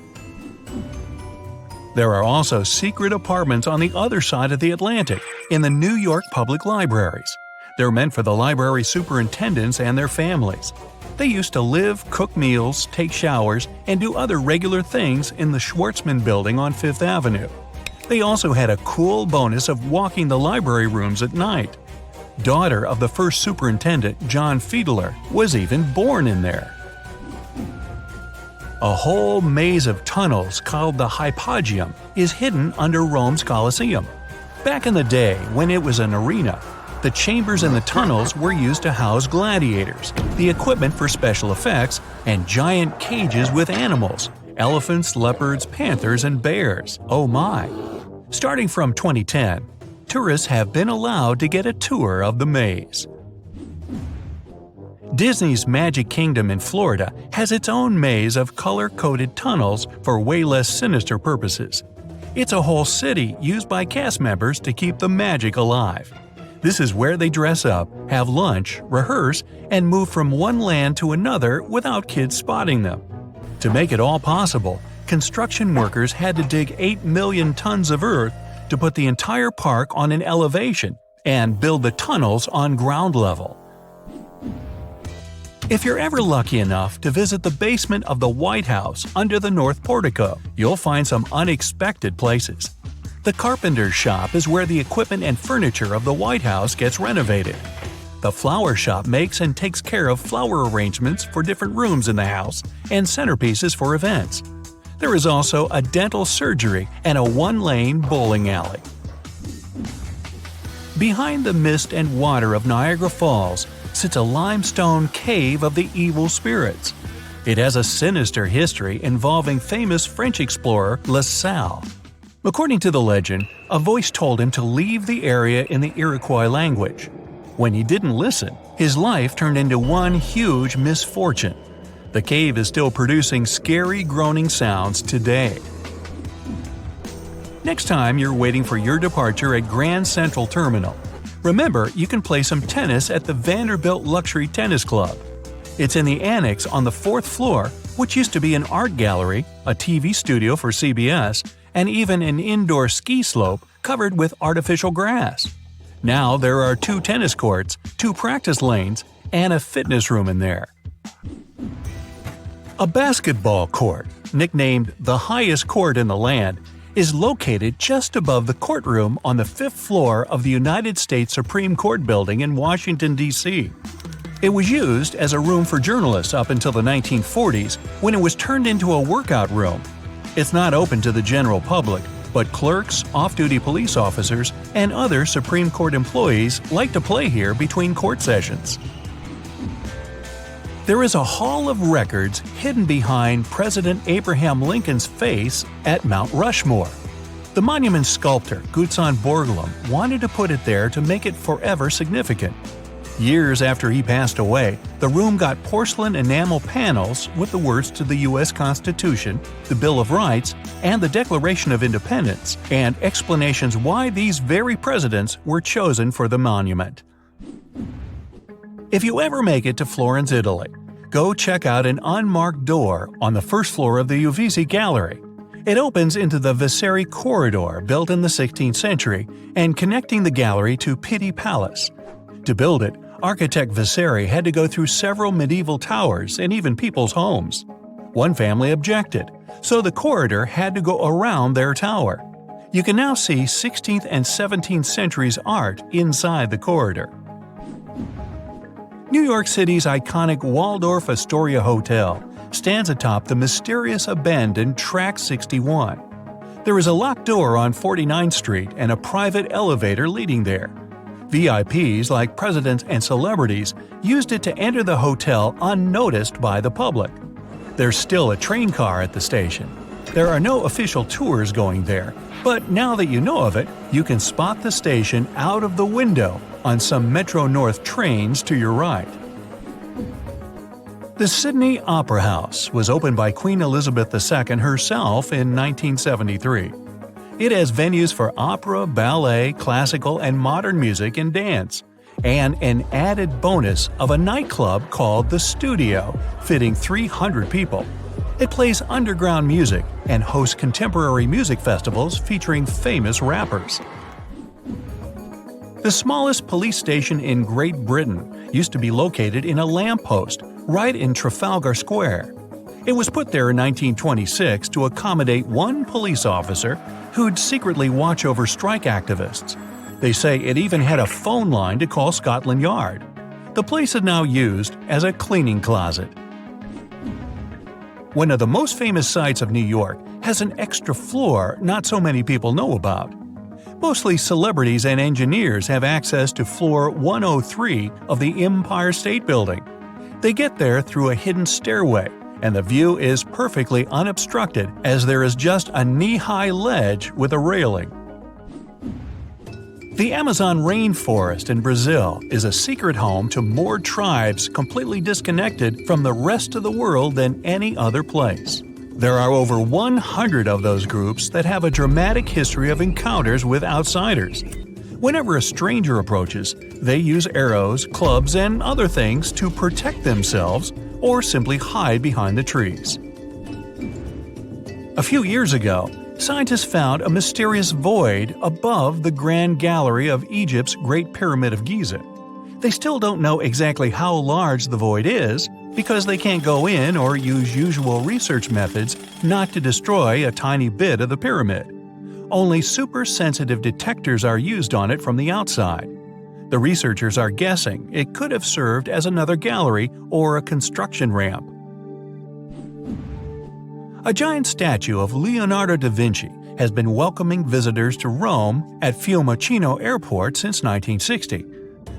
There are also secret apartments on the other side of the Atlantic, in the New York Public Libraries. They're meant for the library superintendents and their families. They used to live, cook meals, take showers, and do other regular things in the Schwartzman Building on 5th Avenue. They also had a cool bonus of walking the library rooms at night. Daughter of the first superintendent, John Fiedler, was even born in there. A whole maze of tunnels called the Hypogeum is hidden under Rome's Colosseum. Back in the day, when it was an arena, the chambers in the tunnels were used to house gladiators, the equipment for special effects, and giant cages with animals – elephants, leopards, panthers, and bears. Oh my! Starting from 2010, tourists have been allowed to get a tour of the maze. Disney's Magic Kingdom in Florida has its own maze of color-coded tunnels for way less sinister purposes. It's a whole city used by cast members to keep the magic alive. This is where they dress up, have lunch, rehearse, and move from one land to another without kids spotting them. To make it all possible, construction workers had to dig 8 million tons of earth to put the entire park on an elevation and build the tunnels on ground level. If you're ever lucky enough to visit the basement of the White House under the North Portico, you'll find some unexpected places. The carpenter's shop is where the equipment and furniture of the White House gets renovated. The flower shop makes and takes care of flower arrangements for different rooms in the house and centerpieces for events. There is also a dental surgery and a 1-lane bowling alley. Behind the mist and water of Niagara Falls sits a limestone cave of the evil spirits. It has a sinister history involving famous French explorer La Salle. According to the legend, a voice told him to leave the area in the Iroquois language. When he didn't listen, his life turned into one huge misfortune. The cave is still producing scary groaning sounds today. Next time you're waiting for your departure at Grand Central Terminal, remember you can play some tennis at the Vanderbilt Luxury Tennis Club. It's in the annex on the 4th floor, which used to be an art gallery, a TV studio for CBS, and even an indoor ski slope covered with artificial grass. Now there are 2 tennis courts, 2 practice lanes, and a fitness room in there. A basketball court, nicknamed the highest court in the land, is located just above the courtroom on the 5th floor of the United States Supreme Court building in Washington, D.C. It was used as a room for journalists up until the 1940s, when it was turned into a workout room. It's not open to the general public, but clerks, off-duty police officers, and other Supreme Court employees like to play here between court sessions. There is a Hall of Records hidden behind President Abraham Lincoln's face at Mount Rushmore. The monument's sculptor, Gutzon Borglum, wanted to put it there to make it forever significant. Years after he passed away, the room got porcelain enamel panels with the words to the U.S. Constitution, the Bill of Rights, and the Declaration of Independence, and explanations why these very presidents were chosen for the monument. If you ever make it to Florence, Italy, go check out an unmarked door on the first floor of the Uffizi Gallery. It opens into the Visseri Corridor, built in the 16th century, and connecting the gallery to Pitti Palace. To build it, architect Visseri had to go through several medieval towers and even people's homes. One family objected, so the corridor had to go around their tower. You can now see 16th and 17th centuries art inside the corridor. New York City's iconic Waldorf Astoria Hotel stands atop the mysterious abandoned Track 61. There is a locked door on 49th Street and a private elevator leading there. VIPs like presidents and celebrities used it to enter the hotel unnoticed by the public. There's still a train car at the station. There are no official tours going there, but now that you know of it, you can spot the station out of the window on some Metro North trains to your right. The Sydney Opera House was opened by Queen Elizabeth II herself in 1973. It has venues for opera, ballet, classical, and modern music and dance, and an added bonus of a nightclub called The Studio, fitting 300 people. It plays underground music and hosts contemporary music festivals featuring famous rappers. The smallest police station in Great Britain used to be located in a lamppost right in Trafalgar Square. It was put there in 1926 to accommodate one police officer who'd secretly watch over strike activists. They say it even had a phone line to call Scotland Yard. The place is now used as a cleaning closet. One of the most famous sights of New York has an extra floor not so many people know about. Mostly celebrities and engineers have access to floor 103 of the Empire State Building. They get there through a hidden stairway, and the view is perfectly unobstructed as there is just a knee-high ledge with a railing. The Amazon rainforest in Brazil is a secret home to more tribes completely disconnected from the rest of the world than any other place. There are over 100 of those groups that have a dramatic history of encounters with outsiders. Whenever a stranger approaches, they use arrows, clubs, and other things to protect themselves or simply hide behind the trees. A few years ago, scientists found a mysterious void above the Grand Gallery of Egypt's Great Pyramid of Giza. They still don't know exactly how large the void is because they can't go in or use usual research methods not to destroy a tiny bit of the pyramid. Only super-sensitive detectors are used on it from the outside. The researchers are guessing it could have served as another gallery or a construction ramp. A giant statue of Leonardo da Vinci has been welcoming visitors to Rome at Fiumicino Airport since 1960.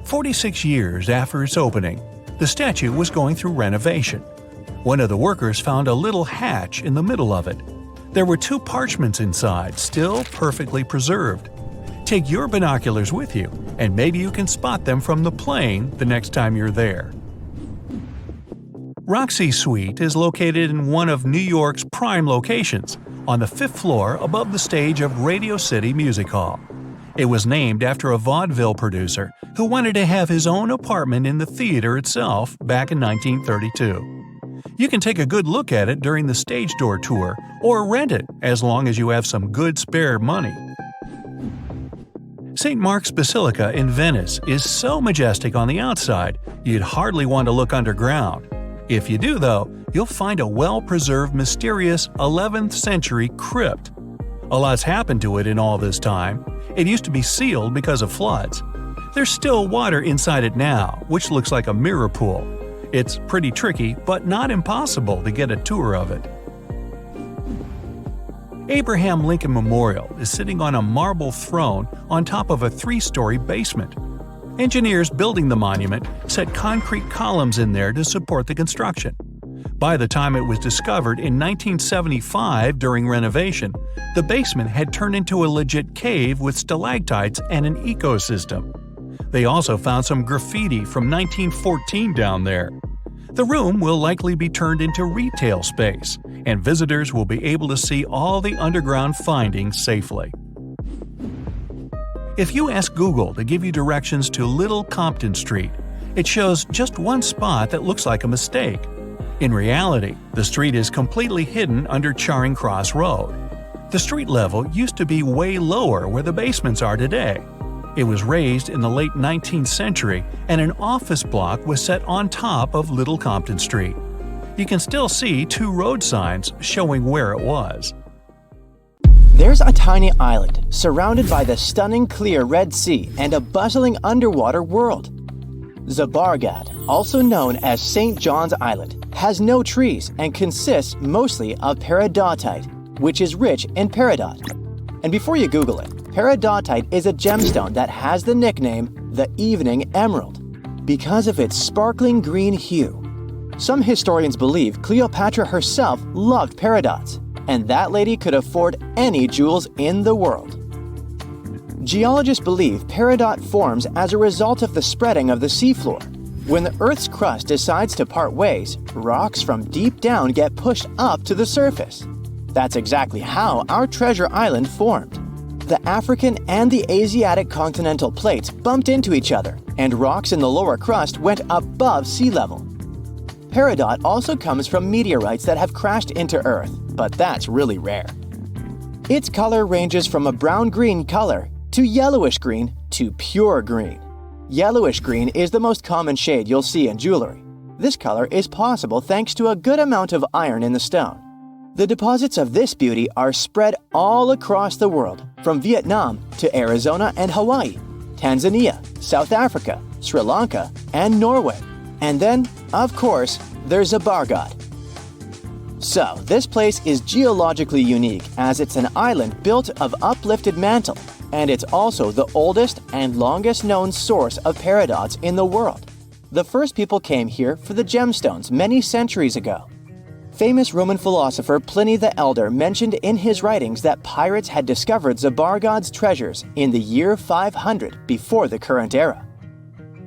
46 years after its opening, the statue was going through renovation. One of the workers found a little hatch in the middle of it. There were 2 parchments inside, still perfectly preserved. Take your binoculars with you, and maybe you can spot them from the plane the next time you're there. Roxy Suite is located in one of New York's prime locations, on the 5th floor above the stage of Radio City Music Hall. It was named after a vaudeville producer who wanted to have his own apartment in the theater itself back in 1932. You can take a good look at it during the stage door tour or rent it as long as you have some good spare money. St. Mark's Basilica in Venice is so majestic on the outside, you'd hardly want to look underground. If you do, though, you'll find a well-preserved, mysterious 11th century crypt. A lot's happened to it in all this time. It used to be sealed because of floods. There's still water inside it now, which looks like a mirror pool. It's pretty tricky, but not impossible to get a tour of it. Abraham Lincoln Memorial is sitting on a marble throne on top of a 3-story basement. Engineers building the monument set concrete columns in there to support the construction. By the time it was discovered in 1975 during renovation, the basement had turned into a legit cave with stalactites and an ecosystem. They also found some graffiti from 1914 down there. The room will likely be turned into retail space, and visitors will be able to see all the underground findings safely. If you ask Google to give you directions to Little Compton Street, it shows just one spot that looks like a mistake. In reality, the street is completely hidden under Charing Cross Road. The street level used to be way lower where the basements are today. It was raised in the late 19th century, and an office block was set on top of Little Compton Street. You can still see 2 road signs showing where it was. There's a tiny island surrounded by the stunning clear Red Sea and a bustling underwater world. Zabargad, also known as St. John's Island, has no trees and consists mostly of peridotite, which is rich in peridot. And before you Google it, peridotite is a gemstone that has the nickname the Evening Emerald because of its sparkling green hue. Some historians believe Cleopatra herself loved peridots, and that lady could afford any jewels in the world. Geologists believe peridot forms as a result of the spreading of the seafloor. When the Earth's crust decides to part ways, rocks from deep down get pushed up to the surface. That's exactly how our treasure island formed. The African and the Asiatic continental plates bumped into each other, and rocks in the lower crust went above sea level. Peridot also comes from meteorites that have crashed into Earth, but that's really rare. Its color ranges from a brown-green color to yellowish-green to pure green. Yellowish-green is the most common shade you'll see in jewelry. This color is possible thanks to a good amount of iron in the stone. The deposits of this beauty are spread all across the world, from Vietnam to Arizona and Hawaii, Tanzania, South Africa, Sri Lanka, and Norway. And then, of course, there's Zabargad. So, this place is geologically unique as it's an island built of uplifted mantle, and it's also the oldest and longest known source of peridots in the world. The first people came here for the gemstones many centuries ago. Famous Roman philosopher Pliny the Elder mentioned in his writings that pirates had discovered Zabargad's treasures in the year 500 before the current era.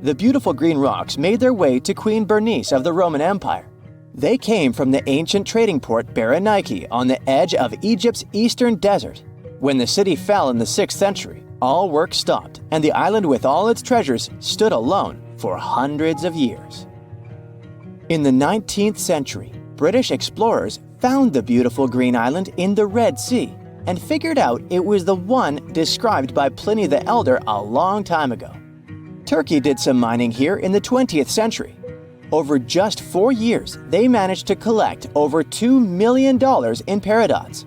The beautiful green rocks made their way to Queen Bernice of the Roman Empire. They came from the ancient trading port Berenike on the edge of Egypt's eastern desert. When the city fell in the 6th century, all work stopped, and the island with all its treasures stood alone for hundreds of years. In the 19th century, British explorers found the beautiful green island in the Red Sea and figured out it was the one described by Pliny the Elder a long time ago. Turkey did some mining here in the 20th century. Over just 4 years, they managed to collect over $2 million in peridots.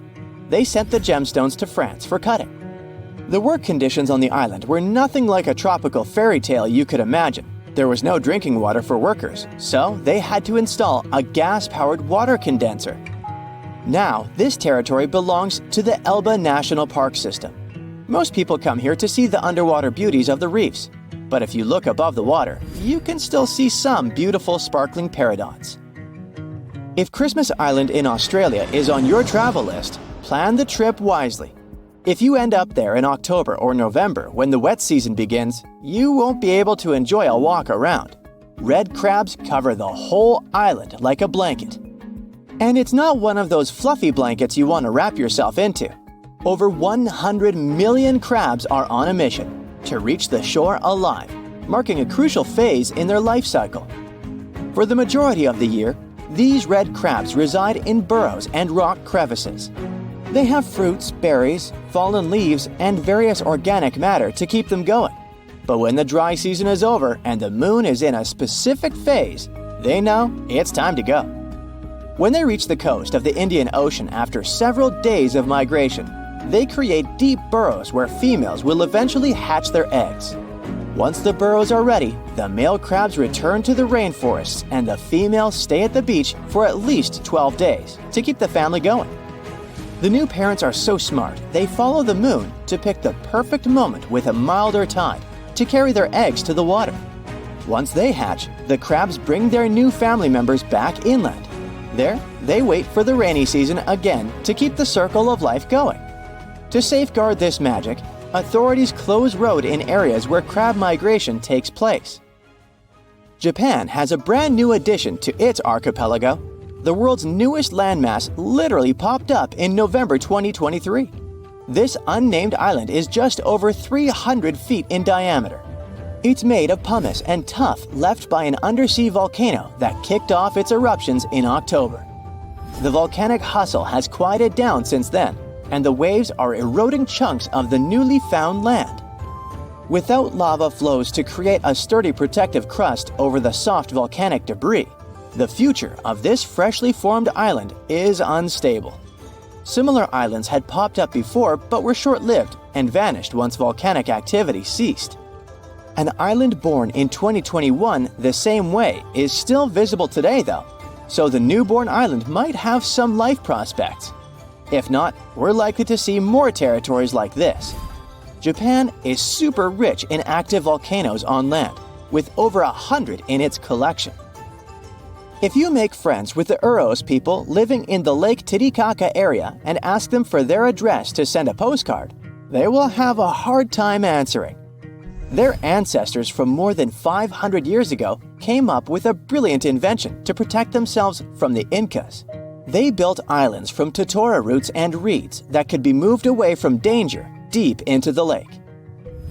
They sent the gemstones to France for cutting. The work conditions on the island were nothing like a tropical fairy tale you could imagine. There was no drinking water for workers, so they had to install a gas-powered water condenser. Now, this territory belongs to the Elba National Park System. Most people come here to see the underwater beauties of the reefs, but if you look above the water, you can still see some beautiful sparkling peridots. If Christmas Island in Australia is on your travel list, plan the trip wisely. If you end up there in October or November when the wet season begins, you won't be able to enjoy a walk around. Red crabs cover the whole island like a blanket. And it's not one of those fluffy blankets you want to wrap yourself into. Over 100 million crabs are on a mission to reach the shore alive, marking a crucial phase in their life cycle. For the majority of the year, these red crabs reside in burrows and rock crevices. They have fruits, berries, fallen leaves, and various organic matter to keep them going. But when the dry season is over and the moon is in a specific phase, they know it's time to go. When they reach the coast of the Indian Ocean after several days of migration, They create deep burrows where females will eventually hatch their eggs. Once the burrows are ready, the male crabs return to the rainforests and the females stay at the beach for at least 12 days to keep the family going. The new parents are so smart, they follow the moon to pick the perfect moment with a milder tide to carry their eggs to the water. Once they hatch, the crabs bring their new family members back inland. There, they wait for the rainy season again to keep the circle of life going. To safeguard this magic, authorities close road in areas where crab migration takes place. Japan has a brand new addition to its archipelago. The world's newest landmass literally popped up in November 2023. This unnamed island is just over 300 feet in diameter. It's made of pumice and tuff left by an undersea volcano that kicked off its eruptions in October. The volcanic hustle has quieted down since then, and the waves are eroding chunks of the newly found land. Without lava flows to create a sturdy protective crust over the soft volcanic debris, the future of this freshly formed island is unstable. Similar islands had popped up before but were short-lived and vanished once volcanic activity ceased. An island born in 2021 the same way is still visible today though, so the newborn island might have some life prospects. If not, we're likely to see more territories like this. Japan is super rich in active volcanoes on land, with over 100 in its collection. If you make friends with the Uros people living in the Lake Titicaca area and ask them for their address to send a postcard, they will have a hard time answering. Their ancestors from more than 500 years ago came up with a brilliant invention to protect themselves from the Incas. They built islands from totora roots and reeds that could be moved away from danger deep into the lake.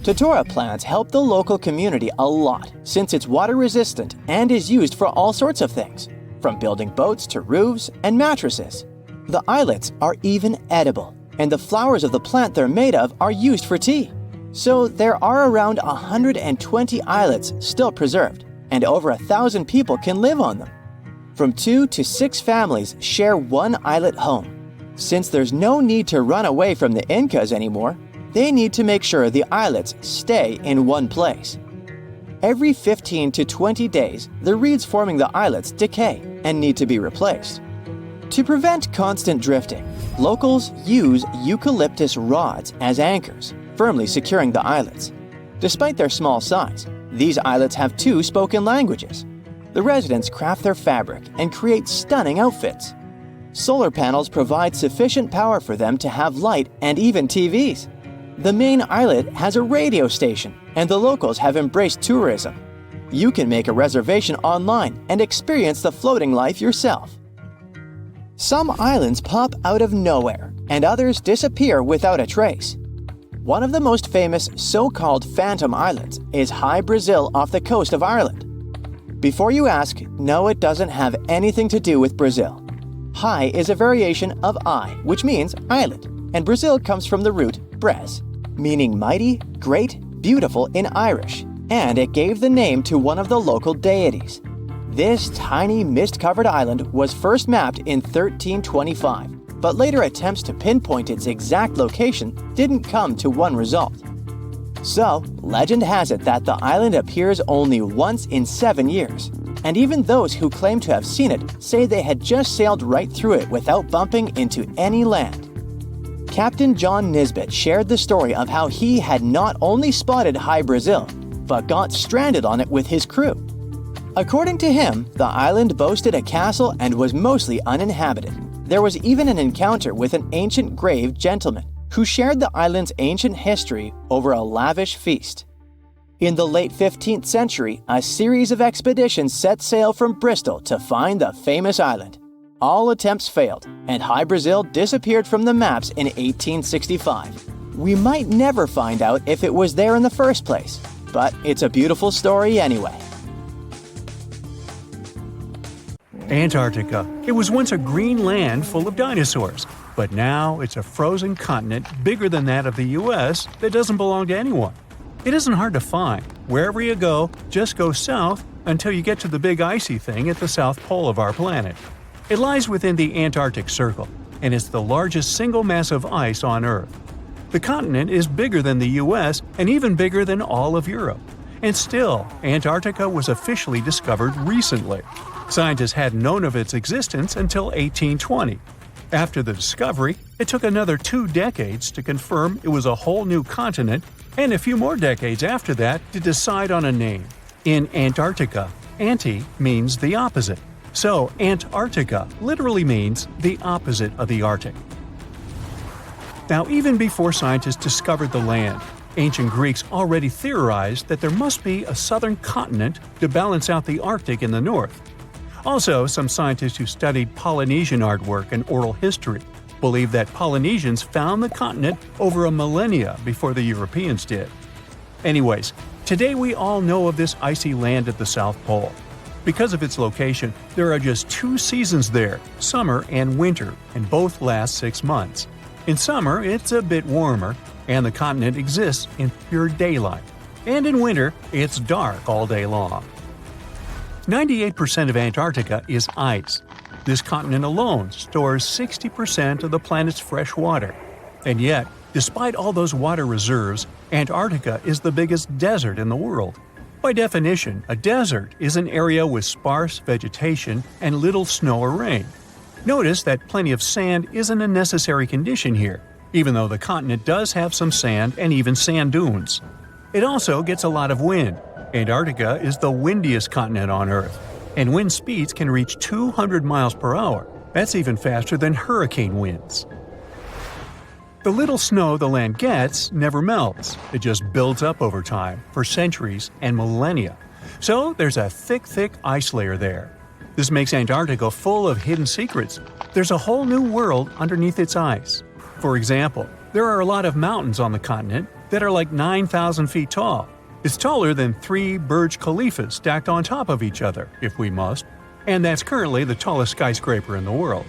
Totora plants help the local community a lot since it's water resistant and is used for all sorts of things, from building boats to roofs and mattresses. The islets are even edible, and the flowers of the plant they're made of are used for tea. So there are around 120 islets still preserved, and over 1,000 people can live on them. From 2 to 6 families share one islet home. Since there's no need to run away from the Incas anymore, they need to make sure the islets stay in one place. Every 15 to 20 days, the reeds forming the islets decay and need to be replaced. To prevent constant drifting, locals use eucalyptus rods as anchors, firmly securing the islets. Despite their small size, these islets have 2 spoken languages. The residents craft their fabric and create stunning outfits. Solar panels provide sufficient power for them to have light and even TVs. The main islet has a radio station, and the locals have embraced tourism. You can make a reservation online and experience the floating life yourself. Some islands pop out of nowhere, and others disappear without a trace. One of the most famous so-called phantom islands is High Brazil off the coast of Ireland. Before you ask, no, it doesn't have anything to do with Brazil. High is a variation of I, which means island, and Brazil comes from the root bres, meaning mighty, great, beautiful in Irish, and it gave the name to one of the local deities. This tiny mist-covered island was first mapped in 1325, but later attempts to pinpoint its exact location didn't come to one result. So, legend has it that the island appears only once in 7 years, and even those who claim to have seen it say they had just sailed right through it without bumping into any land. Captain John Nisbet shared the story of how he had not only spotted High Brazil, but got stranded on it with his crew. According to him, the island boasted a castle and was mostly uninhabited. There was even an encounter with an ancient grave gentleman who shared the island's ancient history over a lavish feast. In the late 15th century, a series of expeditions set sail from Bristol to find the famous island. All attempts failed, and High Brazil disappeared from the maps in 1865. We might never find out if it was there in the first place, but it's a beautiful story anyway. Antarctica. It was once a green land full of dinosaurs, but now it's a frozen continent bigger than that of the US that doesn't belong to anyone. It isn't hard to find. Wherever you go, just go south until you get to the big icy thing at the south pole of our planet. It lies within the Antarctic Circle, and it's the largest single mass of ice on Earth. The continent is bigger than the US and even bigger than all of Europe. And still, Antarctica was officially discovered recently. Scientists hadn't known of its existence until 1820. After the discovery, it took another 2 decades to confirm it was a whole new continent, and a few more decades after that to decide on a name. In Antarctica, anti means the opposite. So, Antarctica literally means the opposite of the Arctic. Now, even before scientists discovered the land, ancient Greeks already theorized that there must be a southern continent to balance out the Arctic in the north. Also, some scientists who studied Polynesian artwork and oral history believe that Polynesians found the continent over a millennia before the Europeans did. Anyways, today we all know of this icy land at the South Pole. Because of its location, there are just 2 seasons there, summer and winter, and both last 6 months. In summer, it's a bit warmer, and the continent exists in pure daylight. And in winter, it's dark all day long. 98% of Antarctica is ice. This continent alone stores 60% of the planet's fresh water. And yet, despite all those water reserves, Antarctica is the biggest desert in the world. By definition, a desert is an area with sparse vegetation and little snow or rain. Notice that plenty of sand isn't a necessary condition here, even though the continent does have some sand and even sand dunes. It also gets a lot of wind. Antarctica is the windiest continent on Earth, and wind speeds can reach 200 miles per hour. That's even faster than hurricane winds. The little snow the land gets never melts. It just builds up over time, for centuries and millennia. So there's a thick ice layer there. This makes Antarctica full of hidden secrets. There's a whole new world underneath its ice. For example, there are a lot of mountains on the continent that are like 9,000 feet tall. It's taller than 3 Burj Khalifas stacked on top of each other, if we must, and that's currently the tallest skyscraper in the world.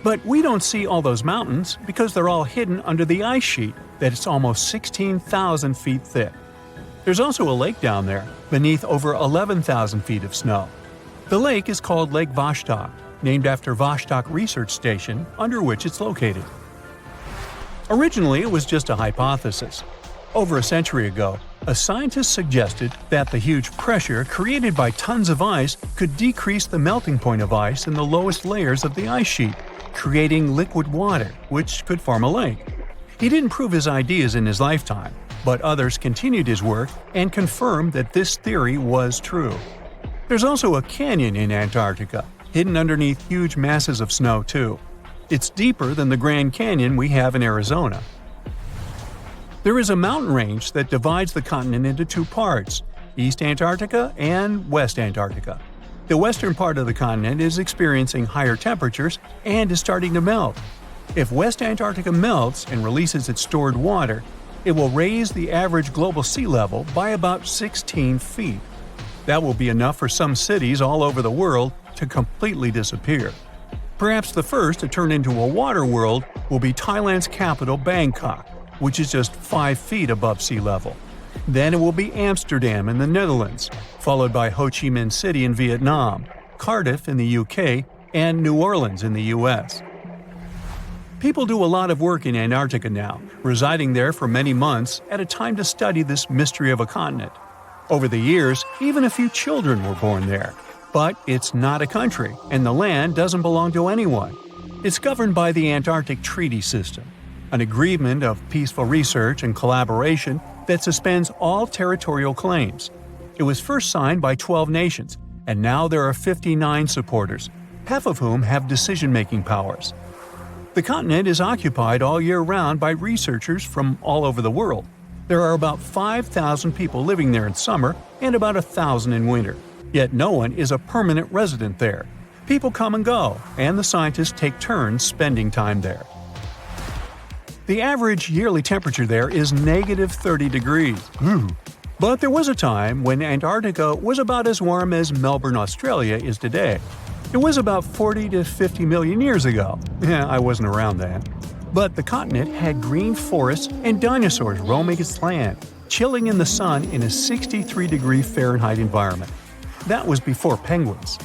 But we don't see all those mountains because they're all hidden under the ice sheet that's almost 16,000 feet thick. There's also a lake down there, beneath over 11,000 feet of snow. The lake is called Lake Vostok, named after Vostok Research Station, under which it's located. Originally, it was just a hypothesis. Over a century ago, a scientist suggested that the huge pressure created by tons of ice could decrease the melting point of ice in the lowest layers of the ice sheet, creating liquid water, which could form a lake. He didn't prove his ideas in his lifetime, but others continued his work and confirmed that this theory was true. There's also a canyon in Antarctica, hidden underneath huge masses of snow too. It's deeper than the Grand Canyon we have in Arizona. There is a mountain range that divides the continent into 2 parts, East Antarctica and West Antarctica. The western part of the continent is experiencing higher temperatures and is starting to melt. If West Antarctica melts and releases its stored water, it will raise the average global sea level by about 16 feet. That will be enough for some cities all over the world to completely disappear. Perhaps the first to turn into a water world will be Thailand's capital, Bangkok, which is just 5 feet above sea level. Then it will be Amsterdam in the Netherlands, followed by Ho Chi Minh City in Vietnam, Cardiff in the UK, and New Orleans in the US. People do a lot of work in Antarctica now, residing there for many months at a time to study this mystery of a continent. Over the years, even a few children were born there. But it's not a country, and the land doesn't belong to anyone. It's governed by the Antarctic Treaty System, an agreement of peaceful research and collaboration that suspends all territorial claims. It was first signed by 12 nations, and now there are 59 supporters, half of whom have decision-making powers. The continent is occupied all year round by researchers from all over the world. There are about 5,000 people living there in summer and about 1,000 in winter. Yet no one is a permanent resident there. People come and go, and the scientists take turns spending time there. The average yearly temperature there is negative 30 degrees. But there was a time when Antarctica was about as warm as Melbourne, Australia is today. It was about 40 to 50 million years ago. I wasn't around then. But the continent had green forests and dinosaurs roaming its land, chilling in the sun in a 63-degree Fahrenheit environment. That was before penguins.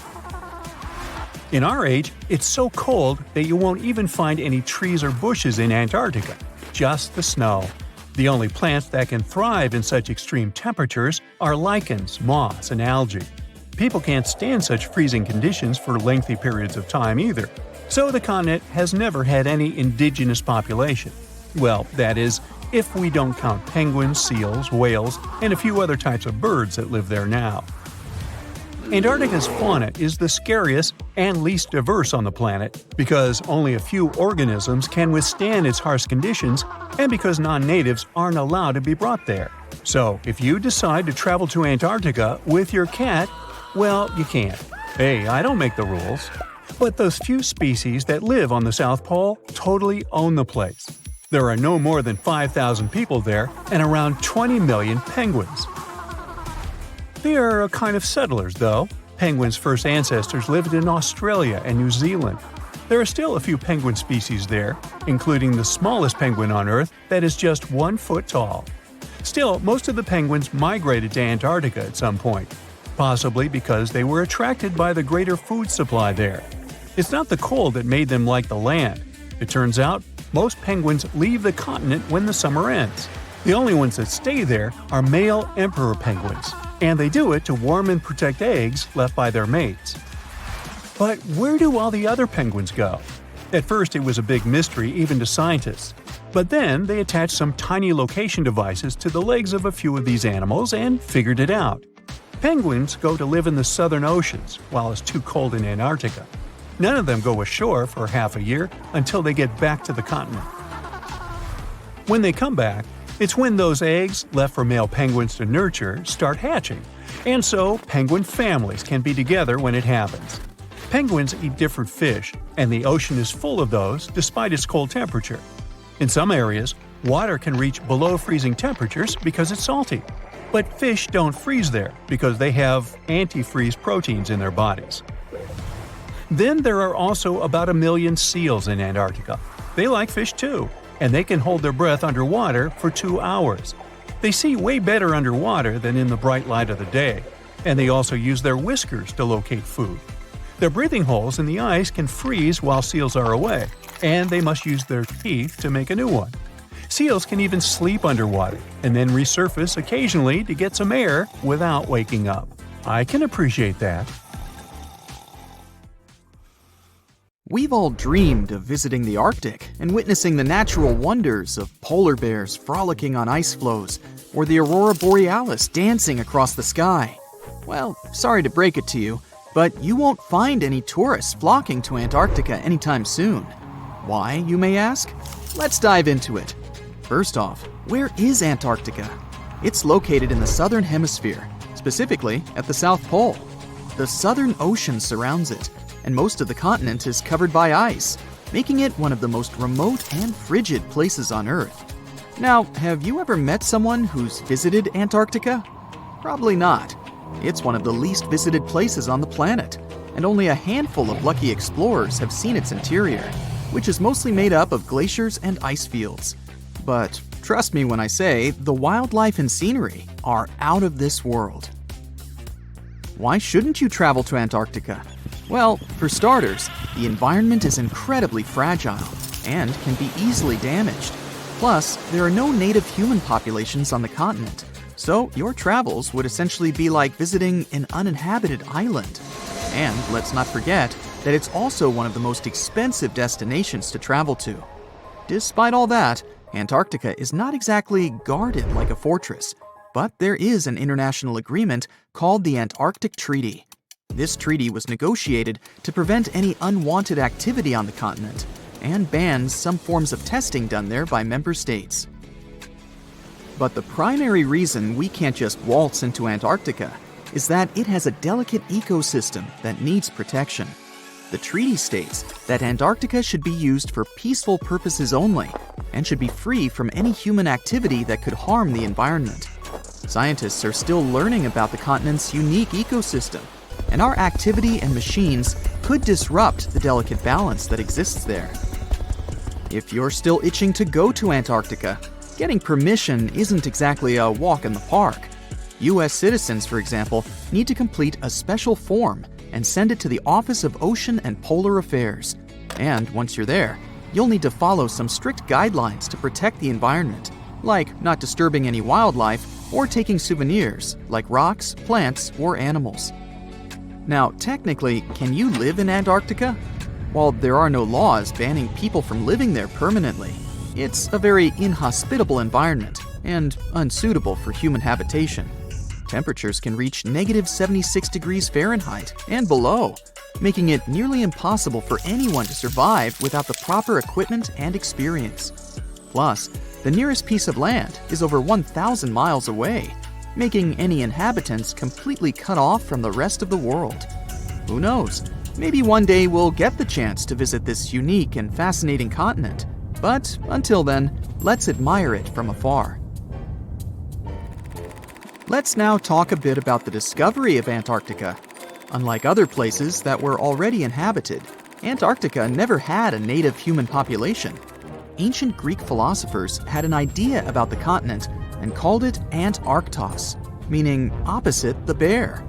In our age, it's so cold that you won't even find any trees or bushes in Antarctica, just the snow. The only plants that can thrive in such extreme temperatures are lichens, moss, and algae. People can't stand such freezing conditions for lengthy periods of time either, so the continent has never had any indigenous population. Well, that is, if we don't count penguins, seals, whales, and a few other types of birds that live there now. Antarctica's fauna is the scariest and least diverse on the planet because only a few organisms can withstand its harsh conditions and because non-natives aren't allowed to be brought there. So, if you decide to travel to Antarctica with your cat, well, you can't. Hey, I don't make the rules. But those few species that live on the South Pole totally own the place. There are no more than 5,000 people there and around 20 million penguins. They are a kind of settlers, though. Penguins' first ancestors lived in Australia and New Zealand. There are still a few penguin species there, including the smallest penguin on Earth that is just 1 foot tall. Still, most of the penguins migrated to Antarctica at some point, possibly because they were attracted by the greater food supply there. It's not the cold that made them like the land. It turns out, most penguins leave the continent when the summer ends. The only ones that stay there are male emperor penguins, and they do it to warm and protect eggs left by their mates. But where do all the other penguins go? At first it was a big mystery even to scientists, but then they attached some tiny location devices to the legs of a few of these animals and figured it out. Penguins go to live in the southern oceans while it's too cold in Antarctica. None of them go ashore for half a year until they get back to the continent. When they come back, it's when those eggs, left for male penguins to nurture, start hatching, and so penguin families can be together when it happens. Penguins eat different fish, and the ocean is full of those despite its cold temperature. In some areas, water can reach below freezing temperatures because it's salty. But fish don't freeze there because they have antifreeze proteins in their bodies. Then there are also about 1 million seals in Antarctica. They like fish too, and they can hold their breath underwater for 2 hours. They see way better underwater than in the bright light of the day, and they also use their whiskers to locate food. Their breathing holes in the ice can freeze while seals are away, and they must use their teeth to make a new one. Seals can even sleep underwater and then resurface occasionally to get some air without waking up. I can appreciate that. We've all dreamed of visiting the Arctic and witnessing the natural wonders of polar bears frolicking on ice floes or the aurora borealis dancing across the sky. Well, sorry to break it to you, but you won't find any tourists flocking to Antarctica anytime soon. Why, you may ask? Let's dive into it. First off, where is Antarctica? It's located in the southern hemisphere, specifically at the South Pole. The Southern Ocean surrounds it, and most of the continent is covered by ice, making it one of the most remote and frigid places on Earth. Now, have you ever met someone who's visited Antarctica? Probably not. It's one of the least visited places on the planet, and only a handful of lucky explorers have seen its interior, which is mostly made up of glaciers and ice fields. But trust me when I say the wildlife and scenery are out of this world. Why shouldn't you travel to Antarctica? Well, for starters, the environment is incredibly fragile and can be easily damaged. Plus, there are no native human populations on the continent, so your travels would essentially be like visiting an uninhabited island. And let's not forget that it's also one of the most expensive destinations to travel to. Despite all that, Antarctica is not exactly guarded like a fortress, but there is an international agreement called the Antarctic Treaty. This treaty was negotiated to prevent any unwanted activity on the continent and bans some forms of testing done there by member states. But the primary reason we can't just waltz into Antarctica is that it has a delicate ecosystem that needs protection. The treaty states that Antarctica should be used for peaceful purposes only and should be free from any human activity that could harm the environment. Scientists are still learning about the continent's unique ecosystem, and our activity and machines could disrupt the delicate balance that exists there. If you're still itching to go to Antarctica, getting permission isn't exactly a walk in the park. U.S. citizens, for example, need to complete a special form and send it to the Office of Ocean and Polar Affairs. And once you're there, you'll need to follow some strict guidelines to protect the environment, like not disturbing any wildlife or taking souvenirs like rocks, plants, or animals. Now, technically, can you live in Antarctica? While there are no laws banning people from living there permanently, it's a very inhospitable environment and unsuitable for human habitation. Temperatures can reach -76 degrees Fahrenheit and below, making it nearly impossible for anyone to survive without the proper equipment and experience. Plus, the nearest piece of land is over 1,000 miles away, making any inhabitants completely cut off from the rest of the world. Who knows? Maybe one day we'll get the chance to visit this unique and fascinating continent. But until then, let's admire it from afar. Let's now talk a bit about the discovery of Antarctica. Unlike other places that were already inhabited, Antarctica never had a native human population. Ancient Greek philosophers had an idea about the continent and called it Antarktos, meaning opposite the bear.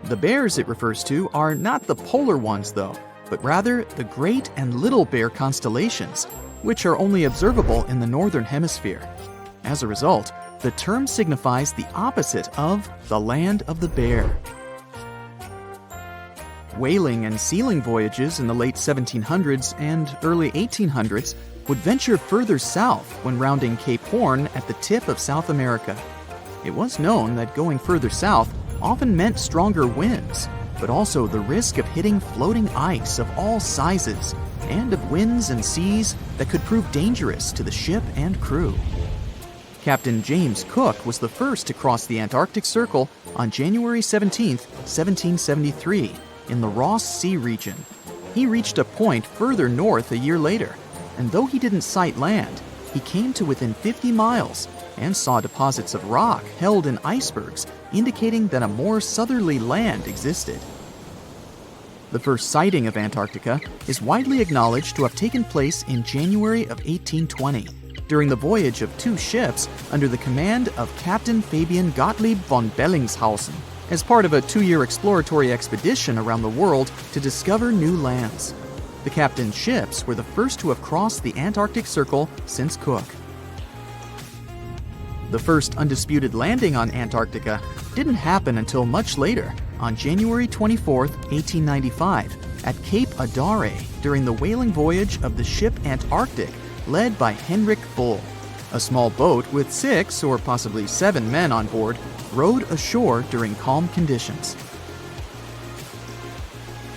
The bears it refers to are not the polar ones though, but rather the Great and Little Bear constellations, which are only observable in the northern hemisphere. As a result, the term signifies the opposite of the land of the bear. Whaling and sealing voyages in the late 1700s and early 1800s would venture further south when rounding Cape Horn at the tip of South America. It was known that going further south often meant stronger winds, but also the risk of hitting floating ice of all sizes and of winds and seas that could prove dangerous to the ship and crew. Captain James Cook was the first to cross the Antarctic Circle on January 17, 1773, in the Ross Sea region. He reached a point further north a year later, and though he didn't sight land, he came to within 50 miles and saw deposits of rock held in icebergs, indicating that a more southerly land existed. The first sighting of Antarctica is widely acknowledged to have taken place in January of 1820, during the voyage of two ships under the command of Captain Fabian Gottlieb von Bellingshausen, as part of a 2-year exploratory expedition around the world to discover new lands. The captain's ships were the first to have crossed the Antarctic Circle since Cook. The first undisputed landing on Antarctica didn't happen until much later, on January 24, 1895, at Cape Adare during the whaling voyage of the ship Antarctic, led by Henrik Bull. A small boat with 6 or possibly 7 men on board rowed ashore during calm conditions.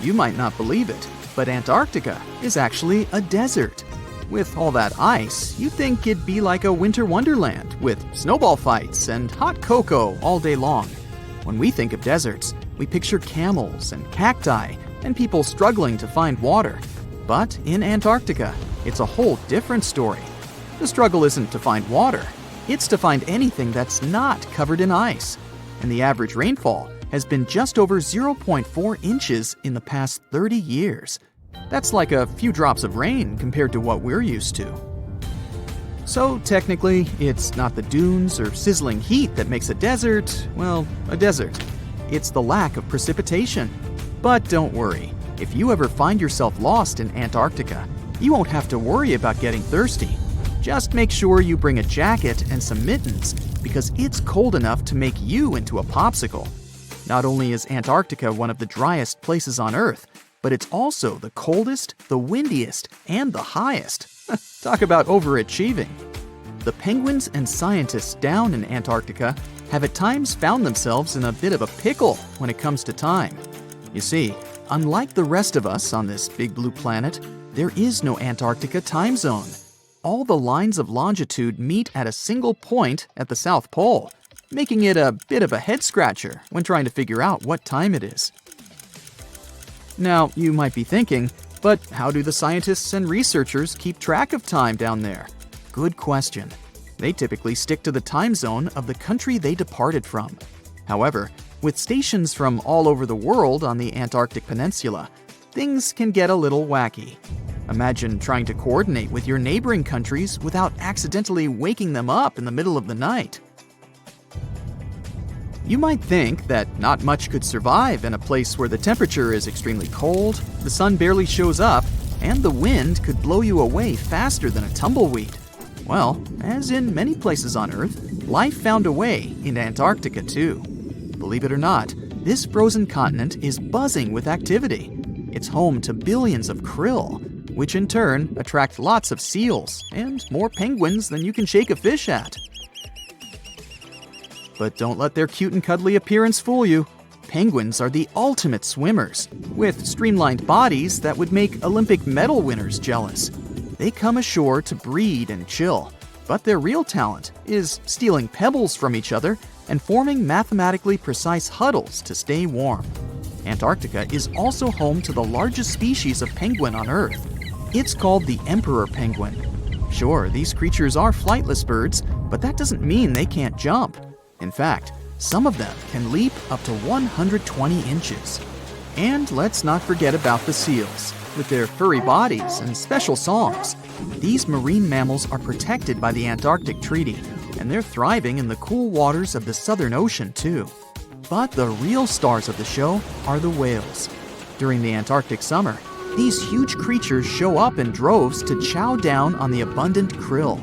You might not believe it, but Antarctica is actually a desert. With all that ice, you'd think it'd be like a winter wonderland with snowball fights and hot cocoa all day long. When we think of deserts, we picture camels and cacti and people struggling to find water. But in Antarctica, it's a whole different story. The struggle isn't to find water, it's to find anything that's not covered in ice. And the average rainfall has been just over 0.4 inches in the past 30 years. That's like a few drops of rain compared to what we're used to. So technically, it's not the dunes or sizzling heat that makes a desert, well, a desert. It's the lack of precipitation. But don't worry, if you ever find yourself lost in Antarctica, you won't have to worry about getting thirsty. Just make sure you bring a jacket and some mittens, because it's cold enough to make you into a popsicle. Not only is Antarctica one of the driest places on Earth, but it's also the coldest, the windiest, and the highest. Talk about overachieving. The penguins and scientists down in Antarctica have at times found themselves in a bit of a pickle when it comes to time. You see, unlike the rest of us on this big blue planet, there is no Antarctica time zone. All the lines of longitude meet at a single point at the South Pole, making it a bit of a head-scratcher when trying to figure out what time it is. Now, you might be thinking, but how do the scientists and researchers keep track of time down there? Good question. They typically stick to the time zone of the country they departed from. However, with stations from all over the world on the Antarctic Peninsula, things can get a little wacky. Imagine trying to coordinate with your neighboring countries without accidentally waking them up in the middle of the night. You might think that not much could survive in a place where the temperature is extremely cold, the sun barely shows up, and the wind could blow you away faster than a tumbleweed. Well, as in many places on Earth, life found a way in Antarctica too. Believe it or not, this frozen continent is buzzing with activity. It's home to billions of krill, which in turn attract lots of seals and more penguins than you can shake a fish at. But don't let their cute and cuddly appearance fool you. Penguins are the ultimate swimmers, with streamlined bodies that would make Olympic medal winners jealous. They come ashore to breed and chill, but their real talent is stealing pebbles from each other and forming mathematically precise huddles to stay warm. Antarctica is also home to the largest species of penguin on Earth. It's called the emperor penguin. Sure, these creatures are flightless birds, but that doesn't mean they can't jump. In fact, some of them can leap up to 120 inches. And let's not forget about the seals. With their furry bodies and special songs, these marine mammals are protected by the Antarctic Treaty, and they're thriving in the cool waters of the Southern Ocean too. But the real stars of the show are the whales. During the Antarctic summer, these huge creatures show up in droves to chow down on the abundant krill.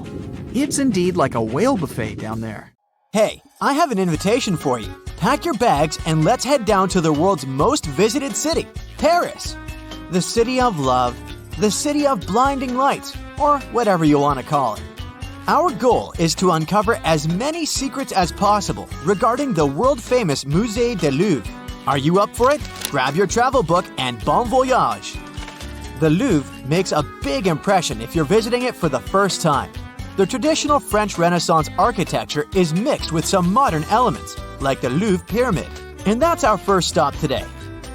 It's indeed like a whale buffet down there. Hey, I have an invitation for you. Pack your bags and let's head down to the world's most visited city, Paris. The city of love, the city of blinding lights, or whatever you want to call it. Our goal is to uncover as many secrets as possible regarding the world-famous Musée du Louvre. Are you up for it? Grab your travel book and bon voyage! The Louvre makes a big impression if you're visiting it for the first time. The traditional French Renaissance architecture is mixed with some modern elements, like the Louvre Pyramid. And that's our first stop today.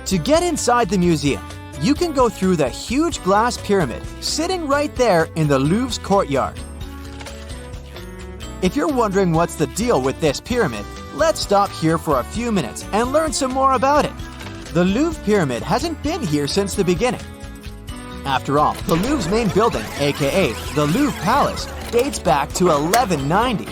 To get inside the museum, you can go through the huge glass pyramid sitting right there in the Louvre's courtyard. If you're wondering what's the deal with this pyramid, let's stop here for a few minutes and learn some more about it. The Louvre Pyramid hasn't been here since the beginning. After all, the Louvre's main building, aka the Louvre Palace, dates back to 1190.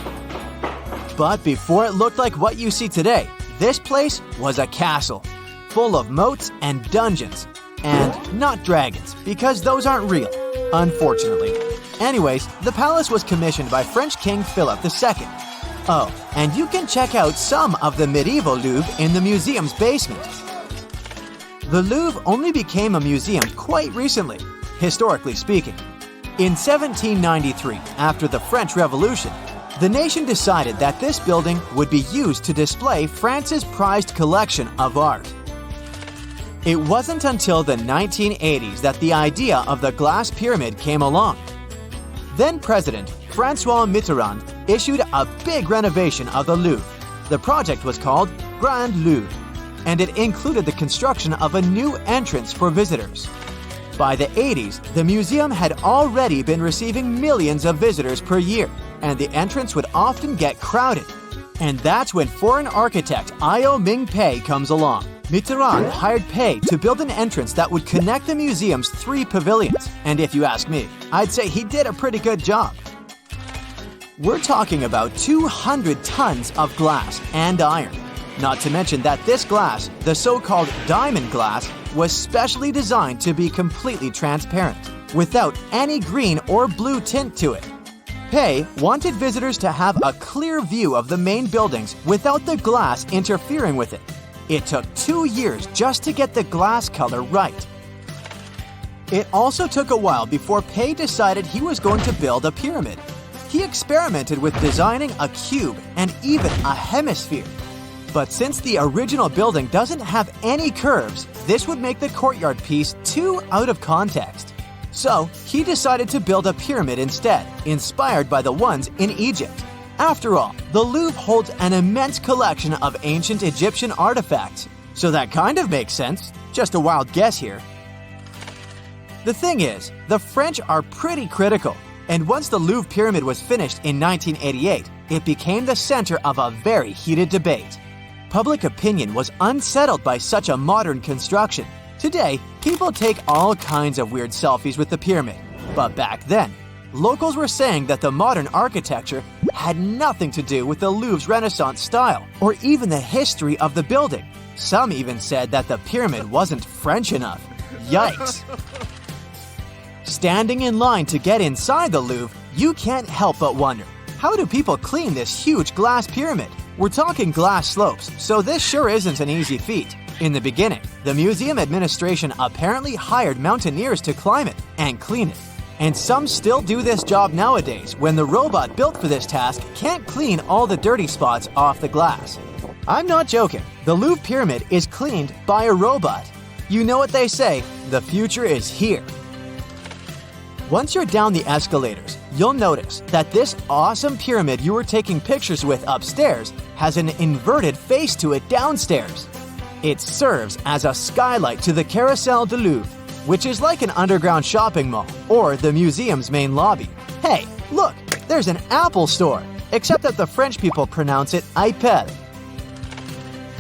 But before it looked like what you see today, this place was a castle, full of moats and dungeons. And not dragons, because those aren't real, unfortunately. Anyways, the palace was commissioned by French King Philip II. Oh, and you can check out some of the medieval Louvre in the museum's basement. The Louvre only became a museum quite recently, historically speaking. In 1793, after the French Revolution, the nation decided that this building would be used to display France's prized collection of art. It wasn't until the 1980s that the idea of the glass pyramid came along. Then President François Mitterrand issued a big renovation of the Louvre. The project was called Grand Louvre, and it included the construction of a new entrance for visitors. By the 80s, the museum had already been receiving millions of visitors per year, and the entrance would often get crowded. And that's when foreign architect Io Ming Pei comes along. Mitterrand hired Pei to build an entrance that would connect the museum's 3 pavilions, and if you ask me, I'd say he did a pretty good job. We're talking about 200 tons of glass and iron. Not to mention that this glass, the so-called diamond glass, was specially designed to be completely transparent, without any green or blue tint to it. Pei wanted visitors to have a clear view of the main buildings without the glass interfering with it. It took 2 years just to get the glass color right. It also took a while before Pei decided he was going to build a pyramid. He experimented with designing a cube and even a hemisphere. But since the original building doesn't have any curves, this would make the courtyard piece too out of context. So he decided to build a pyramid instead, inspired by the ones in Egypt. After all, the Louvre holds an immense collection of ancient Egyptian artifacts, so that kind of makes sense. Just a wild guess here. The thing is, the French are pretty critical, and once the Louvre Pyramid was finished in 1988, it became the center of a very heated debate. Public opinion was unsettled by such a modern construction. Today, people take all kinds of weird selfies with the pyramid, but back then, locals were saying that the modern architecture had nothing to do with the Louvre's Renaissance style or even the history of the building. Some even said that the pyramid wasn't French enough. Yikes! Standing in line to get inside the Louvre, you can't help but wonder, how do people clean this huge glass pyramid? We're talking glass slopes, so this sure isn't an easy feat. In the beginning, the museum administration apparently hired mountaineers to climb it and clean it. And some still do this job nowadays when the robot built for this task can't clean all the dirty spots off the glass. I'm not joking. The Louvre Pyramid is cleaned by a robot. You know what they say, the future is here. Once you're down the escalators, you'll notice that this awesome pyramid you were taking pictures with upstairs has an inverted face to it downstairs. It serves as a skylight to the Carrousel du Louvre, which is like an underground shopping mall or the museum's main lobby. Hey, look, there's an Apple store, except that the French people pronounce it Apple.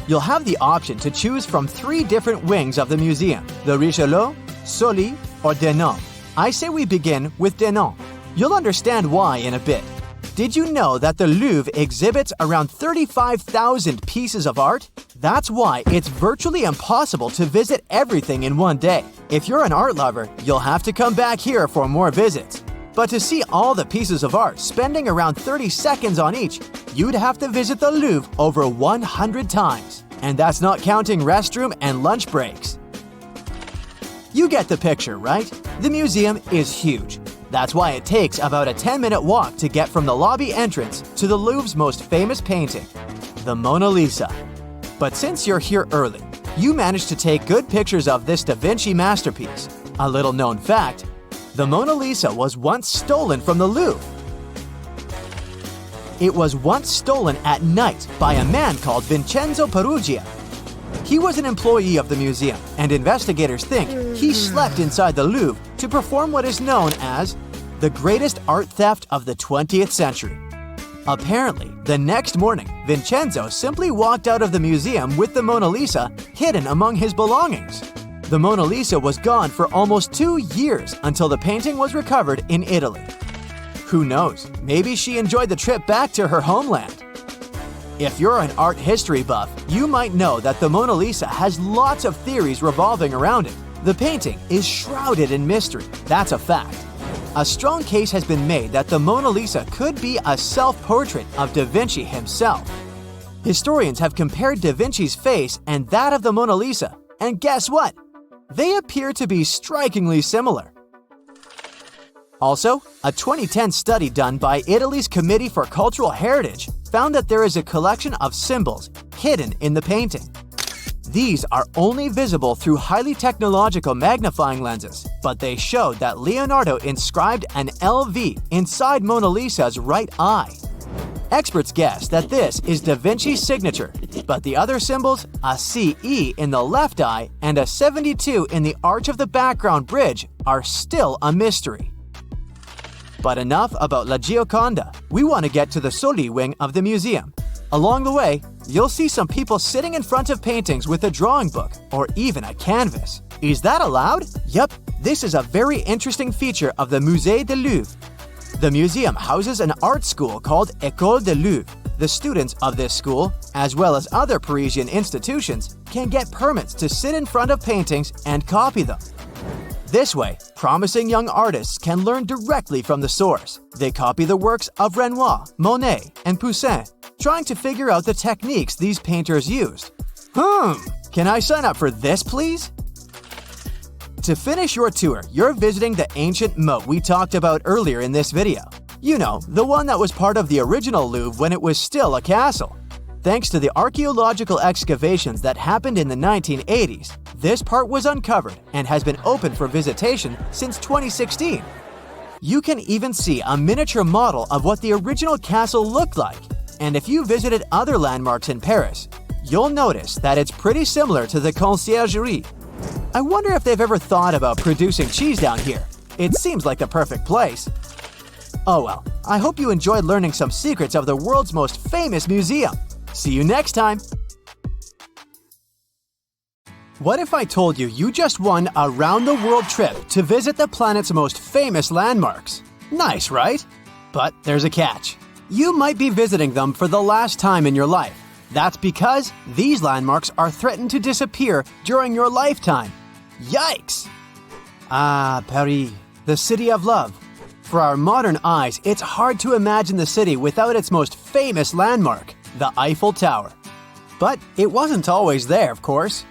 You'll have the option to choose from 3 different wings of the museum, the Richelieu, Sully, or Denon. I say we begin with Denon. You'll understand why in a bit. Did you know that the Louvre exhibits around 35,000 pieces of art? That's why it's virtually impossible to visit everything in one day. If you're an art lover, you'll have to come back here for more visits. But to see all the pieces of art spending around 30 seconds on each, you'd have to visit the Louvre over 100 times. And that's not counting restroom and lunch breaks. You get the picture, right? The museum is huge. That's why it takes about a 10-minute walk to get from the lobby entrance to the Louvre's most famous painting, the Mona Lisa. But since you're here early, you managed to take good pictures of this Da Vinci masterpiece. A little known fact, the Mona Lisa was once stolen from the Louvre. It was once stolen at night by a man called Vincenzo Peruggia. He was an employee of the museum, and investigators think he slept inside the Louvre to perform what is known as the greatest art theft of the 20th century. Apparently, the next morning, Vincenzo simply walked out of the museum with the Mona Lisa hidden among his belongings. The Mona Lisa was gone for almost 2 years until the painting was recovered in Italy. Who knows, maybe she enjoyed the trip back to her homeland. If you're an art history buff, you might know that the Mona Lisa has lots of theories revolving around it. The painting is shrouded in mystery, that's a fact. A strong case has been made that the Mona Lisa could be a self-portrait of Da Vinci himself. Historians have compared Da Vinci's face and that of the Mona Lisa, and guess what? They appear to be strikingly similar. Also, a 2010 study done by Italy's Committee for Cultural Heritage found that there is a collection of symbols hidden in the painting. These are only visible through highly technological magnifying lenses, but they showed that Leonardo inscribed an LV inside Mona Lisa's right eye. Experts guess that this is Da Vinci's signature, but the other symbols, a CE in the left eye and a 72 in the arch of the background bridge, are still a mystery. But enough about La Gioconda. We want to get to the Sully wing of the museum. Along the way, you'll see some people sitting in front of paintings with a drawing book or even a canvas. Is that allowed? Yep, this is a very interesting feature of the Musée du Louvre. The museum houses an art school called École du Louvre. The students of this school, as well as other Parisian institutions, can get permits to sit in front of paintings and copy them. This way, promising young artists can learn directly from the source. They copy the works of Renoir, Monet, and Poussin, trying to figure out the techniques these painters used. Can I sign up for this, please? To finish your tour, you're visiting the ancient moat we talked about earlier in this video. You know, the one that was part of the original Louvre when it was still a castle. Thanks to the archaeological excavations that happened in the 1980s, this part was uncovered and has been open for visitation since 2016. You can even see a miniature model of what the original castle looked like. And if you visited other landmarks in Paris, you'll notice that it's pretty similar to the Conciergerie. I wonder if they've ever thought about producing cheese down here. It seems like the perfect place. Oh well, I hope you enjoyed learning some secrets of the world's most famous museum. See you next time! What if I told you you just won a round-the-world trip to visit the planet's most famous landmarks? Nice, right? But there's a catch. you might be visiting them for the last time in your life. That's because these landmarks are threatened to disappear during your lifetime. Yikes! Ah, Paris, the city of love. For our modern eyes, it's hard to imagine the city without its most famous landmark, the Eiffel Tower. But it wasn't always there, of course.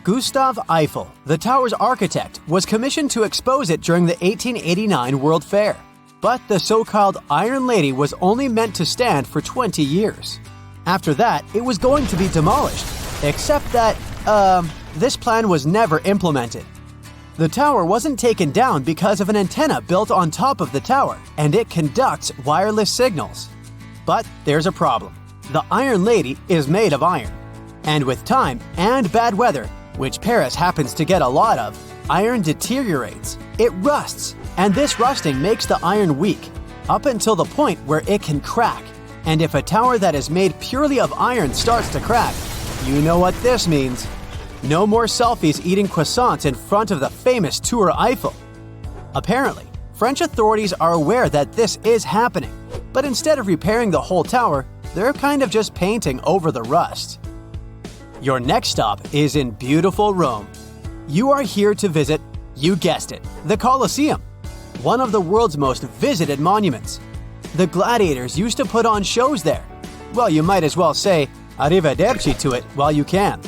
Gustave Eiffel, the tower's architect, was commissioned to expose it during the 1889 World Fair. But the so-called Iron Lady was only meant to stand for 20 years. After that, it was going to be demolished, except that, this plan was never implemented. The tower wasn't taken down because of an antenna built on top of the tower, and it conducts wireless signals. But there's a problem. The Iron Lady is made of iron. And with time and bad weather, which Paris happens to get a lot of, iron deteriorates. It rusts, and this rusting makes the iron weak, up until the point where it can crack. And if a tower that is made purely of iron starts to crack, you know what this means. No more selfies eating croissants in front of the famous Tour Eiffel. Apparently, French authorities are aware that this is happening, but instead of repairing the whole tower, they're kind of just painting over the rust. Your next stop is in beautiful Rome. You are here to visit, you guessed it, the Colosseum, one of the world's most visited monuments. The gladiators used to put on shows there. Well, you might as well say arrivederci to it while you can.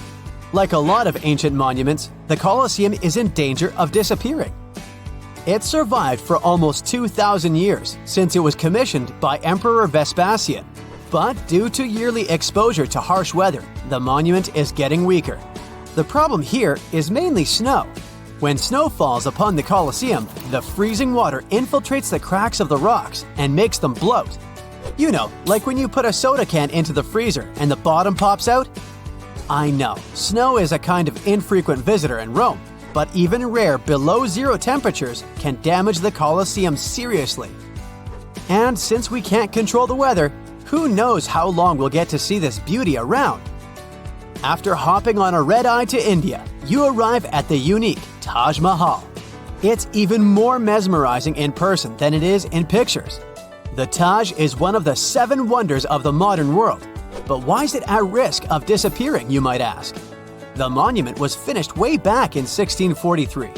Like a lot of ancient monuments, the Colosseum is in danger of disappearing. It survived for almost 2,000 years since it was commissioned by Emperor Vespasian. But due to yearly exposure to harsh weather, the monument is getting weaker. The problem here is mainly snow. When snow falls upon the Colosseum, the freezing water infiltrates the cracks of the rocks and makes them bloat. You know, like when you put a soda can into the freezer and the bottom pops out? I know, snow is a kind of infrequent visitor in Rome, but even rare below-zero temperatures can damage the Colosseum seriously. And since we can't control the weather, who knows how long we'll get to see this beauty around? After hopping on a red-eye to India, you arrive at the unique Taj Mahal. It's even more mesmerizing in person than it is in pictures. The Taj is one of the 7 wonders of the modern world. But why is it at risk of disappearing, you might ask? The monument was finished way back in 1643.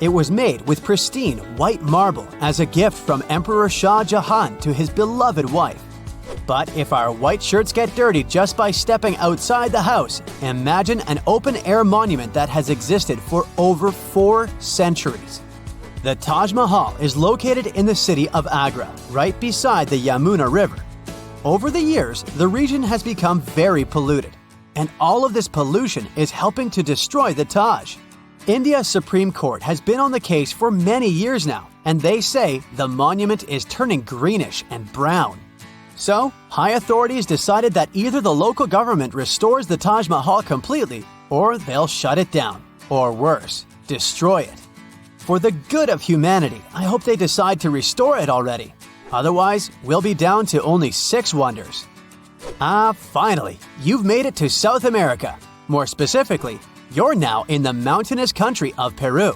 It was made with pristine white marble as a gift from Emperor Shah Jahan to his beloved wife. But if our white shirts get dirty just by stepping outside the house, imagine an open-air monument that has existed for over 4 centuries. The Taj Mahal is located in the city of Agra, right beside the Yamuna River. Over the years, the region has become very polluted, and all of this pollution is helping to destroy the Taj. India's Supreme Court has been on the case for many years now, and they say the monument is turning greenish and brown. So, high authorities decided that either the local government restores the Taj Mahal completely, or they'll shut it down, or worse, destroy it. For the good of humanity, I hope they decide to restore it already. Otherwise, we'll be down to only 6 wonders. Finally, you've made it to South America. More specifically, you're now in the mountainous country of Peru.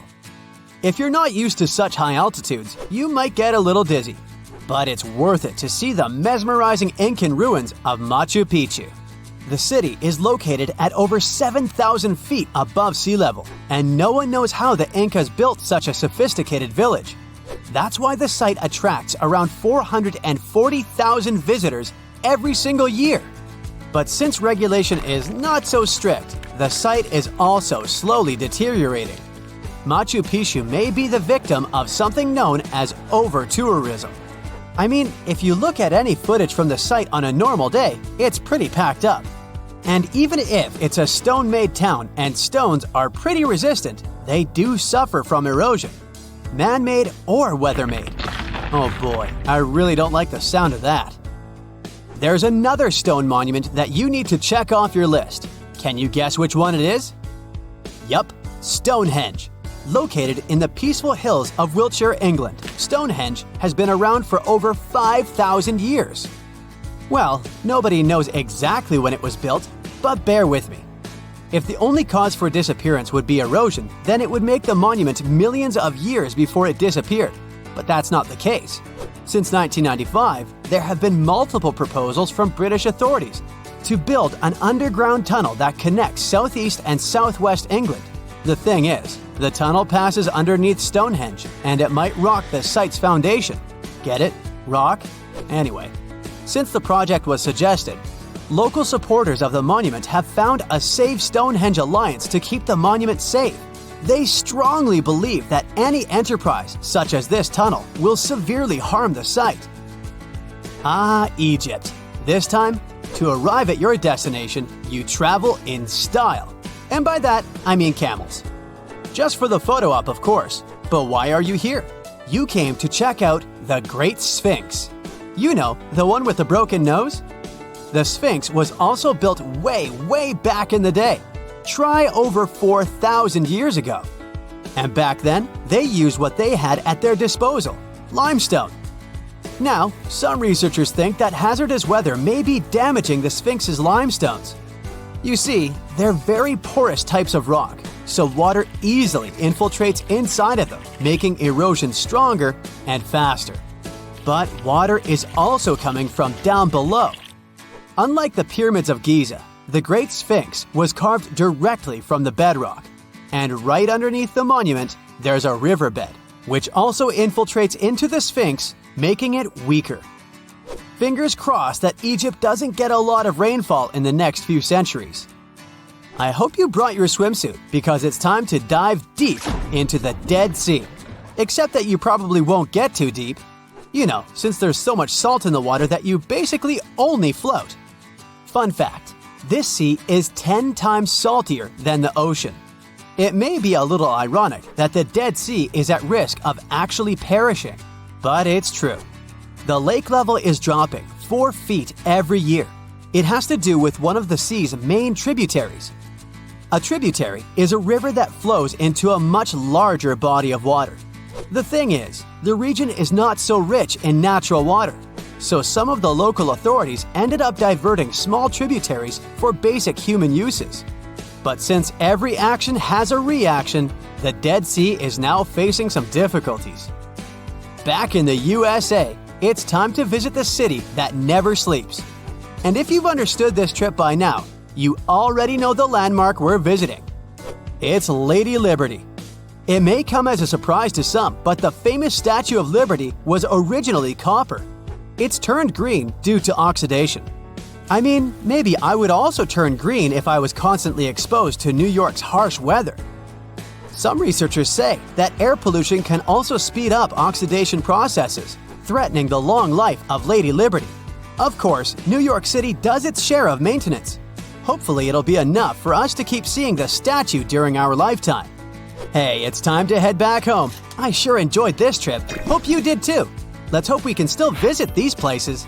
If you're not used to such high altitudes, you might get a little dizzy. But it's worth it to see the mesmerizing Incan ruins of Machu Picchu. The city is located at over 7,000 feet above sea level, and no one knows how the Incas built such a sophisticated village. That's why the site attracts around 440,000 visitors every single year. But since regulation is not so strict, the site is also slowly deteriorating. Machu Picchu may be the victim of something known as over-tourism. I mean, if you look at any footage from the site on a normal day, it's pretty packed up. And even if it's a stone-made town and stones are pretty resistant, they do suffer from erosion. Man-made or weather-made. Oh boy, I really don't like the sound of that. There's another stone monument that you need to check off your list. Can you guess which one it is? Yup, Stonehenge. Located in the peaceful hills of Wiltshire, England, Stonehenge has been around for over 5,000 years. Well, nobody knows exactly when it was built, but bear with me. If the only cause for disappearance would be erosion, then it would make the monument millions of years before it disappeared. But that's not the case. Since 1995, there have been multiple proposals from British authorities to build an underground tunnel that connects southeast and southwest England. The thing is, the tunnel passes underneath Stonehenge, and it might rock the site's foundation. Get it? Rock? Anyway, since the project was suggested, local supporters of the monument have found a Save Stonehenge alliance to keep the monument safe. They strongly believe that any enterprise, such as this tunnel, will severely harm the site. Ah, Egypt. This time, to arrive at your destination, you travel in style. And by that, I mean camels. Just for the photo op, of course. But why are you here? You came to check out the Great Sphinx. You know, the one with the broken nose? The Sphinx was also built way back in the day. Try over 4,000 years ago. And back then, they used what they had at their disposal, limestone. Now, some researchers think that hazardous weather may be damaging the Sphinx's limestones. You see, they're very porous types of rock, so water easily infiltrates inside of them, making erosion stronger and faster. But water is also coming from down below. Unlike the pyramids of Giza, the Great Sphinx was carved directly from the bedrock. And right underneath the monument, there's a riverbed, which also infiltrates into the Sphinx, making it weaker. Fingers crossed that Egypt doesn't get a lot of rainfall in the next few centuries. I hope you brought your swimsuit because it's time to dive deep into the Dead Sea. Except that you probably won't get too deep. You know, since there's so much salt in the water that you basically only float. Fun fact, this sea is 10 times saltier than the ocean. It may be a little ironic that the Dead Sea is at risk of actually perishing, but it's true. The lake level is dropping 4 feet every year. It has to do with one of the sea's main tributaries. A tributary is a river that flows into a much larger body of water. The thing is, the region is not so rich in natural water, so some of the local authorities ended up diverting small tributaries for basic human uses. But since every action has a reaction, the Dead Sea is now facing some difficulties. Back in the USA, it's time to visit the city that never sleeps. And if you've understood this trip by now, you already know the landmark we're visiting. It's Lady Liberty. It may come as a surprise to some, but the famous Statue of Liberty was originally copper. It's turned green due to oxidation. I mean, maybe I would also turn green if I was constantly exposed to New York's harsh weather. Some researchers say that air pollution can also speed up oxidation processes, threatening the long life of Lady Liberty. Of course, New York City does its share of maintenance. Hopefully it'll be enough for us to keep seeing the statue during our lifetime. Hey, it's time to head back home. I sure enjoyed this trip. Hope you did too. Let's hope we can still visit these places.